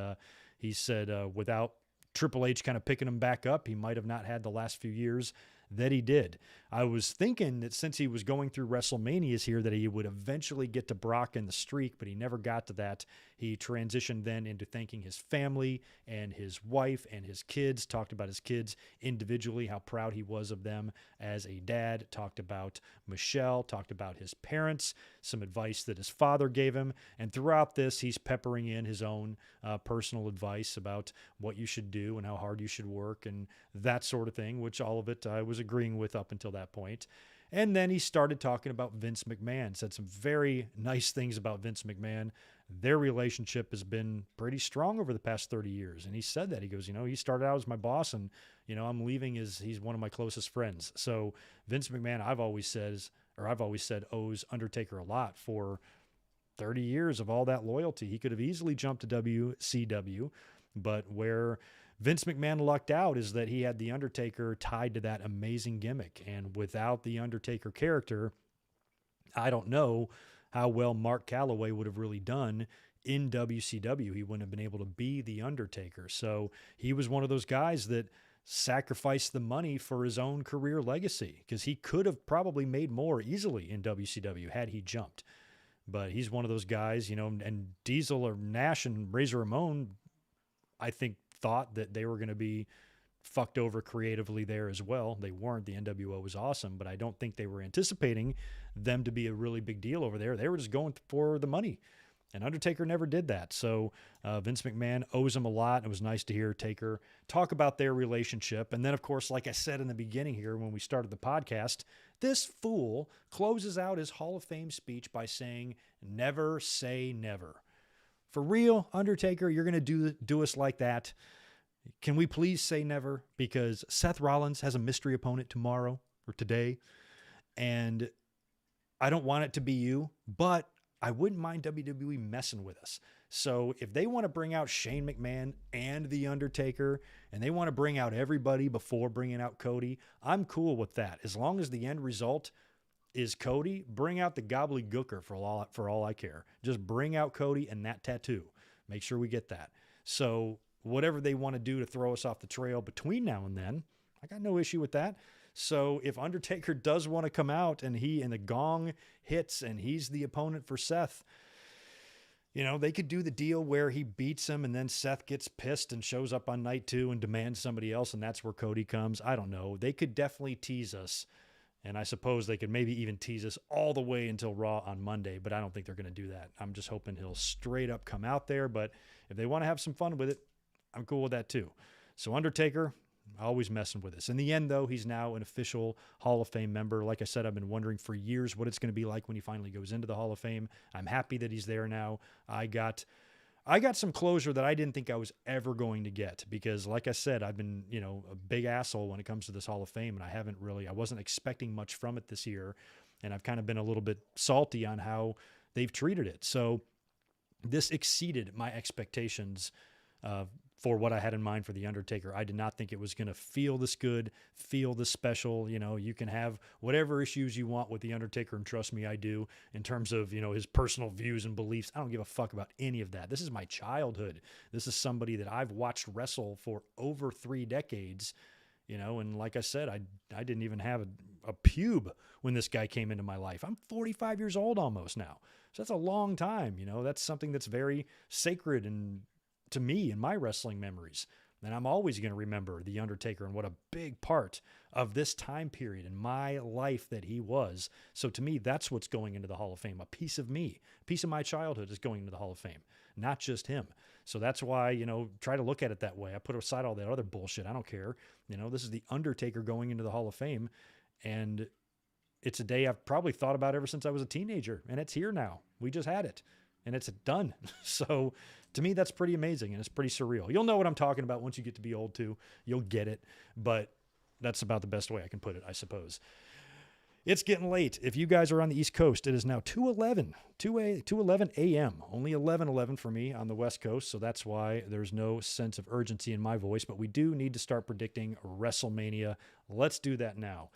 [SPEAKER 1] he said without Triple H kind of picking him back up. He might have not had the last few years that he did. I was thinking that since he was going through WrestleManias here, that he would eventually get to Brock and the streak, but he never got to that. He transitioned then into thanking his family and his wife and his kids, talked about his kids individually, how proud he was of them as a dad, talked about Michelle, talked about his parents, some advice that his father gave him. And throughout this, he's peppering in his own personal advice about what you should do and how hard you should work and that sort of thing, which all of it I was agreeing with up until that point. And then he started talking about Vince McMahon, said some very nice things about Vince McMahon. Their relationship has been pretty strong over the past 30 years. And he said that. He goes, he started out as my boss and, I'm leaving as he's one of my closest friends. So Vince McMahon, I've always said owes Undertaker a lot for 30 years of all that loyalty. He could have easily jumped to WCW, but where Vince McMahon lucked out is that he had The Undertaker tied to that amazing gimmick. And without the Undertaker character, I don't know how well Mark Calloway would have really done in WCW. He wouldn't have been able to be The Undertaker. So he was one of those guys that sacrificed the money for his own career legacy because he could have probably made more easily in WCW had he jumped. But he's one of those guys, and Diesel or Nash and Razor Ramon, I think, thought that they were going to be fucked over creatively there as well. They weren't. The NWO was awesome, but I don't think they were anticipating them to be a really big deal over there. They were just going for the money, and Undertaker never did that. So Vince McMahon owes him a lot. It was nice to hear Taker talk about their relationship. And then, of course, like I said in the beginning here when we started the podcast, this fool closes out his Hall of Fame speech by saying, "Never say never." For real, Undertaker, you're going to do us like that? Can we please say never? Because Seth Rollins has a mystery opponent tomorrow or today, and I don't want it to be you, but I wouldn't mind WWE messing with us. So if they want to bring out Shane McMahon and The Undertaker, and they want to bring out everybody before bringing out Cody, I'm cool with that. As long as the end result is Cody, bring out the gobbledygooker for all I care. Just bring out Cody and that tattoo. Make sure we get that. So whatever they want to do to throw us off the trail between now and then, I got no issue with that. So if Undertaker does want to come out and the gong hits and he's the opponent for Seth, they could do the deal where he beats him and then Seth gets pissed and shows up on night 2 and demands somebody else, and that's where Cody comes. I don't know. They could definitely tease us. And I suppose they could maybe even tease us all the way until Raw on Monday, but I don't think they're going to do that. I'm just hoping he'll straight up come out there. But if they want to have some fun with it, I'm cool with that too. So Undertaker, always messing with us. In the end, though, he's now an official Hall of Fame member. Like I said, I've been wondering for years what it's going to be like when he finally goes into the Hall of Fame. I'm happy that he's there now. I got some closure that I didn't think I was ever going to get because, like I said, I've been, a big asshole when it comes to this Hall of Fame, and I wasn't expecting much from it this year, and I've kind of been a little bit salty on how they've treated it. So this exceeded my expectations for what I had in mind for The Undertaker. I did not think it was going to feel this good, feel this special. You can have whatever issues you want with The Undertaker, and trust me, I do, in terms of, his personal views and beliefs. I don't give a fuck about any of that. This is my childhood. This is somebody that I've watched wrestle for over 3 decades, and like I said, I didn't even have a pube when this guy came into my life. I'm 45 years old almost now. So that's a long time. That's something that's very sacred and to me in my wrestling memories. And I'm always going to remember The Undertaker and what a big part of this time period in my life that he was. So to me, that's what's going into the Hall of Fame. A piece of me, a piece of my childhood is going into the Hall of Fame, not just him. So that's why, try to look at it that way. I put aside all that other bullshit. I don't care. This is The Undertaker going into the Hall of Fame. And it's a day I've probably thought about ever since I was a teenager. And it's here now. We just had it. And it's done. So to me, that's pretty amazing, and it's pretty surreal. You'll know what I'm talking about once you get to be old, too. You'll get it, but that's about the best way I can put it, I suppose. It's getting late. If you guys are on the East Coast, it is now 2:11 a.m., only 11:11 for me on the West Coast, so that's why there's no sense of urgency in my voice, but we do need to start predicting WrestleMania. Let's do that now.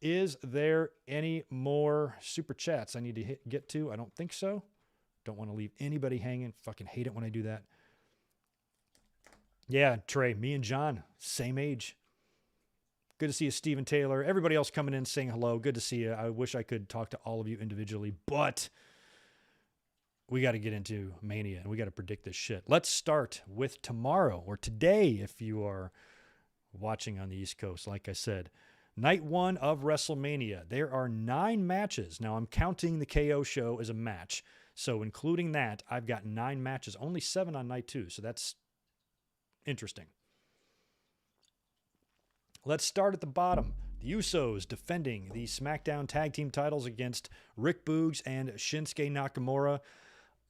[SPEAKER 1] Is there any more super chats I need to get to? I don't think so. Don't want to leave anybody hanging. Fucking hate it when I do that. Yeah, Trey, me and John, same age. Good to see you, Steven Taylor. Everybody else coming in saying hello. Good to see you. I wish I could talk to all of you individually, but we got to get into Mania and we got to predict this shit. Let's start with tomorrow or today if you are watching on the East Coast. Like I said, night one of WrestleMania. There are 9 matches. Now I'm counting the KO show as a match. So including that, I've got 9 matches, only 7 on night 2. So that's interesting. Let's start at the bottom. The Usos defending the SmackDown Tag Team titles against Rick Boogs and Shinsuke Nakamura.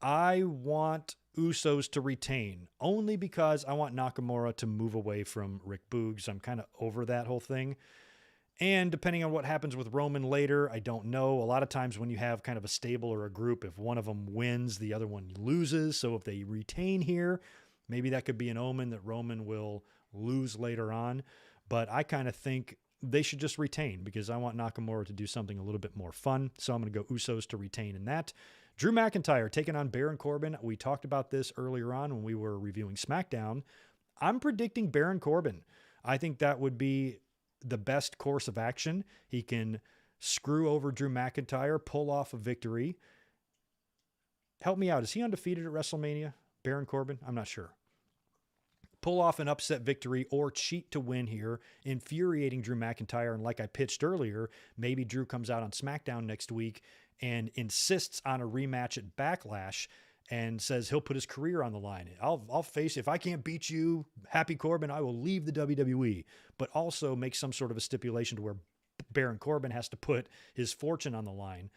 [SPEAKER 1] I want Usos to retain, only because I want Nakamura to move away from Rick Boogs. I'm kind of over that whole thing. And depending on what happens with Roman later, I don't know. A lot of times when you have kind of a stable or a group, if one of them wins, the other one loses. So if they retain here, maybe that could be an omen that Roman will lose later on. But I kind of think they should just retain because I want Nakamura to do something a little bit more fun. So I'm going to go Usos to retain in that. Drew McIntyre taking on Baron Corbin. We talked about this earlier on when we were reviewing SmackDown. I'm predicting Baron Corbin. I think that would be the best course of action. He can screw over Drew McIntyre, pull off a victory. Help me out. Is he undefeated at WrestleMania, Baron Corbin? I'm not sure. Pull off an upset victory or cheat to win here, infuriating Drew McIntyre. And like I pitched earlier, maybe Drew comes out on SmackDown next week and insists on a rematch at Backlash and says he'll put his career on the line. I'll face, if I can't beat you, Happy Corbin, I will leave the WWE, but also make some sort of a stipulation to where Baron Corbin has to put his fortune on the line.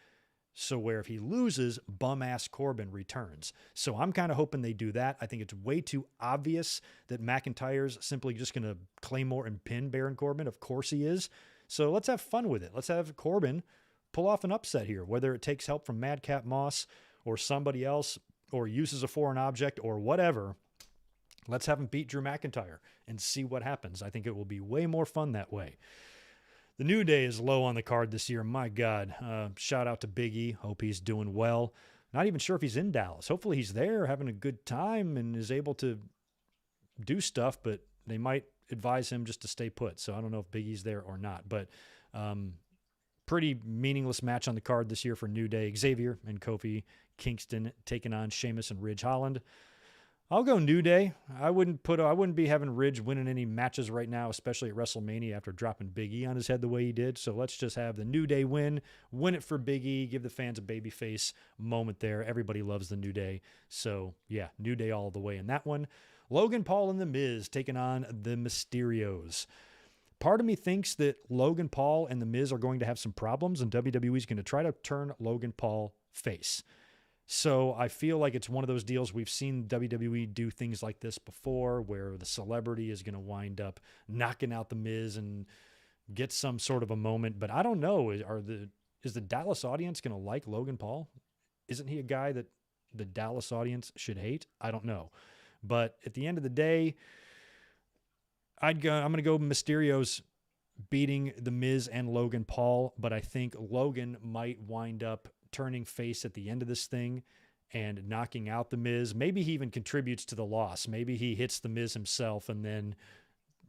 [SPEAKER 1] So where if he loses, bum-ass Corbin returns. So I'm kind of hoping they do that. I think it's way too obvious that McIntyre's simply just going to claymore and pin Baron Corbin. Of course he is. So let's have fun with it. Let's have Corbin pull off an upset here, whether it takes help from Madcap Moss or somebody else or uses a foreign object or whatever. Let's have him beat Drew McIntyre and see what happens. I think it will be way more fun that way. The New Day is low on the card this year. My God. Shout out to Big E. Hope he's doing well. Not even sure if he's in Dallas. Hopefully he's there having a good time and is able to do stuff, but they might advise him just to stay put. So I don't know if Big E's there or not. But pretty meaningless match on the card this year for New Day. Xavier and Kofi Kingston taking on Sheamus and Ridge Holland. I'll go New Day. I wouldn't be having Ridge winning any matches right now, especially at WrestleMania after dropping Big E on his head the way he did. So let's just have the New Day win it for Big E, give the fans a babyface moment there. Everybody loves the New Day. So yeah, New Day all the way in that one. Logan Paul and The Miz taking on the Mysterios. Part of me thinks that Logan Paul and The Miz are going to have some problems and WWE is going to try to turn Logan Paul face. So I feel like it's one of those deals. We've seen WWE do things like this before where the celebrity is going to wind up knocking out The Miz and get some sort of a moment. But I don't know. Is the Dallas audience going to like Logan Paul? Isn't he a guy that the Dallas audience should hate? I don't know. But at the end of the day, I'm going to go Mysterios beating The Miz and Logan Paul. But I think Logan might wind up turning face at the end of this thing and knocking out The Miz. Maybe he even contributes to the loss. Maybe he hits The Miz himself and then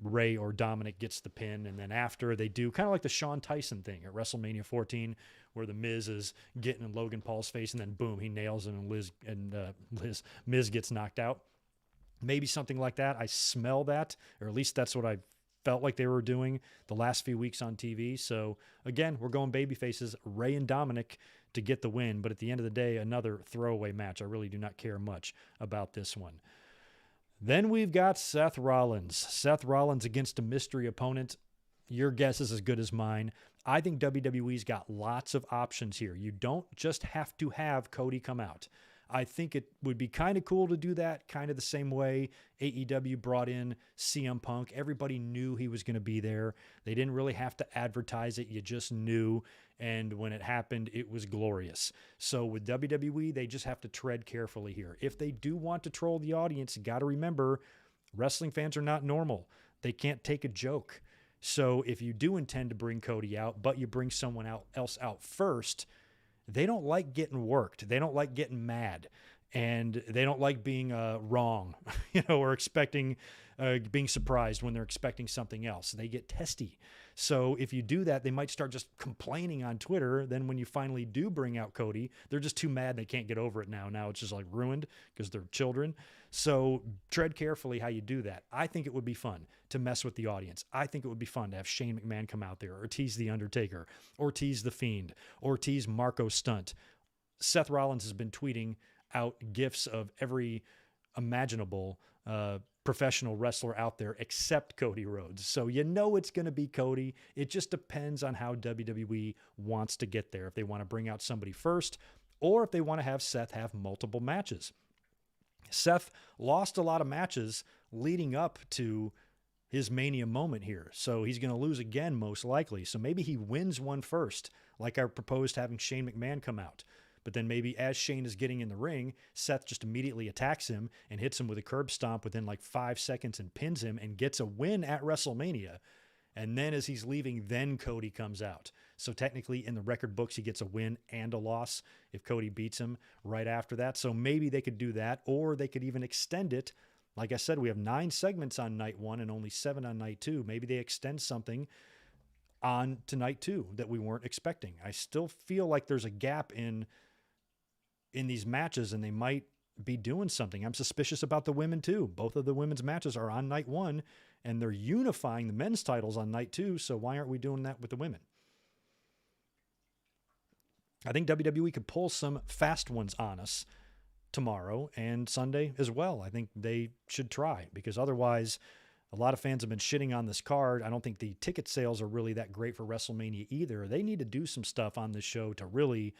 [SPEAKER 1] Ray or Dominic gets the pin. And then after they do kind of like the Shawn Tyson thing at WrestleMania 14, where The Miz is getting in Logan Paul's face and then boom, he nails him and Miz gets knocked out. Maybe something like that. I smell that, or at least that's what I felt like they were doing the last few weeks on TV. So again, we're going baby faces, Ray and Dominic to get the win. But at the end of the day, another throwaway match. I really do not care much about this one. Then we've got Seth Rollins. Seth Rollins against a mystery opponent. Your guess is as good as mine. I think WWE's got lots of options here. You don't just have to have Cody come out. I think it would be kind of cool to do that kind of the same way AEW brought in CM Punk. Everybody knew he was going to be there. They didn't really have to advertise it. You just knew. And when it happened, it was glorious. So with WWE, they just have to tread carefully here. If they do want to troll the audience, you got to remember, wrestling fans are not normal. They can't take a joke. So if you do intend to bring Cody out, but you bring someone else out first, they don't like getting worked. They don't like getting mad, and they don't like being wrong, or expecting being surprised when they're expecting something else. They get testy. So if you do that, they might start just complaining on Twitter. Then when you finally do bring out Cody, they're just too mad they can't get over it now. Now it's just like ruined because they're children. So tread carefully how you do that. I think it would be fun to mess with the audience. I think it would be fun to have Shane McMahon come out there or tease The Undertaker or tease The Fiend or tease Marco Stunt. Seth Rollins has been tweeting out gifs of every imaginable professional wrestler out there except Cody Rhodes. So you know it's going to be Cody. It just depends on how WWE wants to get there. If they want to bring out somebody first or if they want to have Seth have multiple matches. Seth lost a lot of matches leading up to his Mania moment here. So he's going to lose again most likely. So maybe he wins one first, like I proposed having Shane McMahon come out. But then maybe as Shane is getting in the ring, Seth just immediately attacks him and hits him with a curb stomp within like 5 seconds and pins him and gets a win at WrestleMania. And then as he's leaving, then Cody comes out. So technically in the record books, he gets a win and a loss if Cody beats him right after that. So maybe they could do that, or they could even extend it. Like I said, we have 9 segments on night 1 and only 7 on night 2. Maybe they extend something on to night 2 that we weren't expecting. I still feel like there's a gap in these matches, and they might be doing something. I'm suspicious about the women too. Both of the women's matches are on night 1, and they're unifying the men's titles on night 2. So why aren't we doing that with the women? I think WWE could pull some fast ones on us tomorrow and Sunday as well. I think they should try, because otherwise a lot of fans have been shitting on this card. I don't think the ticket sales are really that great for WrestleMania either. They need to do some stuff on this show to really,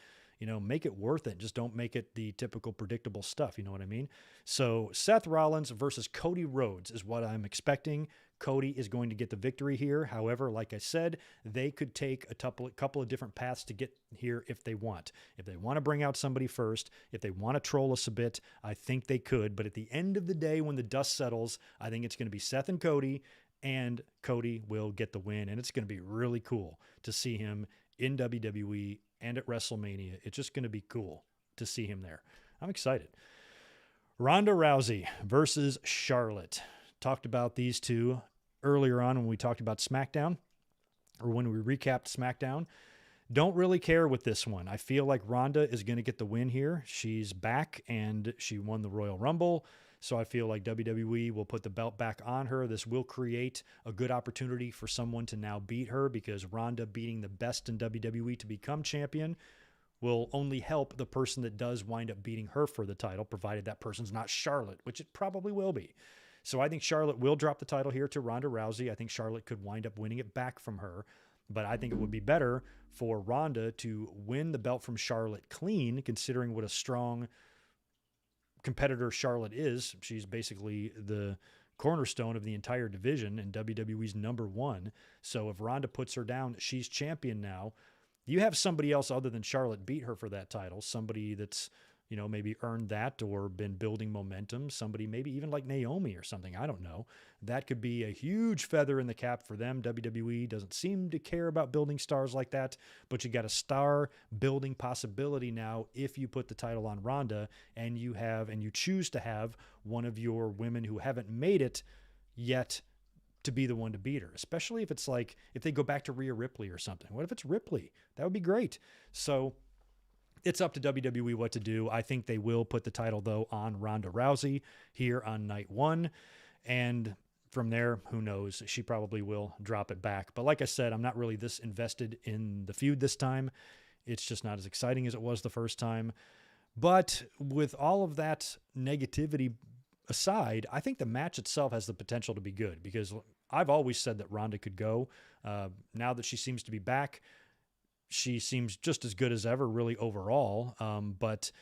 [SPEAKER 1] make it worth it. Just don't make it the typical predictable stuff. You know what I mean? So Seth Rollins versus Cody Rhodes is what I'm expecting. Cody is going to get the victory here. However, like I said, they could take a couple of different paths to get here if they want. If they want to bring out somebody first, if they want to troll us a bit, I think they could. But at the end of the day, when the dust settles, I think it's going to be Seth and Cody will get the win. And it's going to be really cool to see him in WWE and at WrestleMania. It's just going to be cool to see him there. I'm excited. Ronda Rousey versus Charlotte. Talked about these two earlier on when we talked about SmackDown, or when we recapped SmackDown. Don't really care with this one. I feel like Ronda is going to get the win here. She's back and she won the Royal Rumble. So I feel like WWE will put the belt back on her. This will create a good opportunity for someone to now beat her, because Ronda beating the best in WWE to become champion will only help the person that does wind up beating her for the title, provided that person's not Charlotte, which it probably will be. So I think Charlotte will drop the title here to Ronda Rousey. I think Charlotte could wind up winning it back from her. But I think it would be better for Ronda to win the belt from Charlotte clean, considering what a strong competitor Charlotte is. She's basically the cornerstone of the entire division and WWE's #1. So if Ronda puts her down, she's champion now. You have somebody else other than Charlotte beat her for that title, somebody that's maybe earned that or been building momentum, somebody maybe even like Naomi or something. I don't know. That could be a huge feather in the cap for them. WWE doesn't seem to care about building stars like that, but you got a star building possibility now if you put the title on Ronda and you choose to have one of your women who haven't made it yet to be the one to beat her, especially if it's like, if they go back to Rhea Ripley or something. What if it's Ripley? That would be great. So it's up to WWE what to do. I think they will put the title, though, on Ronda Rousey here on night 1. And from there, who knows? She probably will drop it back. But like I said, I'm not really this invested in the feud this time. It's just not as exciting as it was the first time. But with all of that negativity aside, I think the match itself has the potential to be good, because I've always said that Ronda could go. Now that she seems to be back, she seems just as good as ever, really, overall. But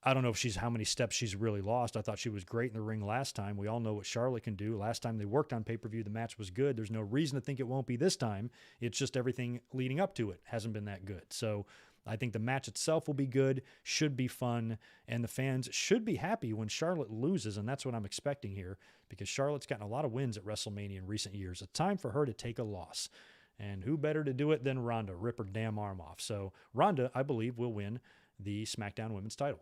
[SPEAKER 1] I don't know how many steps she's really lost. I thought she was great in the ring last time. We all know what Charlotte can do. Last time they worked on pay-per-view, the match was good. There's no reason to think it won't be this time. It's just everything leading up to it hasn't been that good. So I think the match itself will be good, should be fun, and the fans should be happy when Charlotte loses, and that's what I'm expecting here, because Charlotte's gotten a lot of wins at WrestleMania in recent years. It's time for her to take a loss. And who better to do it than Ronda? Rip her damn arm off. So Ronda, I believe, will win the SmackDown Women's title.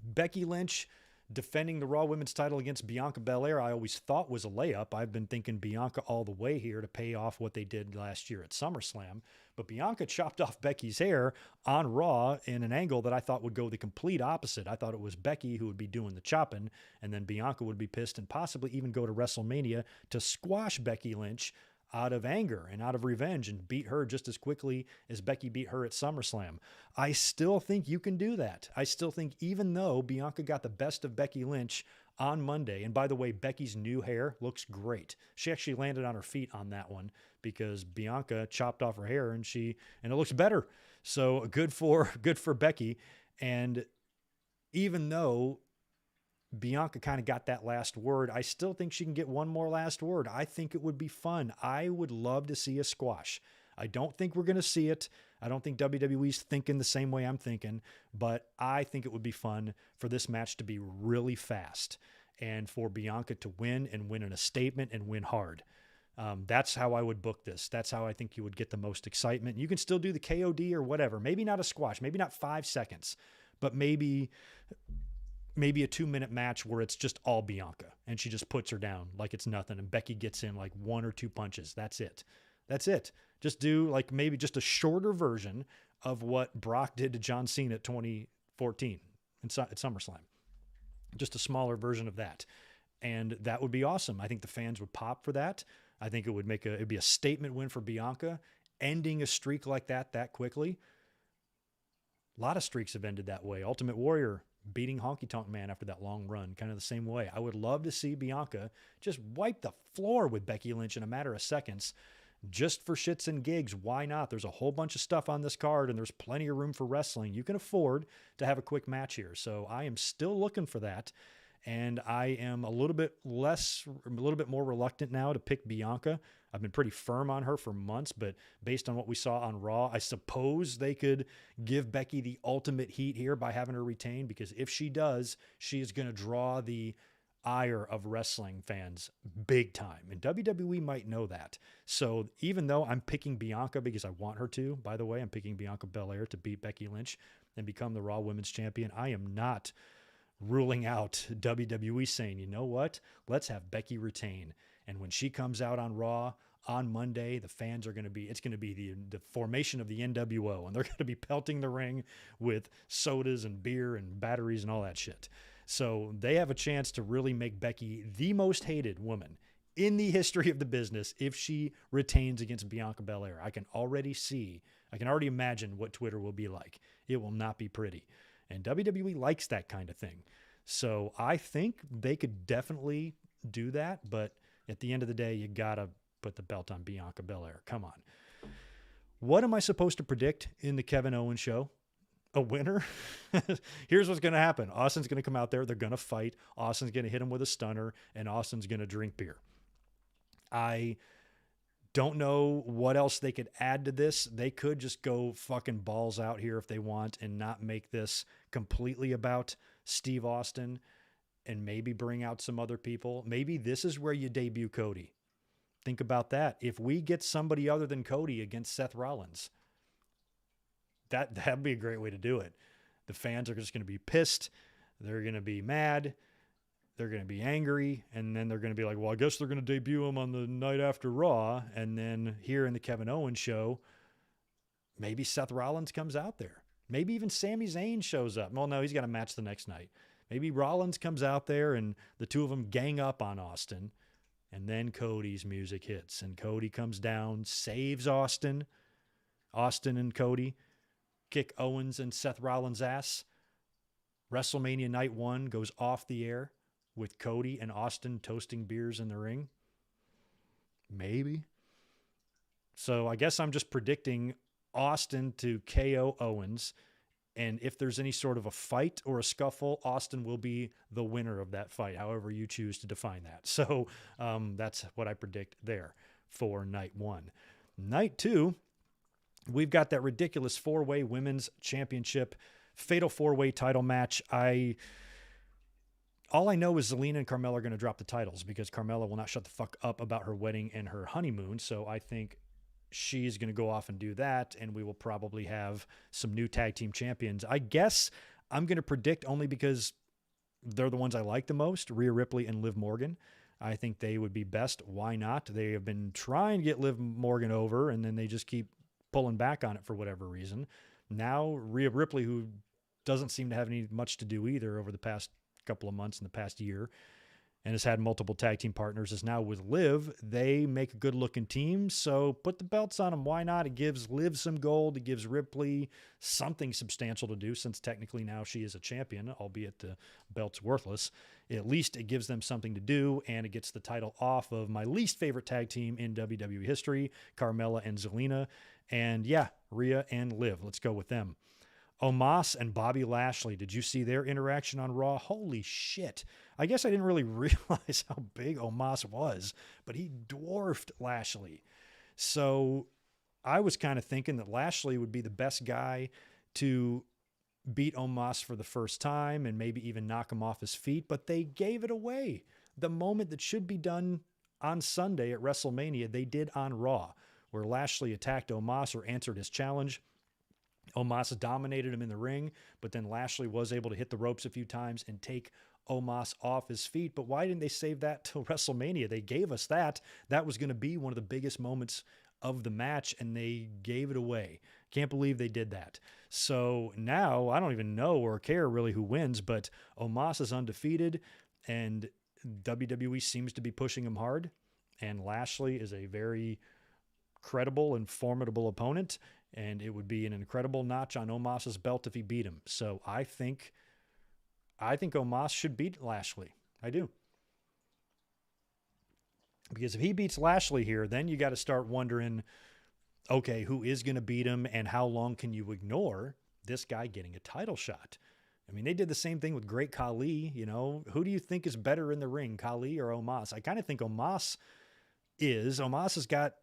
[SPEAKER 1] Becky Lynch defending the Raw Women's title against Bianca Belair, I always thought was a layup. I've been thinking Bianca all the way here to pay off what they did last year at SummerSlam. But Bianca chopped off Becky's hair on Raw in an angle that I thought would go the complete opposite. I thought it was Becky who would be doing the chopping, and then Bianca would be pissed and possibly even go to WrestleMania to squash Becky Lynch out of anger and out of revenge and beat her just as quickly as Becky beat her at SummerSlam. I still think you can do that. I still think even though Bianca got the best of Becky Lynch on Monday, and by the way, Becky's new hair looks great. She actually landed on her feet on that one because Bianca chopped off her hair and it looks better. So good for Becky. And even though Bianca kind of got that last word, I still think she can get one more last word. I think it would be fun. I would love to see a squash. I don't think we're going to see it. I don't think WWE's thinking the same way I'm thinking, but I think it would be fun for this match to be really fast and for Bianca to win and win in a statement and win hard. That's how I would book this. That's how I think you would get the most excitement. You can still do the KOD or whatever. Maybe not a squash, maybe not 5 seconds, but maybe a 2-minute match where it's just all Bianca and she just puts her down like it's nothing. And Becky gets in like 1 or 2 punches. That's it. Just do like maybe just a shorter version of what Brock did to John Cena at 2014 at SummerSlam. Just a smaller version of that. And that would be awesome. I think the fans would pop for that. I think it'd be a statement win for Bianca, ending a streak like that quickly. A lot of streaks have ended that way. Ultimate Warrior beating Honky Tonk Man after that long run, kind of the same way. I would love to see Bianca just wipe the floor with Becky Lynch in a matter of seconds, just for shits and gigs. Why not? There's a whole bunch of stuff on this card, and there's plenty of room for wrestling. You can afford to have a quick match here. So I am still looking for that, and I am a little bit more reluctant now to pick Bianca. I've been pretty firm on her for months, but based on what we saw on Raw, I suppose they could give Becky the ultimate heat here by having her retain, because if she does, she is going to draw the ire of wrestling fans big time. And WWE might know that. So even though I'm picking Bianca because I want her to, by the way, I'm picking Bianca Belair to beat Becky Lynch and become the Raw Women's Champion, I am not ruling out WWE saying, you know what, let's have Becky retain. And when she comes out on Raw on Monday, the fans are going to be, it's going to be the formation of the NWO, and they're going to be pelting the ring with sodas and beer and batteries and all that shit. So they have a chance to really make Becky the most hated woman in the history of the business if she retains against Bianca Belair. I can already imagine what Twitter will be like. It will not be pretty. And WWE likes that kind of thing. So I think they could definitely do that, but at the end of the day, you got to put the belt on Bianca Belair. Come on. What am I supposed to predict in the Kevin Owens show? A winner? Here's what's going to happen. Austin's going to come out there. They're going to fight. Austin's going to hit him with a stunner, and Austin's going to drink beer. I don't know what else they could add to this. They could just go fucking balls out here if they want and not make this completely about Steve Austin and maybe bring out some other people. Maybe this is where you debut Cody. Think about that. If we get somebody other than Cody against Seth Rollins, that'd be a great way to do it. The fans are just going to be pissed. They're going to be mad. They're going to be angry. And then they're going to be like, well, I guess they're going to debut him on the night after Raw. And then here in the Kevin Owens show, maybe Seth Rollins comes out there. Maybe even Sami Zayn shows up. Well, no, he's got a match the next night. Maybe Rollins comes out there and the two of them gang up on Austin. And then Cody's music hits. And Cody comes down, saves Austin. Austin and Cody kick Owens and Seth Rollins' ass. WrestleMania Night 1 goes off the air with Cody and Austin toasting beers in the ring. Maybe. So I guess I'm just predicting Austin to KO Owens. And if there's any sort of a fight or a scuffle, Austin will be the winner of that fight, however you choose to define that. So that's what I predict there for Night 1. Night 2, we've got that ridiculous 4-way women's championship fatal 4-way title match. All I know is Zelina and Carmella are going to drop the titles because Carmella will not shut the fuck up about her wedding and her honeymoon. So I think she's going to go off and do that, and we will probably have some new tag team champions. I guess I'm going to predict only because they're the ones I like the most, Rhea Ripley and Liv Morgan. I think they would be best. Why not? They have been trying to get Liv Morgan over, and then they just keep pulling back on it for whatever reason. Now, Rhea Ripley, who doesn't seem to have any much to do either over the past couple of months in the past year, and has had multiple tag team partners, is now with Liv. They make a good-looking team, so put the belts on them. Why not? It gives Liv some gold. It gives Ripley something substantial to do, since technically now she is a champion, albeit the belt's worthless. At least it gives them something to do, and it gets the title off of my least favorite tag team in WWE history, Carmella and Zelina. And yeah, Rhea and Liv. Let's go with them. Omos and Bobby Lashley. Did you see their interaction on Raw? Holy shit. I guess I didn't really realize how big Omos was, but he dwarfed Lashley. So I was kind of thinking that Lashley would be the best guy to beat Omos for the first time and maybe even knock him off his feet, but they gave it away. The moment that should be done on Sunday at WrestleMania, they did on Raw, where Lashley attacked Omos or answered his challenge. Omos dominated him in the ring, but then Lashley was able to hit the ropes a few times and take Omos off his feet. But why didn't they save that till WrestleMania? They gave us that. That was going to be one of the biggest moments of the match, and they gave it away. Can't believe they did that. So now I don't even know or care really who wins, but Omos is undefeated, and WWE seems to be pushing him hard, and Lashley is a very credible and formidable opponent, and it would be an incredible notch on Omos's belt if he beat him. So I think Omos should beat Lashley. I do. Because if he beats Lashley here, then you got to start wondering, okay, who is going to beat him, and how long can you ignore this guy getting a title shot? I mean, they did the same thing with Great Khali. You know, who do you think is better in the ring, Khali or Omos? I kind of think Omos has got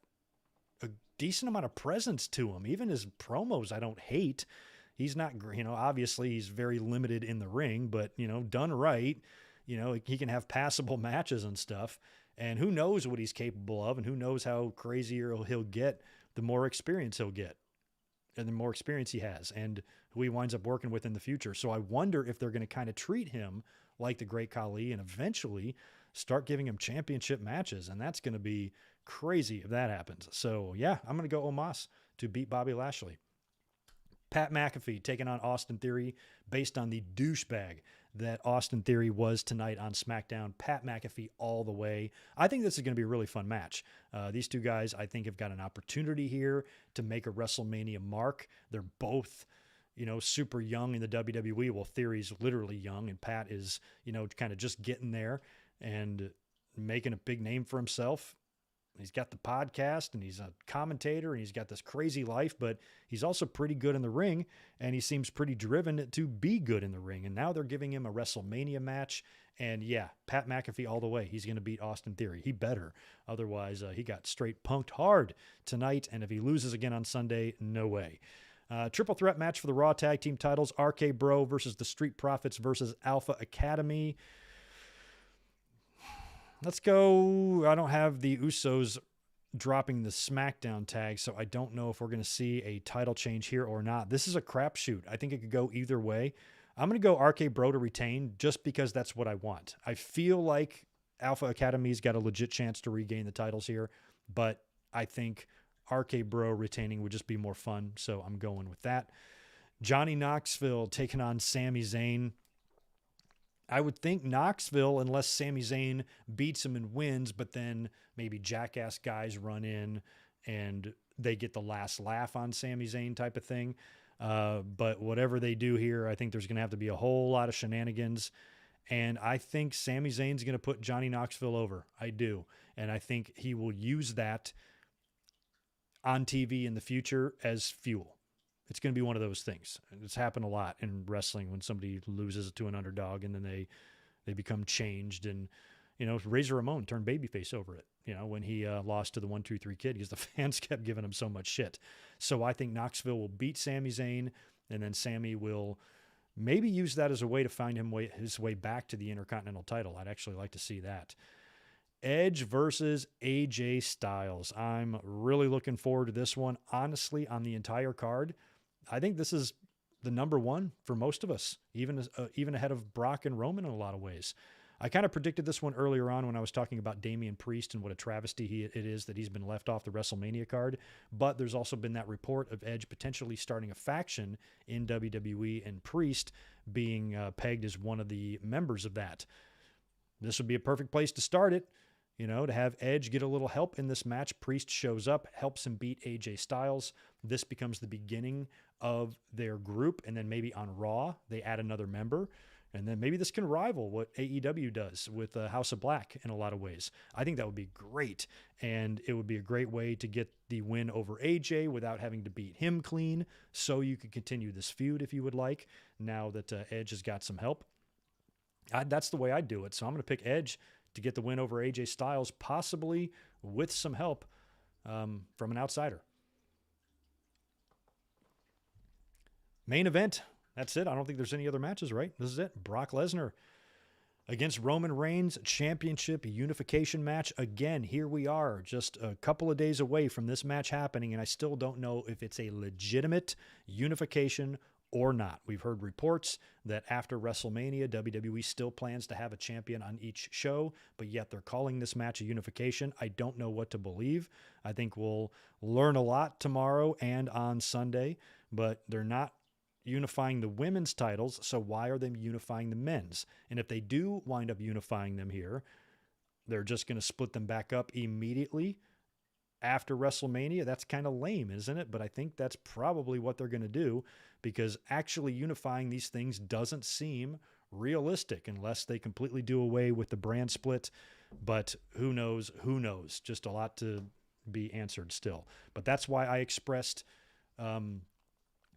[SPEAKER 1] a decent amount of presence to him. Even his promos, I don't hate. He's not, obviously he's very limited in the ring, but, done right, he can have passable matches and stuff. And who knows what he's capable of, and who knows how crazier he'll get the more experience he'll get, and the more experience he has, and who he winds up working with in the future. So I wonder if they're going to kind of treat him like the Great Khali and eventually start giving him championship matches. And that's going to be crazy if that happens. So yeah, I'm going to go Omos to beat Bobby Lashley. Pat McAfee taking on Austin Theory based on the douchebag that Austin Theory was tonight on SmackDown. Pat McAfee all the way. I think this is going to be a really fun match. These two guys, I think, have got an opportunity here to make a WrestleMania mark. They're both, super young in the WWE. Well, Theory's literally young, and Pat is, kind of just getting there and making a big name for himself. He's got the podcast, and he's a commentator, and he's got this crazy life, but he's also pretty good in the ring, and he seems pretty driven to be good in the ring. And now they're giving him a WrestleMania match, and yeah, Pat McAfee all the way. He's going to beat Austin Theory. He better. Otherwise, he got straight punked hard tonight, and if he loses again on Sunday, no way. Triple threat match for the Raw Tag Team titles, RK Bro versus the Street Profits versus Alpha Academy. Let's go. I don't have the Usos dropping the SmackDown tag, so I don't know if we're going to see a title change here or not. This is a crapshoot. I think it could go either way. I'm going to go RK Bro to retain just because that's what I want. I feel like Alpha Academy's got a legit chance to regain the titles here, but I think RK Bro retaining would just be more fun, so I'm going with that. Johnny Knoxville taking on Sami Zayn. I would think Knoxville, unless Sami Zayn beats him and wins, but then maybe jackass guys run in and they get the last laugh on Sami Zayn type of thing. But whatever they do here, I think there's going to have to be a whole lot of shenanigans. And I think Sami Zayn's going to put Johnny Knoxville over. I do. And I think he will use that on TV in the future as fuel. It's going to be one of those things. It's happened a lot in wrestling when somebody loses to an underdog and then they become changed. And, Razor Ramon turned babyface over it, when he lost to the 1-2-3 Kid because the fans kept giving him so much shit. So I think Knoxville will beat Sami Zayn, and then Sami will maybe use that as a way to find his way back to the Intercontinental title. I'd actually like to see that. Edge versus AJ Styles. I'm really looking forward to this one. Honestly, on the entire card, I think this is the number one for most of us, even ahead of Brock and Roman in a lot of ways. I kind of predicted this one earlier on when I was talking about Damian Priest and what a travesty it is that he's been left off the WrestleMania card. But there's also been that report of Edge potentially starting a faction in WWE and Priest being pegged as one of the members of that. This would be a perfect place to start it, to have Edge get a little help in this match. Priest shows up, helps him beat AJ Styles. This becomes the beginning of their group. And then maybe on Raw, they add another member. And then maybe this can rival what AEW does with House of Black in a lot of ways. I think that would be great. And it would be a great way to get the win over AJ without having to beat him clean. So you could continue this feud if you would like, now that Edge has got some help. That's the way I'd do it. So I'm going to pick Edge to get the win over AJ Styles, possibly with some help from an outsider. Main event. That's it. I don't think there's any other matches, right? This is it. Brock Lesnar against Roman Reigns, championship unification match. Again, here we are, just a couple of days away from this match happening, and I still don't know if it's a legitimate unification or not. We've heard reports that after WrestleMania, WWE still plans to have a champion on each show, but yet they're calling this match a unification. I don't know what to believe. I think we'll learn a lot tomorrow and on Sunday, but they're not unifying the women's titles, so why are they unifying the men's? And if they do wind up unifying them here, they're just going to split them back up immediately after WrestleMania. That's kind of lame, isn't it? But I think that's probably what they're going to do, because actually unifying these things doesn't seem realistic unless they completely do away with the brand split. But who knows? Who knows? Just a lot to be answered still. But that's why I expressed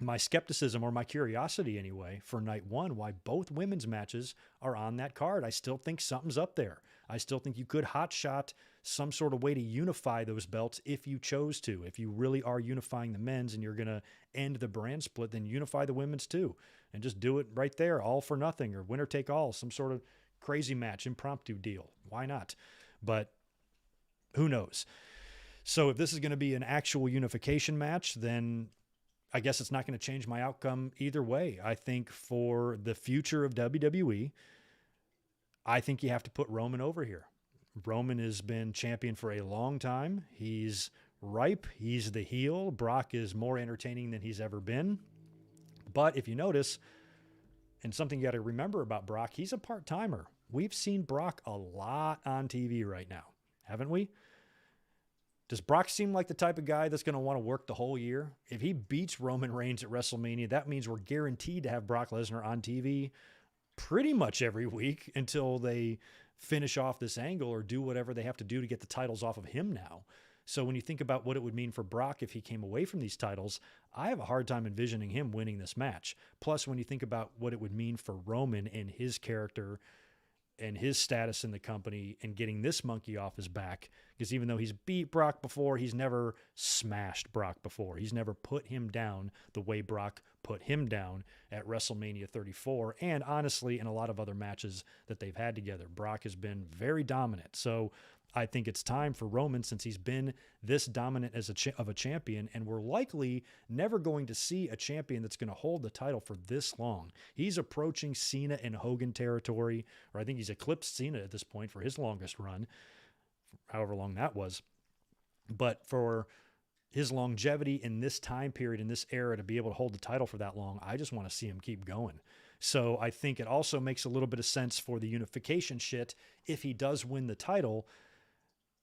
[SPEAKER 1] my skepticism, or my curiosity anyway, for night one, why both women's matches are on that card. I still think something's up there. I still think you could hotshot some sort of way to unify those belts if you chose to. If you really are unifying the men's and you're going to end the brand split, then unify the women's too. And just do it right there, all for nothing, or winner take all, some sort of crazy match, impromptu deal. Why not? But who knows? So if this is going to be an actual unification match, then I guess it's not going to change my outcome either way. I think for the future of WWE, I think you have to put Roman over here. Roman has been champion for a long time. He's ripe. He's the heel. Brock is more entertaining than he's ever been. But if you notice, and something you got to remember about Brock, he's a part-timer. We've seen Brock a lot on TV right now, haven't we? Does Brock seem like the type of guy that's going to want to work the whole year? If he beats Roman Reigns at WrestleMania, that means we're guaranteed to have Brock Lesnar on TV pretty much every week until they finish off this angle or do whatever they have to do to get the titles off of him now. So when you think about what it would mean for Brock if he came away from these titles, I have a hard time envisioning him winning this match. Plus, when you think about what it would mean for Roman and his character and his status in the company and getting this monkey off his back, because even though he's beat Brock before, he's never smashed Brock before. He's never put him down the way Brock put him down at WrestleMania 34. And honestly, in a lot of other matches that they've had together, Brock has been very dominant. So I think it's time for Roman, since he's been this dominant as a champion, and we're likely never going to see a champion that's going to hold the title for this long. He's approaching Cena and Hogan territory, or I think he's eclipsed Cena at this point for his longest run, however long that was. But for his longevity in this time period, in this era, to be able to hold the title for that long, I just want to see him keep going. So I think it also makes a little bit of sense for the unification shit. If he does win the title,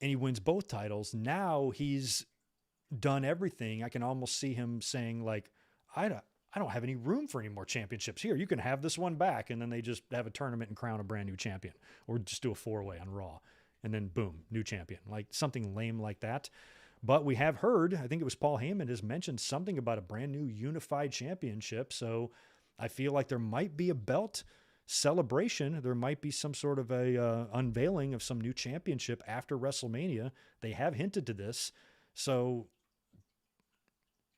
[SPEAKER 1] and he wins both titles, now he's done everything. I can almost see him saying, like, I don't have any room for any more championships. Here, you can have this one back. And then they just have a tournament and crown a brand new champion, or just do a 4-way on Raw. And then boom, new champion, like something lame like that. But we have heard, I think it was Paul Heyman has mentioned something about a brand new unified championship. So I feel like there might be a belt celebration. There might be some sort of a unveiling of some new championship after WrestleMania. They have hinted to this. So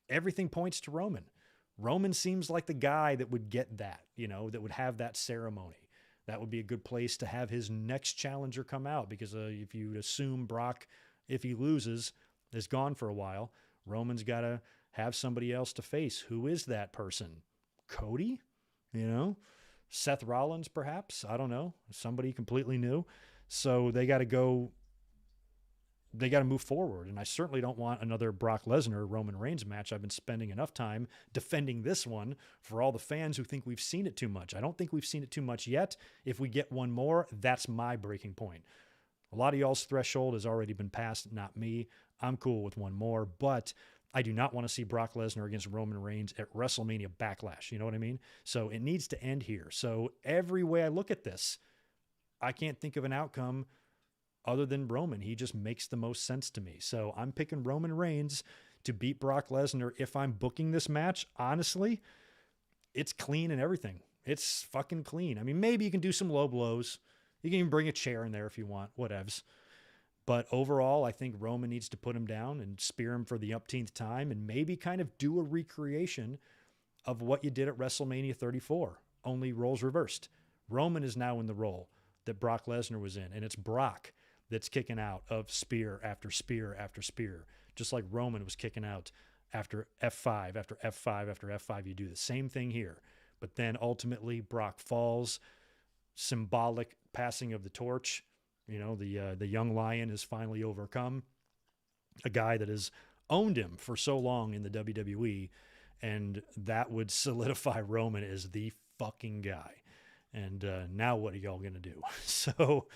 [SPEAKER 1] everything points to Roman. Roman seems like the guy that would get that, that would have that ceremony. That would be a good place to have his next challenger come out, because if you assume Brock, if he loses, is gone for a while, Roman's got to have somebody else to face. Who is that person? Cody, you know, Seth Rollins, perhaps. I don't know. Somebody completely new. So they got to go. They got to move forward. And I certainly don't want another Brock Lesnar Roman Reigns match. I've been spending enough time defending this one for all the fans who think we've seen it too much. I don't think we've seen it too much yet. If we get one more, that's my breaking point. A lot of y'all's threshold has already been passed, not me. I'm cool with one more, but I do not want to see Brock Lesnar against Roman Reigns at WrestleMania Backlash. You know what I mean? So it needs to end here. So every way I look at this, I can't think of an outcome other than Roman. He just makes the most sense to me. So I'm picking Roman Reigns to beat Brock Lesnar. If I'm booking this match, honestly, it's clean and everything. It's fucking clean. I mean, maybe you can do some low blows. You can even bring a chair in there if you want, whatevs. But overall, I think Roman needs to put him down and spear him for the umpteenth time and maybe kind of do a recreation of what you did at WrestleMania 34, only roles reversed. Roman is now in the role that Brock Lesnar was in, and it's Brock that's kicking out of spear after spear after spear, just like Roman was kicking out after F5 after F5 after F5. You do the same thing here. But then ultimately Brock falls, symbolic passing of the torch. You know, the young lion is finally overcome, a guy that has owned him for so long in the WWE, and that would solidify Roman as the fucking guy. And now what are y'all going to do? So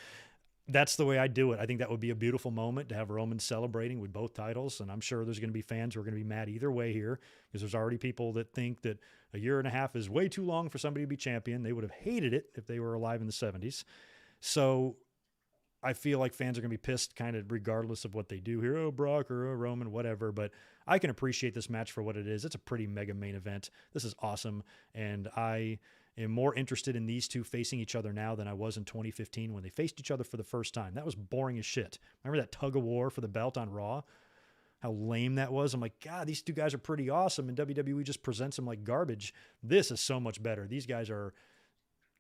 [SPEAKER 1] that's the way I do it. I think that would be a beautiful moment to have Roman celebrating with both titles. And I'm sure there's going to be fans who are going to be mad either way here, because there's already people that think that a year and a half is way too long for somebody to be champion. They would have hated it if they were alive in the 70s. So I feel like fans are going to be pissed kind of regardless of what they do here. Oh, Brock or oh, Roman, whatever. But I can appreciate this match for what it is. It's a pretty mega main event. This is awesome. And I am more interested in these two facing each other now than I was in 2015 when they faced each other for the first time. That was boring as shit. Remember that tug of war for the belt on Raw? How lame that was. I'm like, God, these two guys are pretty awesome, and WWE just presents them like garbage. This is so much better. These guys are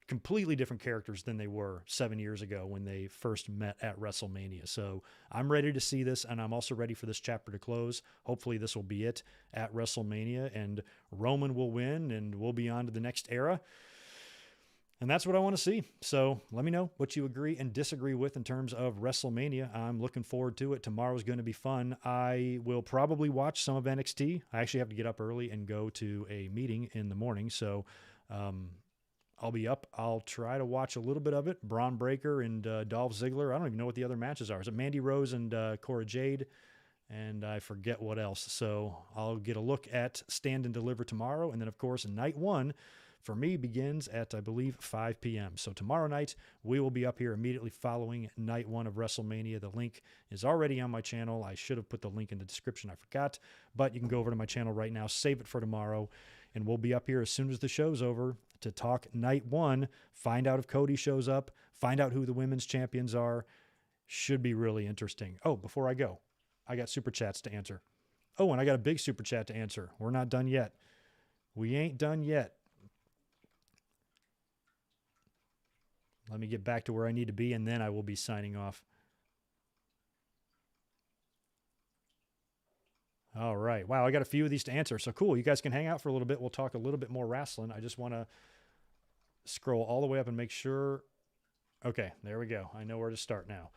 [SPEAKER 1] completely different characters than they were 7 years ago when they first met at WrestleMania. So I'm ready to see this, and I'm also ready for this chapter to close. Hopefully this will be it at WrestleMania, and Roman will win, and we'll be on to the next era. And that's what I want to see. So let me know what you agree and disagree with in terms of WrestleMania. I'm looking forward to it. Tomorrow's going to be fun. I will probably watch some of NXT. I actually have to get up early and go to a meeting in the morning. So I'll be up. I'll try to watch a little bit of it. Braun Breaker and Dolph Ziggler. I don't even know what the other matches are. Is it Mandy Rose and Cora Jade? And I forget what else. So I'll get a look at Stand and Deliver tomorrow. And then, of course, night one for me begins at, I believe, 5 p.m. So tomorrow night, we will be up here immediately following night one of WrestleMania. The link is already on my channel. I should have put the link in the description. I forgot. But you can go over to my channel right now, save it for tomorrow, and we'll be up here as soon as the show's over to talk night one, find out if Cody shows up, find out who the women's champions are. Should be really interesting. Oh, before I go, I got super chats to answer. Oh, and I got a big super chat to answer. We're not done yet. We ain't done yet. Let me get back to where I need to be, and then I will be signing off. All right. Wow, I got a few of these to answer. So cool. You guys can hang out for a little bit. We'll talk a little bit more wrestling. I just want to scroll all the way up and make sure. Okay, there we go. I know where to start now.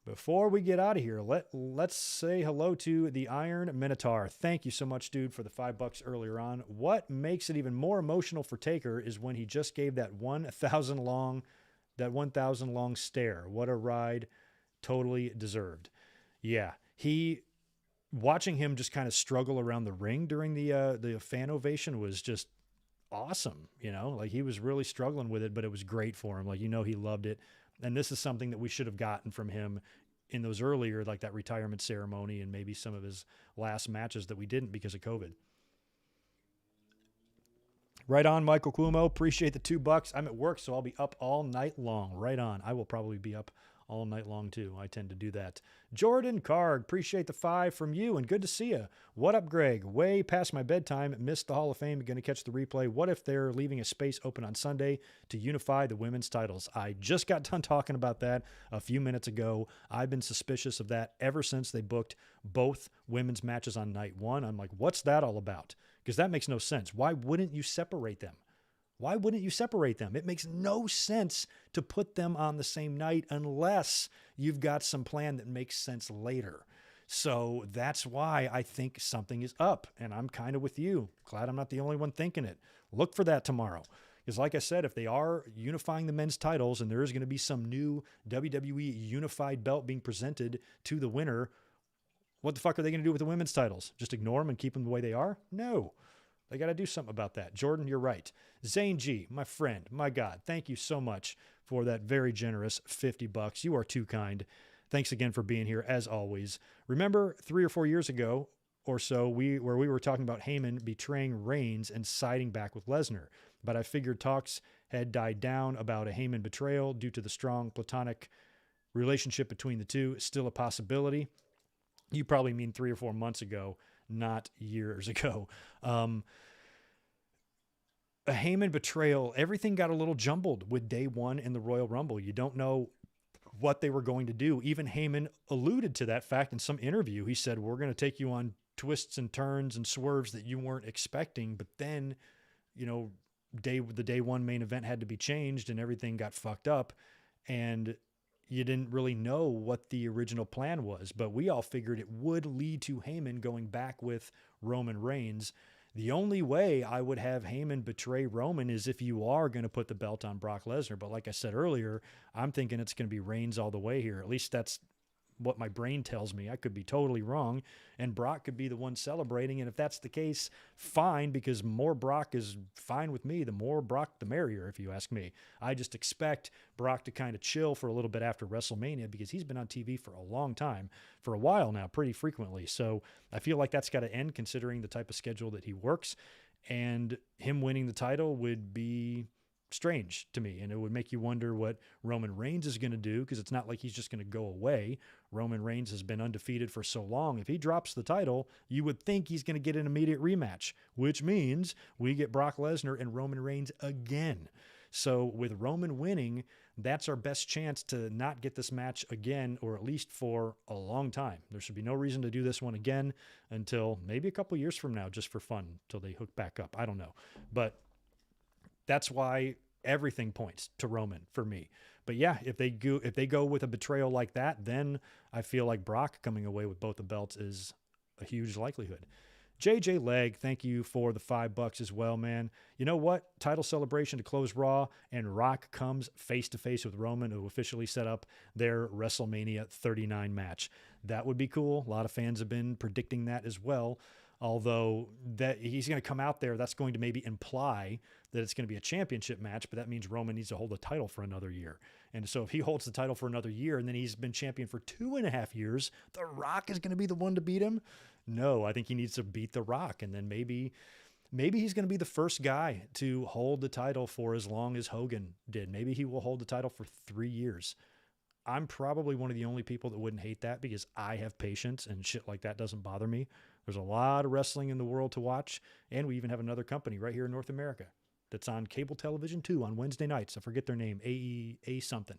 [SPEAKER 1] Before we get out of here, let's say hello to the Iron Minotaur. Thank you so much, dude, for the $5 earlier on. What makes it even more emotional for Taker is when he just gave that 1,000 long stare. What a ride. Totally deserved. Yeah, watching him just kind of struggle around the ring during the fan ovation was just awesome. You know, like he was really struggling with it, but it was great for him. Like, you know, he loved it. And this is something that we should have gotten from him in those earlier, like that retirement ceremony and maybe some of his last matches that we didn't because of COVID. Right on, Michael Cuomo. Appreciate the $2. I'm at work, so I'll be up all night long. Right on. I will probably be up all night long too. I tend to do that. Jordan Card, appreciate the 5 from you and good to see you. What up, Greg? Way past my bedtime. Missed the Hall of Fame. Going to catch the replay. What if they're leaving a space open on Sunday to unify the women's titles? I just got done talking about that a few minutes ago. I've been suspicious of that ever since they booked both women's matches on night one. I'm like, what's that all about? Because that makes no sense. Why wouldn't you separate them? Why wouldn't you separate them? It makes no sense to put them on the same night unless you've got some plan that makes sense later. So that's why I think something is up, and I'm kind of with you. Glad I'm not the only one thinking it. Look for that tomorrow. Because like I said, if they are unifying the men's titles and there is going to be some new WWE unified belt being presented to the winner, what the fuck are they going to do with the women's titles? Just ignore them and keep them the way they are? No. They got to do something about that. Jordan, you're right. Zane G, my friend, my God, thank you so much for that very generous $50. You are too kind. Thanks again for being here, as always. Remember 3 or 4 years ago or so, we were talking about Heyman betraying Reigns and siding back with Lesnar. But I figured talks had died down about a Heyman betrayal due to the strong platonic relationship between the two. Still a possibility. You probably mean 3 or 4 months ago, not years ago. A Heyman betrayal, everything got a little jumbled with day one in the Royal Rumble. You don't know what they were going to do. Even Heyman alluded to that fact in some interview. He said, we're going to take you on twists and turns and swerves that you weren't expecting. But then, the day one main event had to be changed and everything got fucked up. And you didn't really know what the original plan was, but we all figured it would lead to Heyman going back with Roman Reigns. The only way I would have Heyman betray Roman is if you are going to put the belt on Brock Lesnar. But like I said earlier, I'm thinking it's going to be Reigns all the way here. At least that's what my brain tells me. I could be totally wrong, and Brock could be the one celebrating. And if that's the case, fine, because more Brock is fine with me. The more Brock, the merrier, if you ask me. I just expect Brock to kind of chill for a little bit after WrestleMania because he's been on TV for a long time, for a while now, pretty frequently. So I feel like that's got to end considering the type of schedule that he works, and him winning the title would be strange to me, and it would make you wonder what Roman Reigns is going to do, because it's not like he's just going to go away. Roman Reigns has been undefeated for so long. If he drops the title, you would think he's going to get an immediate rematch, which means we get Brock Lesnar and Roman Reigns again. So with Roman winning, that's our best chance to not get this match again, or at least for a long time. There should be no reason to do this one again until maybe a couple years from now, just for fun, until they hook back up. I don't know. But that's why everything points to Roman for me. But yeah, if they go with a betrayal like that, then I feel like Brock coming away with both the belts is a huge likelihood. JJ Leg, thank you for the $5 as well, man. You know what? Title celebration to close Raw, and Rock comes face-to-face with Roman to officially set up their WrestleMania 39 match. That would be cool. A lot of fans have been predicting that as well. Although that he's going to come out there, that's going to maybe imply that it's going to be a championship match, but that means Roman needs to hold the title for another year. And so if he holds the title for another year and then he's been champion for 2.5 years, The Rock is going to be the one to beat him? No, I think he needs to beat The Rock. And then maybe he's going to be the first guy to hold the title for as long as Hogan did. Maybe he will hold the title for 3 years. I'm probably one of the only people that wouldn't hate that because I have patience and shit like that doesn't bother me. There's a lot of wrestling in the world to watch, and we even have another company right here in North America that's on cable television too on Wednesday nights. I forget their name, A something.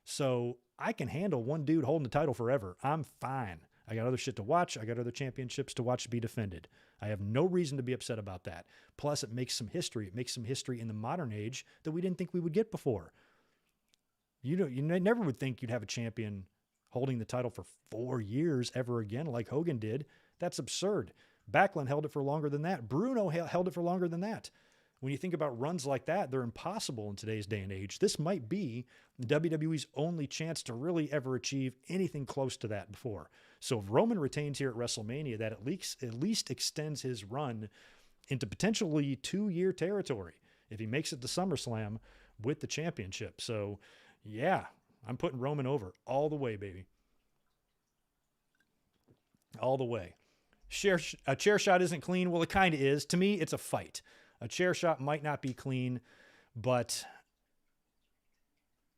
[SPEAKER 1] So I can handle one dude holding the title forever. I'm fine. I got other shit to watch. I got other championships to watch be defended. I have no reason to be upset about that. Plus, it makes some history. It makes some history in the modern age that we didn't think we would get before. You never would think you'd have a champion holding the title for 4 years ever again like Hogan did. That's absurd. Backlund held it for longer than that. Bruno held it for longer than that. When you think about runs like that, they're impossible in today's day and age. This might be WWE's only chance to really ever achieve anything close to that before. So if Roman retains here at WrestleMania, that at least extends his run into potentially 2-year territory if he makes it to SummerSlam with the championship. So yeah, I'm putting Roman over all the way, baby. All the way. A chair shot isn't clean. Well, it kind of is. To me, it's a fight. A chair shot might not be clean, but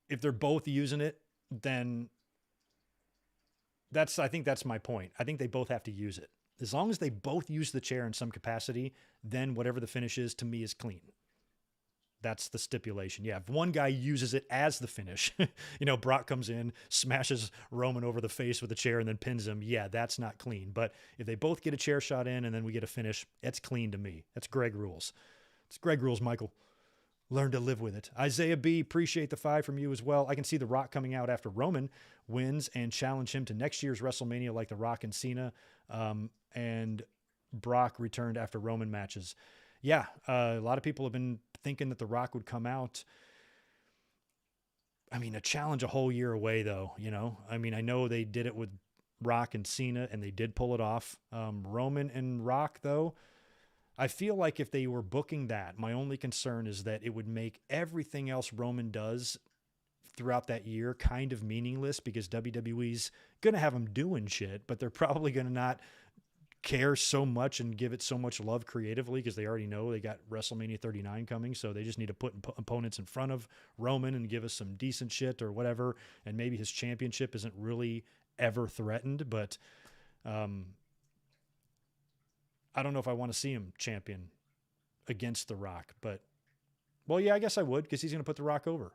[SPEAKER 1] if they're both using it, then I think that's my point. I think they both have to use it. As long as they both use the chair in some capacity, then whatever the finish is, to me, is clean. That's the stipulation. Yeah, if one guy uses it as the finish, Brock comes in, smashes Roman over the face with a chair and then pins him. Yeah, that's not clean. But if they both get a chair shot in and then we get a finish, it's clean to me. That's Greg rules. It's Greg rules, Michael. Learn to live with it. Isaiah B, appreciate the 5 from you as well. I can see The Rock coming out after Roman wins and challenge him to next year's WrestleMania like The Rock and Cena. And Brock returned after Roman matches. Yeah, a lot of people have been thinking that The Rock would come out. I mean, a challenge a whole year away, though, I mean, I know they did it with Rock and Cena, and they did pull it off. Roman and Rock, though, I feel like if they were booking that, my only concern is that it would make everything else Roman does throughout that year kind of meaningless, because WWE's going to have them doing shit, but they're probably going to not care so much and give it so much love creatively, because they already know they got WrestleMania 39 coming. So they just need to put opponents in front of Roman and give us some decent shit or whatever. And maybe his championship isn't really ever threatened, but I don't know if I want to see him champion against The Rock, but well, yeah, I guess I would, because he's going to put The Rock over.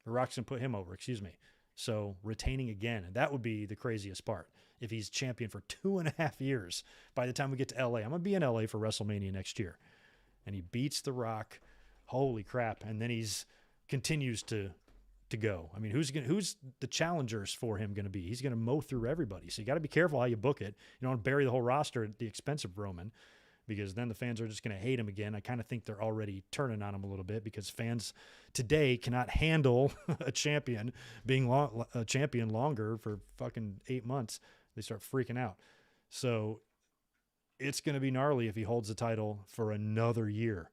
[SPEAKER 1] The Rock's going to put him over, excuse me. So retaining again, and that would be the craziest part. If he's champion for 2.5 years, by the time we get to LA, I'm going to be in LA for WrestleMania next year. And he beats The Rock. Holy crap. And then he's continues to go. I mean, who's the challengers for him going to be? He's going to mow through everybody. So you got to be careful how you book it. You don't want to bury the whole roster at the expense of Roman, because then the fans are just going to hate him again. I kind of think they're already turning on him a little bit, because fans today cannot handle a champion being a champion longer for fucking 8 months. They start freaking out. So it's going to be gnarly if he holds the title for another year.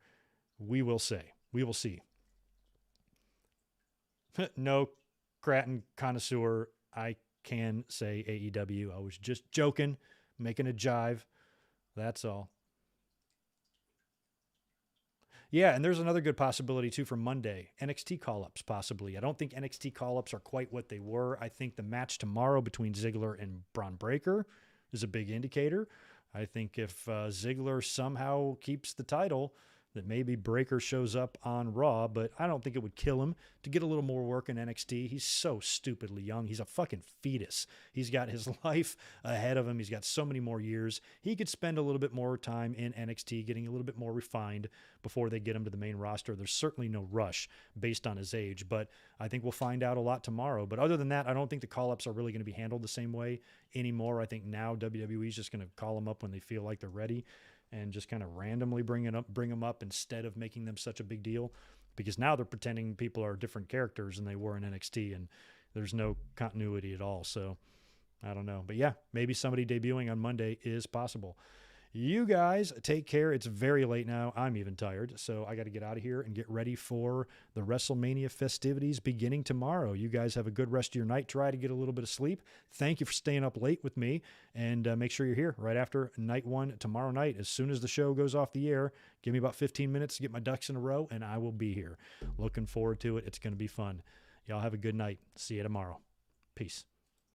[SPEAKER 1] We will say. We will see. No, Cratton connoisseur. I can say AEW. I was just joking, making a jive. That's all. Yeah, and there's another good possibility, too, for Monday. NXT call-ups, possibly. I don't think NXT call-ups are quite what they were. I think the match tomorrow between Ziggler and Braun Breaker is a big indicator. I think if Ziggler somehow keeps the title, that maybe Breaker shows up on Raw, but I don't think it would kill him to get a little more work in NXT. He's so stupidly young. He's a fucking fetus. He's got his life ahead of him. He's got so many more years. He could spend a little bit more time in NXT, getting a little bit more refined before they get him to the main roster. There's certainly no rush based on his age, but I think we'll find out a lot tomorrow. But other than that, I don't think the call-ups are really going to be handled the same way anymore. I think now WWE is just going to call them up when they feel like they're ready, and just kind of randomly bring them up instead of making them such a big deal, because now they're pretending people are different characters than they were in NXT, and there's no continuity at all. So I don't know, but yeah, maybe somebody debuting on Monday is possible. You guys take care. It's very late now. I'm even tired, so I got to get out of here and get ready for the WrestleMania festivities beginning tomorrow. You guys have a good rest of your night. Try to get a little bit of sleep. Thank you for staying up late with me, and make sure you're here right after night one tomorrow night. As soon as the show goes off the air, give me about 15 minutes to get my ducks in a row, and I will be here. Looking forward to it. It's going to be fun. Y'all have a good night. See you tomorrow. Peace.